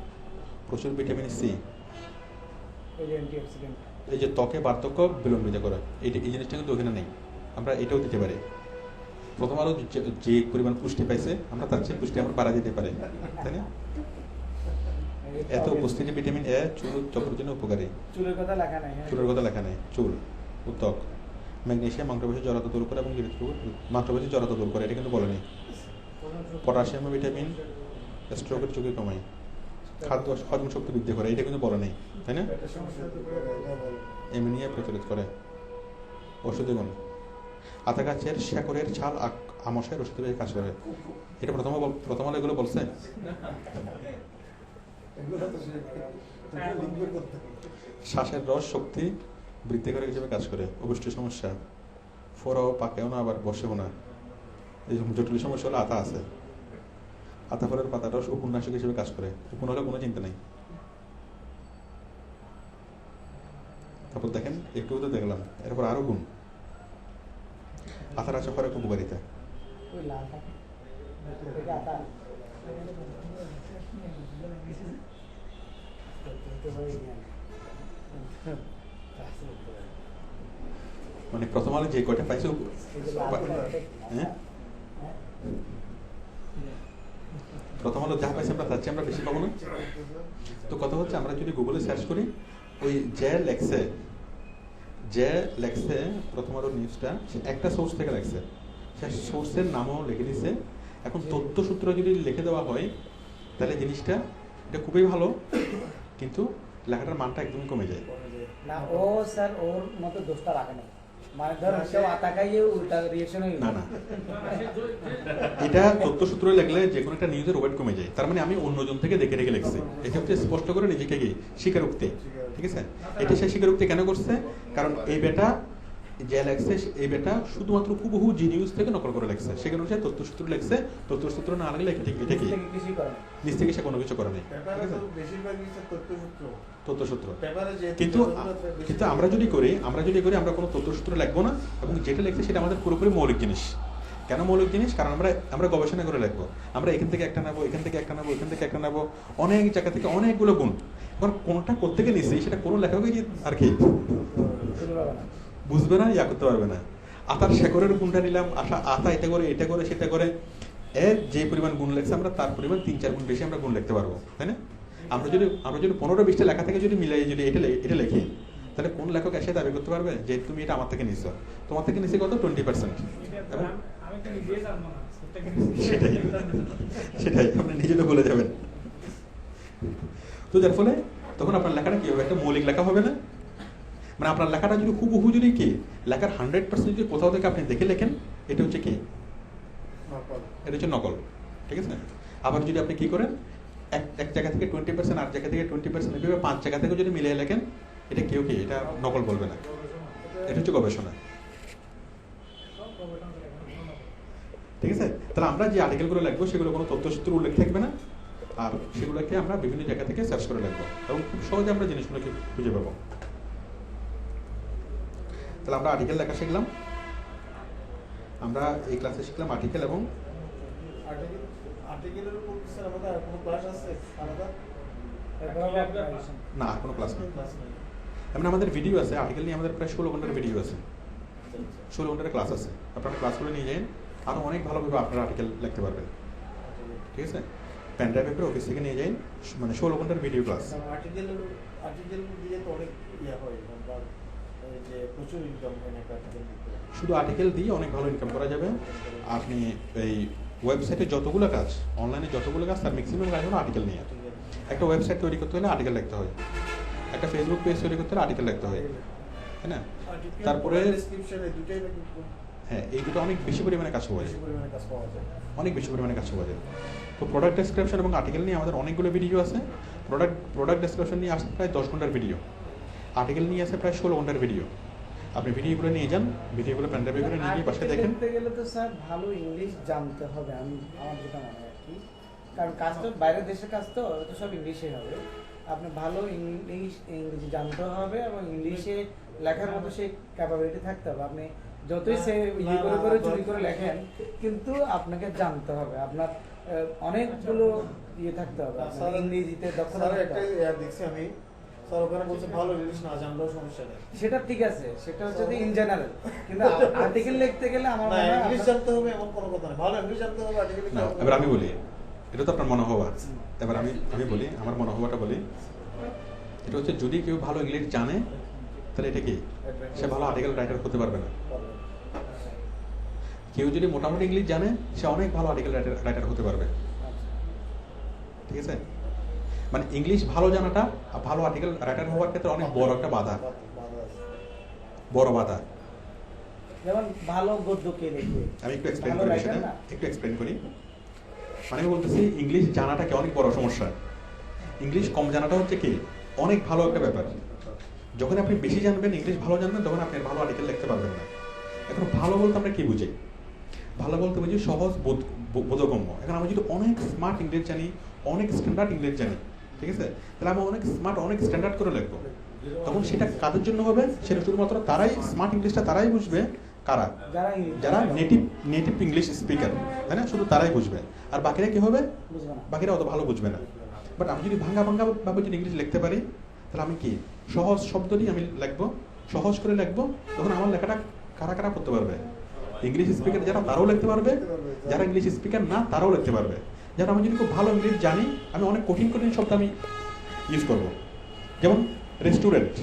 প্রচুর ভিটামিন সি, এই যে ত্বকে বার্ধক্য বিলম্বিত করে, এই জিনিসটা কিন্তু ওখানে নেই। আমরা এটাও দিতে পারি। প্রথম আলো যে পরিমাণ পুষ্টি পাইছে, আমরা তার চেয়ে পুষ্টি আমরা বাড়া দিতে পারি, তাই না? এত উপস্থিতি ভিটামিন এ চুল ত্বকের জন্য উপকারী। চুলের কথা লেখা নাই। চুল ও ত্বক। ম্যাগনেসিয়াম মাংসপেশির জড়তা দূর করে এবং মাংসপেশির জড়তা দূর করে, এটা কিন্তু বলেনি। পটাশিয়াম ভিটামিন স্ট্রোকের ঝুঁকি কমায়। খাদ্য হজম শক্তি বৃদ্ধি করে, এটা কিন্তু বলে নেই, তাই না? পেটের সমস্যা হতে পারে, এটা বলে। এমনিয়া প্রচলিত করে ওষুধি গুণ। আতা গাছের শেকড়ের ছাল আমাশয়ের ওষুধ হিসেবে কাজ করে। এটা প্রথম আলো এগুলো বলছে। এগুলো তো সে লিঙ্ক করতে হবে। শ্বাসের রস শক্তি বৃদ্ধি করে হিসেবে কাজ করে। অপুষ্টি সমস্যা, ফোরাও পাকেও না আবার বসেও না, এই জটিল সমস্যা হলে আতা আছে। আতা ফলের পাতার রস উপন্যাসক হিসেবে কাজ করে, উপন্যাস হলে কোনো চিন্তা নেই। তারপর দেখেন একটু তো দেখলাম, এরপর আরো গুণ। আতার আছে হরেক উপকারিতা। ওই লালটা এটা আতা মানে প্রথম আলো যে কয়টা পাইছে, হ্যাঁ প্রথম আলো যা পাইছে আমরা তার চেয়ে আমরা বেশি পাবো না। তো কথা হচ্ছে আমরা যদি গুগলে সার্চ করি, ওই যে লেখছে প্রথম আলো নিউজটা, একটা সোর্স থেকে লেখছে, সে সোর্সের নামও লিখে দিচ্ছে। এখন তথ্যসূত্র যদি লিখে দেওয়া হয় তাহলে জিনিসটা এটা খুবই ভালো, কিন্তু লেখাটার মানটা একদমই কমে যায়। না ও স্যার ওর মতো দোষটা রাখে না, মানে ধরুন কেউ আতা খাইয়ে উল্টা রিয়েকশন হয়ে না এটা তথ্যসূত্র লিখলে যে কোনো একটা নিউজের ওয়েট কমে যায়। তার মানে আমি অন্যজন থেকে দেখে রেখে লিখছি, এটা হচ্ছে স্পষ্ট করে নিজেকে কি স্বীকারোক্তি। ঠিক আছে, এটা সে স্বীকারোক্তি কেন করছে? কারণ এই বেটা যে লেখছে, এই বেটা শুধুমাত্র হুবহু জি নিউজ থেকে নকল করে লেখছে, সেখানে হচ্ছে তথ্যসূত্র লেখছে। তথ্যসূত্র না লাগলে এটা কি নিজ থেকে সে কোনো কিছু করে নেই। তথ্যসূত্র কিন্তু আমরা যদি করি আমরা কোনো তথ্যসূত্র লিখবো না, এবং যেটা লিখছি সেটা আমাদের পুরোপুরি মৌলিক জিনিস। কেন মৌলিক জিনিস? কারণ আমরা গবেষণা করে লিখবো, আমরা এখান থেকে একটা নেবো, এখান থেকে একটা নেবো, এখান থেকে একটা নেবো, অনেক জায়গা থেকে অনেকগুলো গুণ। এখন কোনটা কোত্থেকে নিচ্ছি সেটা কোনো লেখকই আর কি বুঝবে না, ইয়া করতে পারবে না। আতার শেকড়ের গুণটা নিলাম, আতা এটা করে সেটা করে, এর যে পরিমাণ গুণ লেখছে আমরা তার পরিমাণ 3-4 গুণ বেশি আমরা গুণ লিখতে পারবো, তাই না? আমরা যদি 15-20টা লেখা থেকে যদি মিলাই যদি এটা লিখি, তাহলে কোন লেখক এসে দাবি করতে পারবে যে তুমি এটা আমার থেকে নিচ্ছো? তোমার থেকে নিচ্ছি কত? 20%। সেটাই আপনি নিজেও বলে যাবেন। তো যার ফলে তখন আপনার লেখাটা কি হবে? একটা মৌলিক লেখা হবে না। মানে আপনার লেখাটা যদি হুবহু যদি কি লেখার 100% যদি কোথাও থেকে আপনি দেখে লেখেন, এটা হচ্ছে কি? এটা হচ্ছে নকল। ঠিক আছে, আবার যদি আপনি কি করেন, এক জায়গা থেকে 20%, আর জায়গা থেকে 20%, এভাবে 5 জায়গা থেকে যদি মিলিয়ে লেখেন, এটা কেউ কি এটা নকল বলবে না। এটা হচ্ছে গবেষণা। ঠিক আছে, তাহলে আমরা যে আর্টিকেলগুলো লিখবো সেগুলো কোনো তথ্যসূত্র উল্লেখ থাকবে না, আর সেগুলোকে আমরা বিভিন্ন জায়গা থেকে সার্চ করে লিখবো, এবং খুব সহজে আমরা জিনিসগুলোকে খুঁজে পাবো। তাহলে আমরা আর্টিকেল লেখা শিখলাম, আমরা এই ক্লাসে শিখলাম আর্টিকেল এবং আর্টিকেলের উপর স্যার আমাদের আর কোনো ক্লাস আছে আলাদা? না, আর কোনো ক্লাস নেই। এমন আমাদের ভিডিও আছে আর্টিকেল নিয়ে, আমাদের প্রায় 16 ঘন্টার ভিডিও আছে, 16 ঘন্টার ক্লাস আছে। আপনারা ক্লাসগুলো নিয়ে যান, আরও অনেক ভালোভাবে আপনারা আর্টিকেল লিখতে পারবেন। ঠিক আছে, পেন ড্রাইভ পেপার অফিস থেকে নিয়ে যান, মানে 16 ঘন্টার ভিডিও ক্লাস। আর্টিকেল দিয়ে তো অনেক হয়, যে প্রচুর ইনকাম হয় একটা আর্টিকেল দিতে। শুধু আর্টিকেল দিয়ে অনেক ভালো ইনকাম করা যাবে। আপনি এই ওয়েবসাইটে যতগুলো কাজ, অনলাইনে যতগুলো কাজ, তার ম্যাক্সিমাম কাজ হলো আর্টিকেল নিয়ে। একটা ওয়েবসাইট তৈরি করতে হলে আর্টিকেল লিখতে হয়, একটা ফেসবুক পেজ তৈরি করতে হলে আর্টিকেল লিখতে হয়, তাই না? তারপরে হ্যাঁ, এই দুটো অনেক বেশি পরিমাণে কাজ পাওয়া যায়, অনেক বেশি পরিমাণে কাজ পাওয়া যায়। তো প্রোডাক্ট ডেসক্রিপশন এবং আর্টিকেল নিয়ে আমাদের অনেকগুলো ভিডিও আছে। প্রোডাক্ট ডেসক্রিপশন নিয়ে আসছে প্রায় 10 ঘন্টার ভিডিও, আর্টিকেল নিয়ে আসে প্রায় 16 ঘন্টার ভিডিও। আপনি ভিডিওগুলো নিয়ে যান, ভিডিওগুলো পেন ড্রাইভে করে নিয়ে গিয়ে বাসায় দেখেন। গেলে তো স্যার ভালো ইংলিশ জানতে হবে, আমার যেটা মনে হয় আর কি, কারণ কাজ তো বাইরের দেশের কাজ, তো সব ইংলিশে হবে। আপনি ভালো ইংরেজি জানতে হবে, এবং ইংলিশে লেখার মতো সেই ক্যাপাবিলিটি থাকতে হবে। আপনি যতই সে করে চুরি করে লেখেন, কিন্তু আপনাকে জানতে হবে, আপনার অনেকগুলো থাকতে হবে, ইংরেজিতে দক্ষতা থাকতে হবে। দেখছি আমি স্যার ওখানে বলছে ভালো ইংলিশ না জানলেও সমস্যা নেই। সেটা ঠিক আছে, সেটা হচ্ছে ইন জেনারেল, কিন্তু আর্টিকেল লিখতে গেলে আমার মনে হয় ইংলিশ জানতে হবে এমন কোনো কথা নেই, ভালো ইংলিশ জানতে হবে আর্টিকেল লিখতে হবে। এবার আমি বলি, এটা তো আপনার মনোভাব। এবার আমি বলি আমার মনোভাবটা বলি, এটা হচ্ছে যদি কেউ ভালো ইংলিশ জানে তাহলে এটা কি সে ভালো আর্টিকেল রাইটার হতে পারবে না। কেউ যদি মোটামুটি ইংলিশ জানে সে অনেক ভালো আর্টিকেল রাইটার হতে পারবে। ঠিক আছে, মানে ইংলিশ ভালো জানাটা আর ভালো আর্টিকেল রাইটার হওয়ার ক্ষেত্রে অনেক বড় একটা বাধা, বড় বাধা। যেমন ভালো গদ্য কে লিখবে, আমি একটু এক্সপ্লেন ভালো করি writer সেটা, না? একটু এক্সপ্লেন করি। মানে আমি বলতেছি ইংলিশ জানাটা কি অনেক বড় সমস্যা। ইংলিশ কম জানাটা হচ্ছে কি অনেক ভালো একটা ব্যাপার। যখন আপনি বেশি জানবেন, ইংলিশ ভালো জানবেন, তখন আপনি ভালো আর্টিকেল লিখতে পারবেন না। এখন ভালো বলতে আমরা কি বুঝি? ভালো বলতে বুঝি সহজ বোধগম্য। এখন আমি যদি অনেক স্মার্ট ইংলিশ জানি, অনেক স্ট্যান্ডার্ড ইংলিশ জানি, ঠিক আছে, তাহলে আমি অনেক স্মার্ট, অনেক স্ট্যান্ডার্ড করে লিখবো। তখন সেটা কাদের জন্য হবে? সেটা শুধুমাত্র তারাই, স্মার্ট ইংলিশটা তারাই বুঝবে কারা, যারা নেটিভ ইংলিশ স্পিকার, তাই না? শুধু তারাই বুঝবে। আর বাকিরা কি হবে? বাকিরা অত ভালো বুঝবে না। বাট আমি যদি ভাঙা ভাবে যদি ইংলিশ লিখতে পারি, তাহলে আমি কি সহজ শব্দ দিয়ে আমি লিখবো, সহজ করে লিখবো, তখন আমার লেখাটা কারা কারা করতে পারবে? ইংলিশ স্পিকার যারা, তারাও লিখতে পারবে, যারা ইংলিশ স্পিকার না তারাও লিখতে পারবে। যারা আমি যদি খুব ভালো ইংলিশ জানি, আমি অনেক কঠিন কঠিন শব্দ আমি ইউজ করবো। যেমন রেস্টুরেন্ট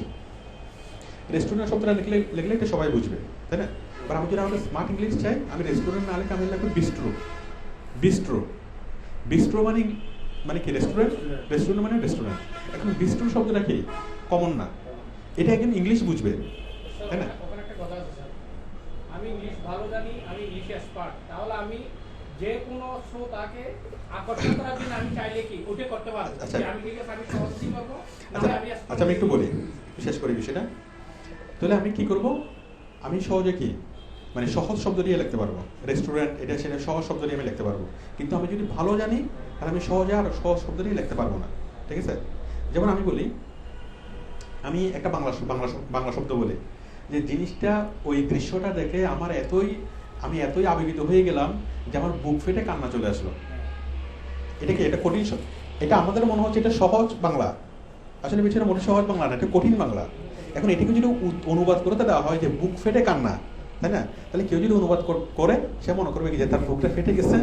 শব্দটা লিখলে এটা সবাই বুঝবে, তাই না? বাট আমি যদি আমাদের স্মার্ট ইংলিশ চাই, আমি রেস্টুরেন্ট না লিখে আমি লিখবো বিস্ট্রো মানে কি রেস্টুরেন্ট মানে রেস্টুরেন্ট। এখন বিস্ট্রো শব্দটা কি কমন না, এটা একদম ইংলিশ বুঝবে, তাই না? ওখানে একটা কথা আছে স্যার, আমি ইংলিশ ভালো জানি, আমি ইংলিশে এক্সপার্ট, তাহলে আমি যে কোনো শ্রোতাকে আকর্ষণ করার জন্য আমি চাইলে কি ওটা করতে পারবো। আচ্ছা। আমি ঠিক আছে, আমি সহজই করবো। আচ্ছা আমি একটু বলি, শেষ করি বিষয়টা। তাহলে আমি কি করব? আমি সহজে কি মানে সহজ শব্দ দিয়ে লিখতে পারবো। রেস্টুরেন্ট এটা সেটা সহজ শব্দ দিয়ে আমি লিখতে পারবো। কিন্তু আমি যদি ভালো জানি, তাহলে আমি সহজে আর সহজ শব্দ দিয়ে লিখতে পারবো না, ঠিক আছে? যেমন আমি বলি, আমি একটা বাংলা শব্দ বলি, যে জিনিসটা ওই দৃশ্যটা দেখে আমি এতই আবেগিত হয়ে গেলাম যে আমার বুক ফেটে কান্না চলে আসলো। এটা কি? এটা কঠিন, এটা আমাদের মনে হচ্ছে এটা সহজ বাংলা, আসলে বিষয়টা মনে সহজ বাংলা না, এটা কঠিন বাংলা। এখন এটাকে যদি অনুবাদ করতে দেওয়া হয় যে বুক ফেটে কান্না, তাই না? তাহলে কেউ যদি অনুবাদ করে, সে মনে করবে কি যে তার বুকটা ফেটে গেছে।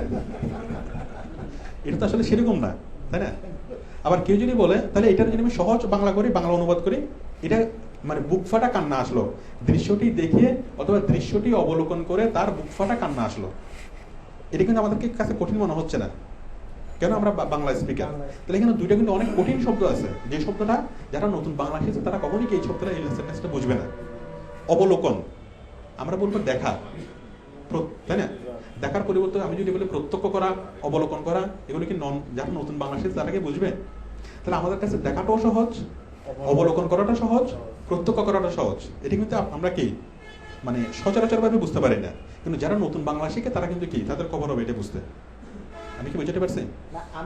এটা তো আসলে সেরকম না, তাই না? আবার কেউ যদি বলে, তাহলে এটা যদি আমি সহজ বাংলা করি, বাংলা অনুবাদ করি, এটা মানে বুক ফাটা কান্না আসলো, দৃশ্যটি দেখে অথবা দৃশ্যটি অবলোকন করে তার বুক ফাটা কান্না আসলো। এটা কিন্তু আমাদের কাছে কঠিন মনে হচ্ছে না, কেন? আমরা বাংলা স্পিকার। তাহলে এখানে দুইটা কিন্তু অনেক কঠিন শব্দ আছে, যে শব্দটা যারা নতুন বাংলা শিখছে তারা কখনই এই শব্দটা, এই সেন্টেন্সটা বুঝবে না। অবলোকন, আমরা বলবো দেখা, তাই না? দেখার পরিবর্তে আমি যদি বলি প্রত্যক্ষ করা, অবলোকন করা, এগুলো কি যারা নতুন বাংলা শিখছে তারা কি বুঝবে? তাহলে আমাদের কাছে দেখাটাও সহজ, অবলোকন করাটা সহজ, প্রত্যক্ষ করাটা সহজ। এটা কিন্তু আমরা কি মানে সচরাচর ভাবে বুঝতে পারি না, কিন্তু যারা নতুন বাংলা শিখে তারা কিন্তু কি তাদের খবর হবে এটা বুঝতে। আমি কি বুঝতে পারছি?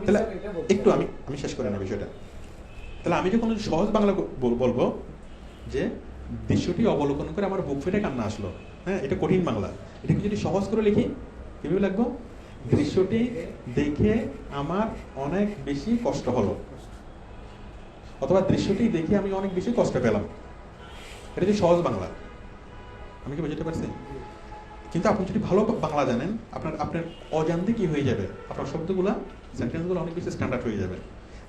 তাহলে একটু আমি শেষ করে না বিষয়টা। তাহলে আমি যখন সহজ বাংলা বলবো যে দৃশ্যটি অবলোকন করে আমার বুক ফেটে কান্না আসলো, হ্যাঁ, এটা কঠিন বাংলা। এটাকে যদি সহজ করে লিখি, কিভাবে লিখবো? দৃশ্যটি দেখে আমার অনেক বেশি কষ্ট হলো, অথবা দৃশ্যটি দেখে আমি অনেক বেশি কষ্ট পেলাম। এটা যে সহজ বাংলা। আমি কি বুঝতে পারছি? কিন্তু আপনি যদি ভালো বাংলা জানেন, আপনার অজান্তে কি হয়ে যাবে, আপনার শব্দগুলা, সেন্টেন্সগুলো অনেক বেশি স্ট্যান্ডার্ড হয়ে যাবে।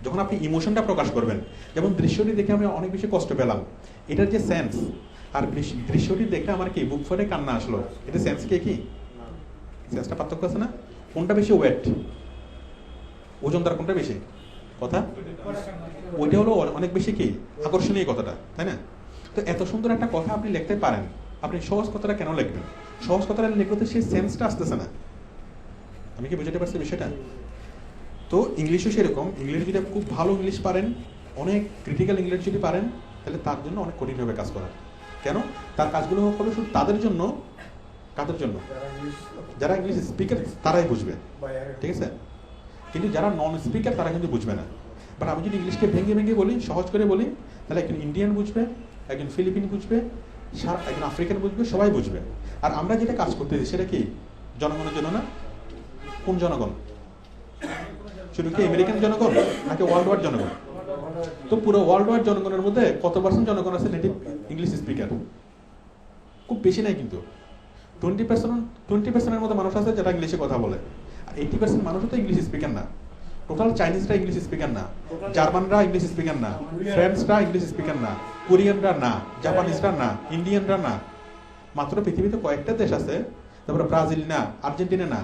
যখন আপনি ইমোশনটা প্রকাশ করবেন, যেমন দৃশ্যটি দেখে আমি অনেক বেশি কষ্ট পেলাম, এটার যে সেন্স, আর দৃশ্যটি দেখে আমার কি বুক ফেটে কান্না আসলো, এটা সেন্স কি সেন্সটা পার্থক্য আছে না? কোনটা বেশি ওয়েট, ওজনদার কোনটা বেশি কথা? ওইটা হলো অনেক বেশি কি আকর্ষণীয় কথাটা, তাই না? তো এত সুন্দর একটা কথা আপনি লিখতে পারেন, আপনি সহজ কথাটা কেন লিখবেন? সহজ কথাটা লিখতে সেই সেন্সটা আসতেছে না। আমি কি বুঝতে পারছি বিষয়টা? তো ইংলিশও সেরকম। ইংলিশ যদি খুব ভালো ইংলিশ পারেন, অনেক ক্রিটিক্যাল ইংলিশ যদি পারেন, তাহলে তার জন্য অনেক কঠিন হবে কাজ করা। কেন? তার কাজগুলো হলো শুধু তাদের জন্য, কাদের জন্য? যারা ইংলিশ স্পিকার তারাই বুঝবে, ঠিক আছে? কিন্তু যারা নন স্পিকার তারা কিন্তু বুঝবে না। বাট আমি যদি ইংলিশকে ভেঙে ভেঙে বলি, সহজ করে বলি, তাহলে একজন ইন্ডিয়ান বুঝবে, একজন ফিলিপিন বুঝবে, একজন আফ্রিকান বুঝবে, সবাই বুঝবে। আর আমরা যেটা কাজ করতেছি সেটা কি জনগণের জন্য না? কোন জনগণ? শুধু কি আমেরিকান জনগণ নাকি ওয়ার্ল্ড ওয়াইড জনগণ? তো পুরো ওয়ার্ল্ড ওয়াইড জনগণের মধ্যে কত পার্সেন্ট জনগণ আছে নেটিভ ইংলিশ স্পিকার? খুব বেশি নাই, কিন্তু 20% মতো মানুষ আছে যারা ইংলিশে কথা বলে। আর 80% মানুষও তো ইংলিশ স্পিকার না। টোটাল চাইনিজরা ইংলিশ স্পিকার না, জার্মানরা ইংলিশ স্পিকার না, ফ্রেঞ্চরা ইংলিশ স্পিকার না, কোরিয়ানরা না, জাপানিজরা না, ইন্ডিয়ানরা না। মাত্র পৃথিবীতে কয়েকটা দেশ আছে, তারপরে ব্রাজিল না, আর্জেন্টিনা না,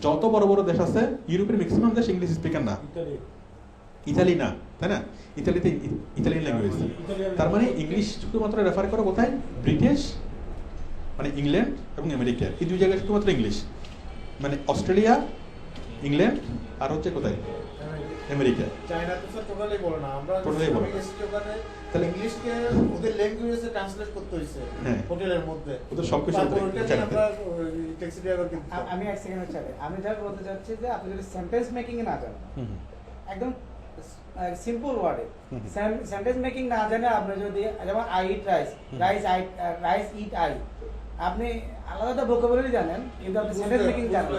যত বড় বড় দেশ আছে ইউরোপের ম্যাক্সিমাম দেশ ইংলিশ স্পিকার না। ইতালি না, তাই না? ইতালিতে ইতালিয়ান ল্যাঙ্গুয়েজ। তার মানে ইংলিশ শুধুমাত্র রেফার করে কোথায়? ব্রিটিশ, মানে ইংল্যান্ড এবং আমেরিকা, এই দুই জায়গায় শুধুমাত্র ইংলিশ। মানে অস্ট্রেলিয়া, ইংল্যান্ড আর হচ্ছে কোথায়? আমেরিকা। চায়না তো স্যার টোটালি বলে না, আমরা টোটালি বলে না। তাহলে ইংলিশকে ওদের ল্যাঙ্গুয়েজে ট্রান্সলেট করতে হইছে হ্যাঁ। হোটেলের মধ্যে। ওদের সবকিছু তারপর ওইটা নিয়ে চায়নাতে। আমরা ট্যাক্সি ড্রাইভারকে আমি এক সেকেন্ড চাই, আমি যা বলতে চাচ্ছি যে আপনি যদি সেন্টেন্স মেকিং না জানেন, একদম সিম্পল ওয়ার্ডে সেন্টেন্স মেকিং না জানে, আপনি যদি যেমন I eat rice, rice it I, আপনি আলাদা ভোকাবুলারি জানেন কিন্তু আপনি সেন্টেন্স মেকিং জানেন।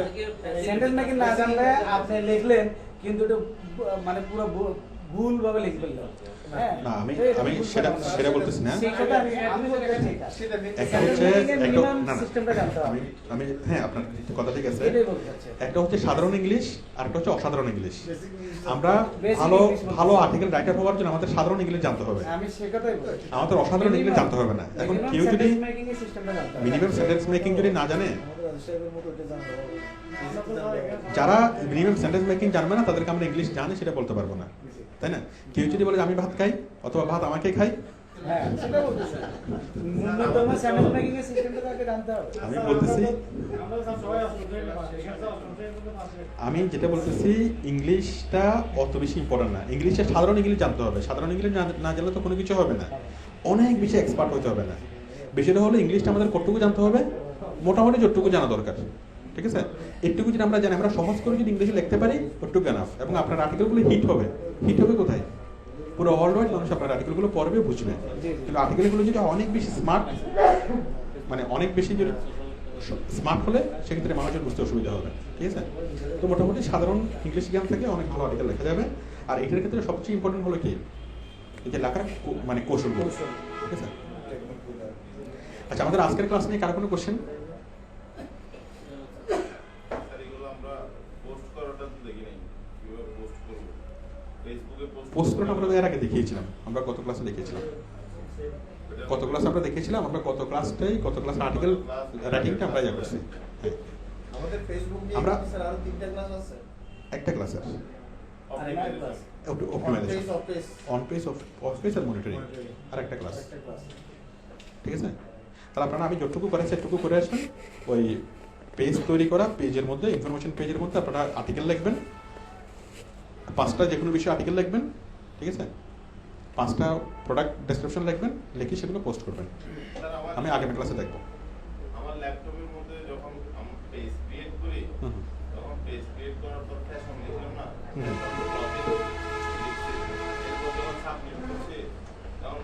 সেন্টেন্স মেকিং না জানলে আপনি লিখলেন কিন্তু এটা মানে পুরো ভুল ভাবে লিখে ফেললেন। হ্যাঁ, না, আমি সেটা বলতেছি না। সেই কথা আমি বলতে চাচ্ছি সেটা একটা হচ্ছে মিনিমাম সিস্টেমটা জানতে হবে। আমি হ্যাঁ, আপনার কথা ঠিক আছে। এটাই বলতে চাচ্ছি। একটা হচ্ছে সাধারণ ইংলিশ আর একটা হচ্ছে অসাধারণ ইংলিশ। আমরা Basic ভালো English বলতে ভালো চাচ্ছি। আর্টিকেল রাইটার হওয়ার জন্য আমাদের সাধারণ ইংলিশ জানতে হবে, আমি সে কথাই বলছি। আমাদের অসাধারণ ইংলিশ জানতে হবে না। এখন Minimum কেউ যদি sentence making এর systemটা জানতে হবে। মিনিমাম সেন্টেন্স মেকিং যদি না জানে, আমাদের রাজশাহীর মতো এটা জানতে হবে। যারা মিনিমাম সেন্টেন্স মেকিং জানবে না তাদেরকে আমরা ইংলিশ জানি সেটা বলতে পারবো না, তাই না? কেউ যদি বলে যে আমি ভাত খাই অথবা ভাত আমাকে খাই, হ্যাঁ, সেটা বলতেছি। ন্যূনতম sentence making এর systemটা তাকে জানতে হবে। আমি বলতেছি, আমরা সবাই আসলে এখানে আসলে আমি যেটা বলতেছি ইংলিশটা অত বেশি ইম্পর্টেন্ট না। ইংলিশে সাধারণ ইংলিশ জানতে হবে, সাধারণ ইংলিশ না জানলে তো কোনো কিছু হবে না, অনেক বেশি এক্সপার্ট হতে হবে না। বেশিটা হলো ইংলিশটা আমাদের কতটুকু জানতে হবে, মোটামুটি যতটুকু জানা দরকার, ঠিক আছে? একটুকু যদি আমরা জানি, আমরা সহজ করে যদি ইংলিশে লিখতে পারি ওটুকু এনাফ। এবং আপনার আর্টিকেলগুলো হিট হবে। হিট হবে কোথায়? পুরো ওয়ার্ল্ড ওয়াইড মানুষ আপনার আর্টিকেলগুলো পড়বে, বুঝবে। কিন্তু আর্টিকেলগুলো যদি অনেক বেশি স্মার্ট, মানে অনেক বেশি যদি স্মার্ট হলে সেক্ষেত্রে মানুষের বুঝতে অসুবিধা হবে, ঠিক আছে? তো মোটামুটি সাধারণ ইংলিশ জ্ঞান থেকে অনেক ভালো আর্টিকেল লেখা যাবে। আর এটার ক্ষেত্রে সবচেয়ে ইম্পর্টেন্ট হলো কি, এই যে লেখার মানে কৌশলগুলো, ঠিক আছে? আচ্ছা, আমাদের আজকের ক্লাস নিয়ে কারো কোনো কোশ্চেন? পোস্ট করাটা আমরা এর আগে দেখিয়েছিলাম, আমরা গত ক্লাসে দেখিয়েছিলাম। গত ক্লাস আমরা দেখিয়েছিলাম, আমরা গত ক্লাস আর্টিকেল রাইটিংটা আমরা ইয়া করছি। আমাদের ফেসবুক নিয়ে আমরা স্যার আরো 3টা ক্লাস আছে। একটা ক্লাস আছে আরেকটা class optimization, on page off page আর মনিটরিং, আর একটা ক্লাস, ঠিক আছে? তাহলে আপনারা আমি যতটুকু করেছি সেটুকু করে আসবেন। ওই পেজ তৈরি করা, পেজের মধ্যে ইনফরমেশন পেজের মধ্যে আপনারা আর্টিকেল লিখবেন, 5টা যে কোনো বিষয়ে আর্টিকেল লিখবেন, ঠিক আছে? 5টা প্রোডাক্ট ডেসক্রিপশন লিখবেন, লিখে সেগুলো পোস্ট করবেন। আমি আগামী ক্লাসে দেখবো। আমার ল্যাপটপের মধ্যে যখন আমি পেজ ক্রিয়েট করি, তখন পেজ ক্রিয়েট করার পর ফ্যাশন লিখলাম না, এরপর যখন সাবমিট করছি তখন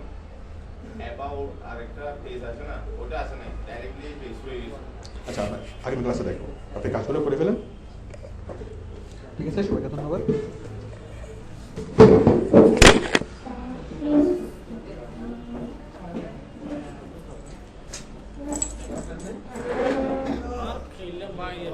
অ্যাবাউট আরেকটা পেজ আছে না, ওটা আসে না, ডাইরেক্টলি পেজ হয়ে গেছে। আচ্ছা, আগামী ক্লাসে দেখবো। আপনি কাজগুলো করে ফেলেন, ঠিক আছে? সবাইকে ধন্যবাদ। খেললে বাইরে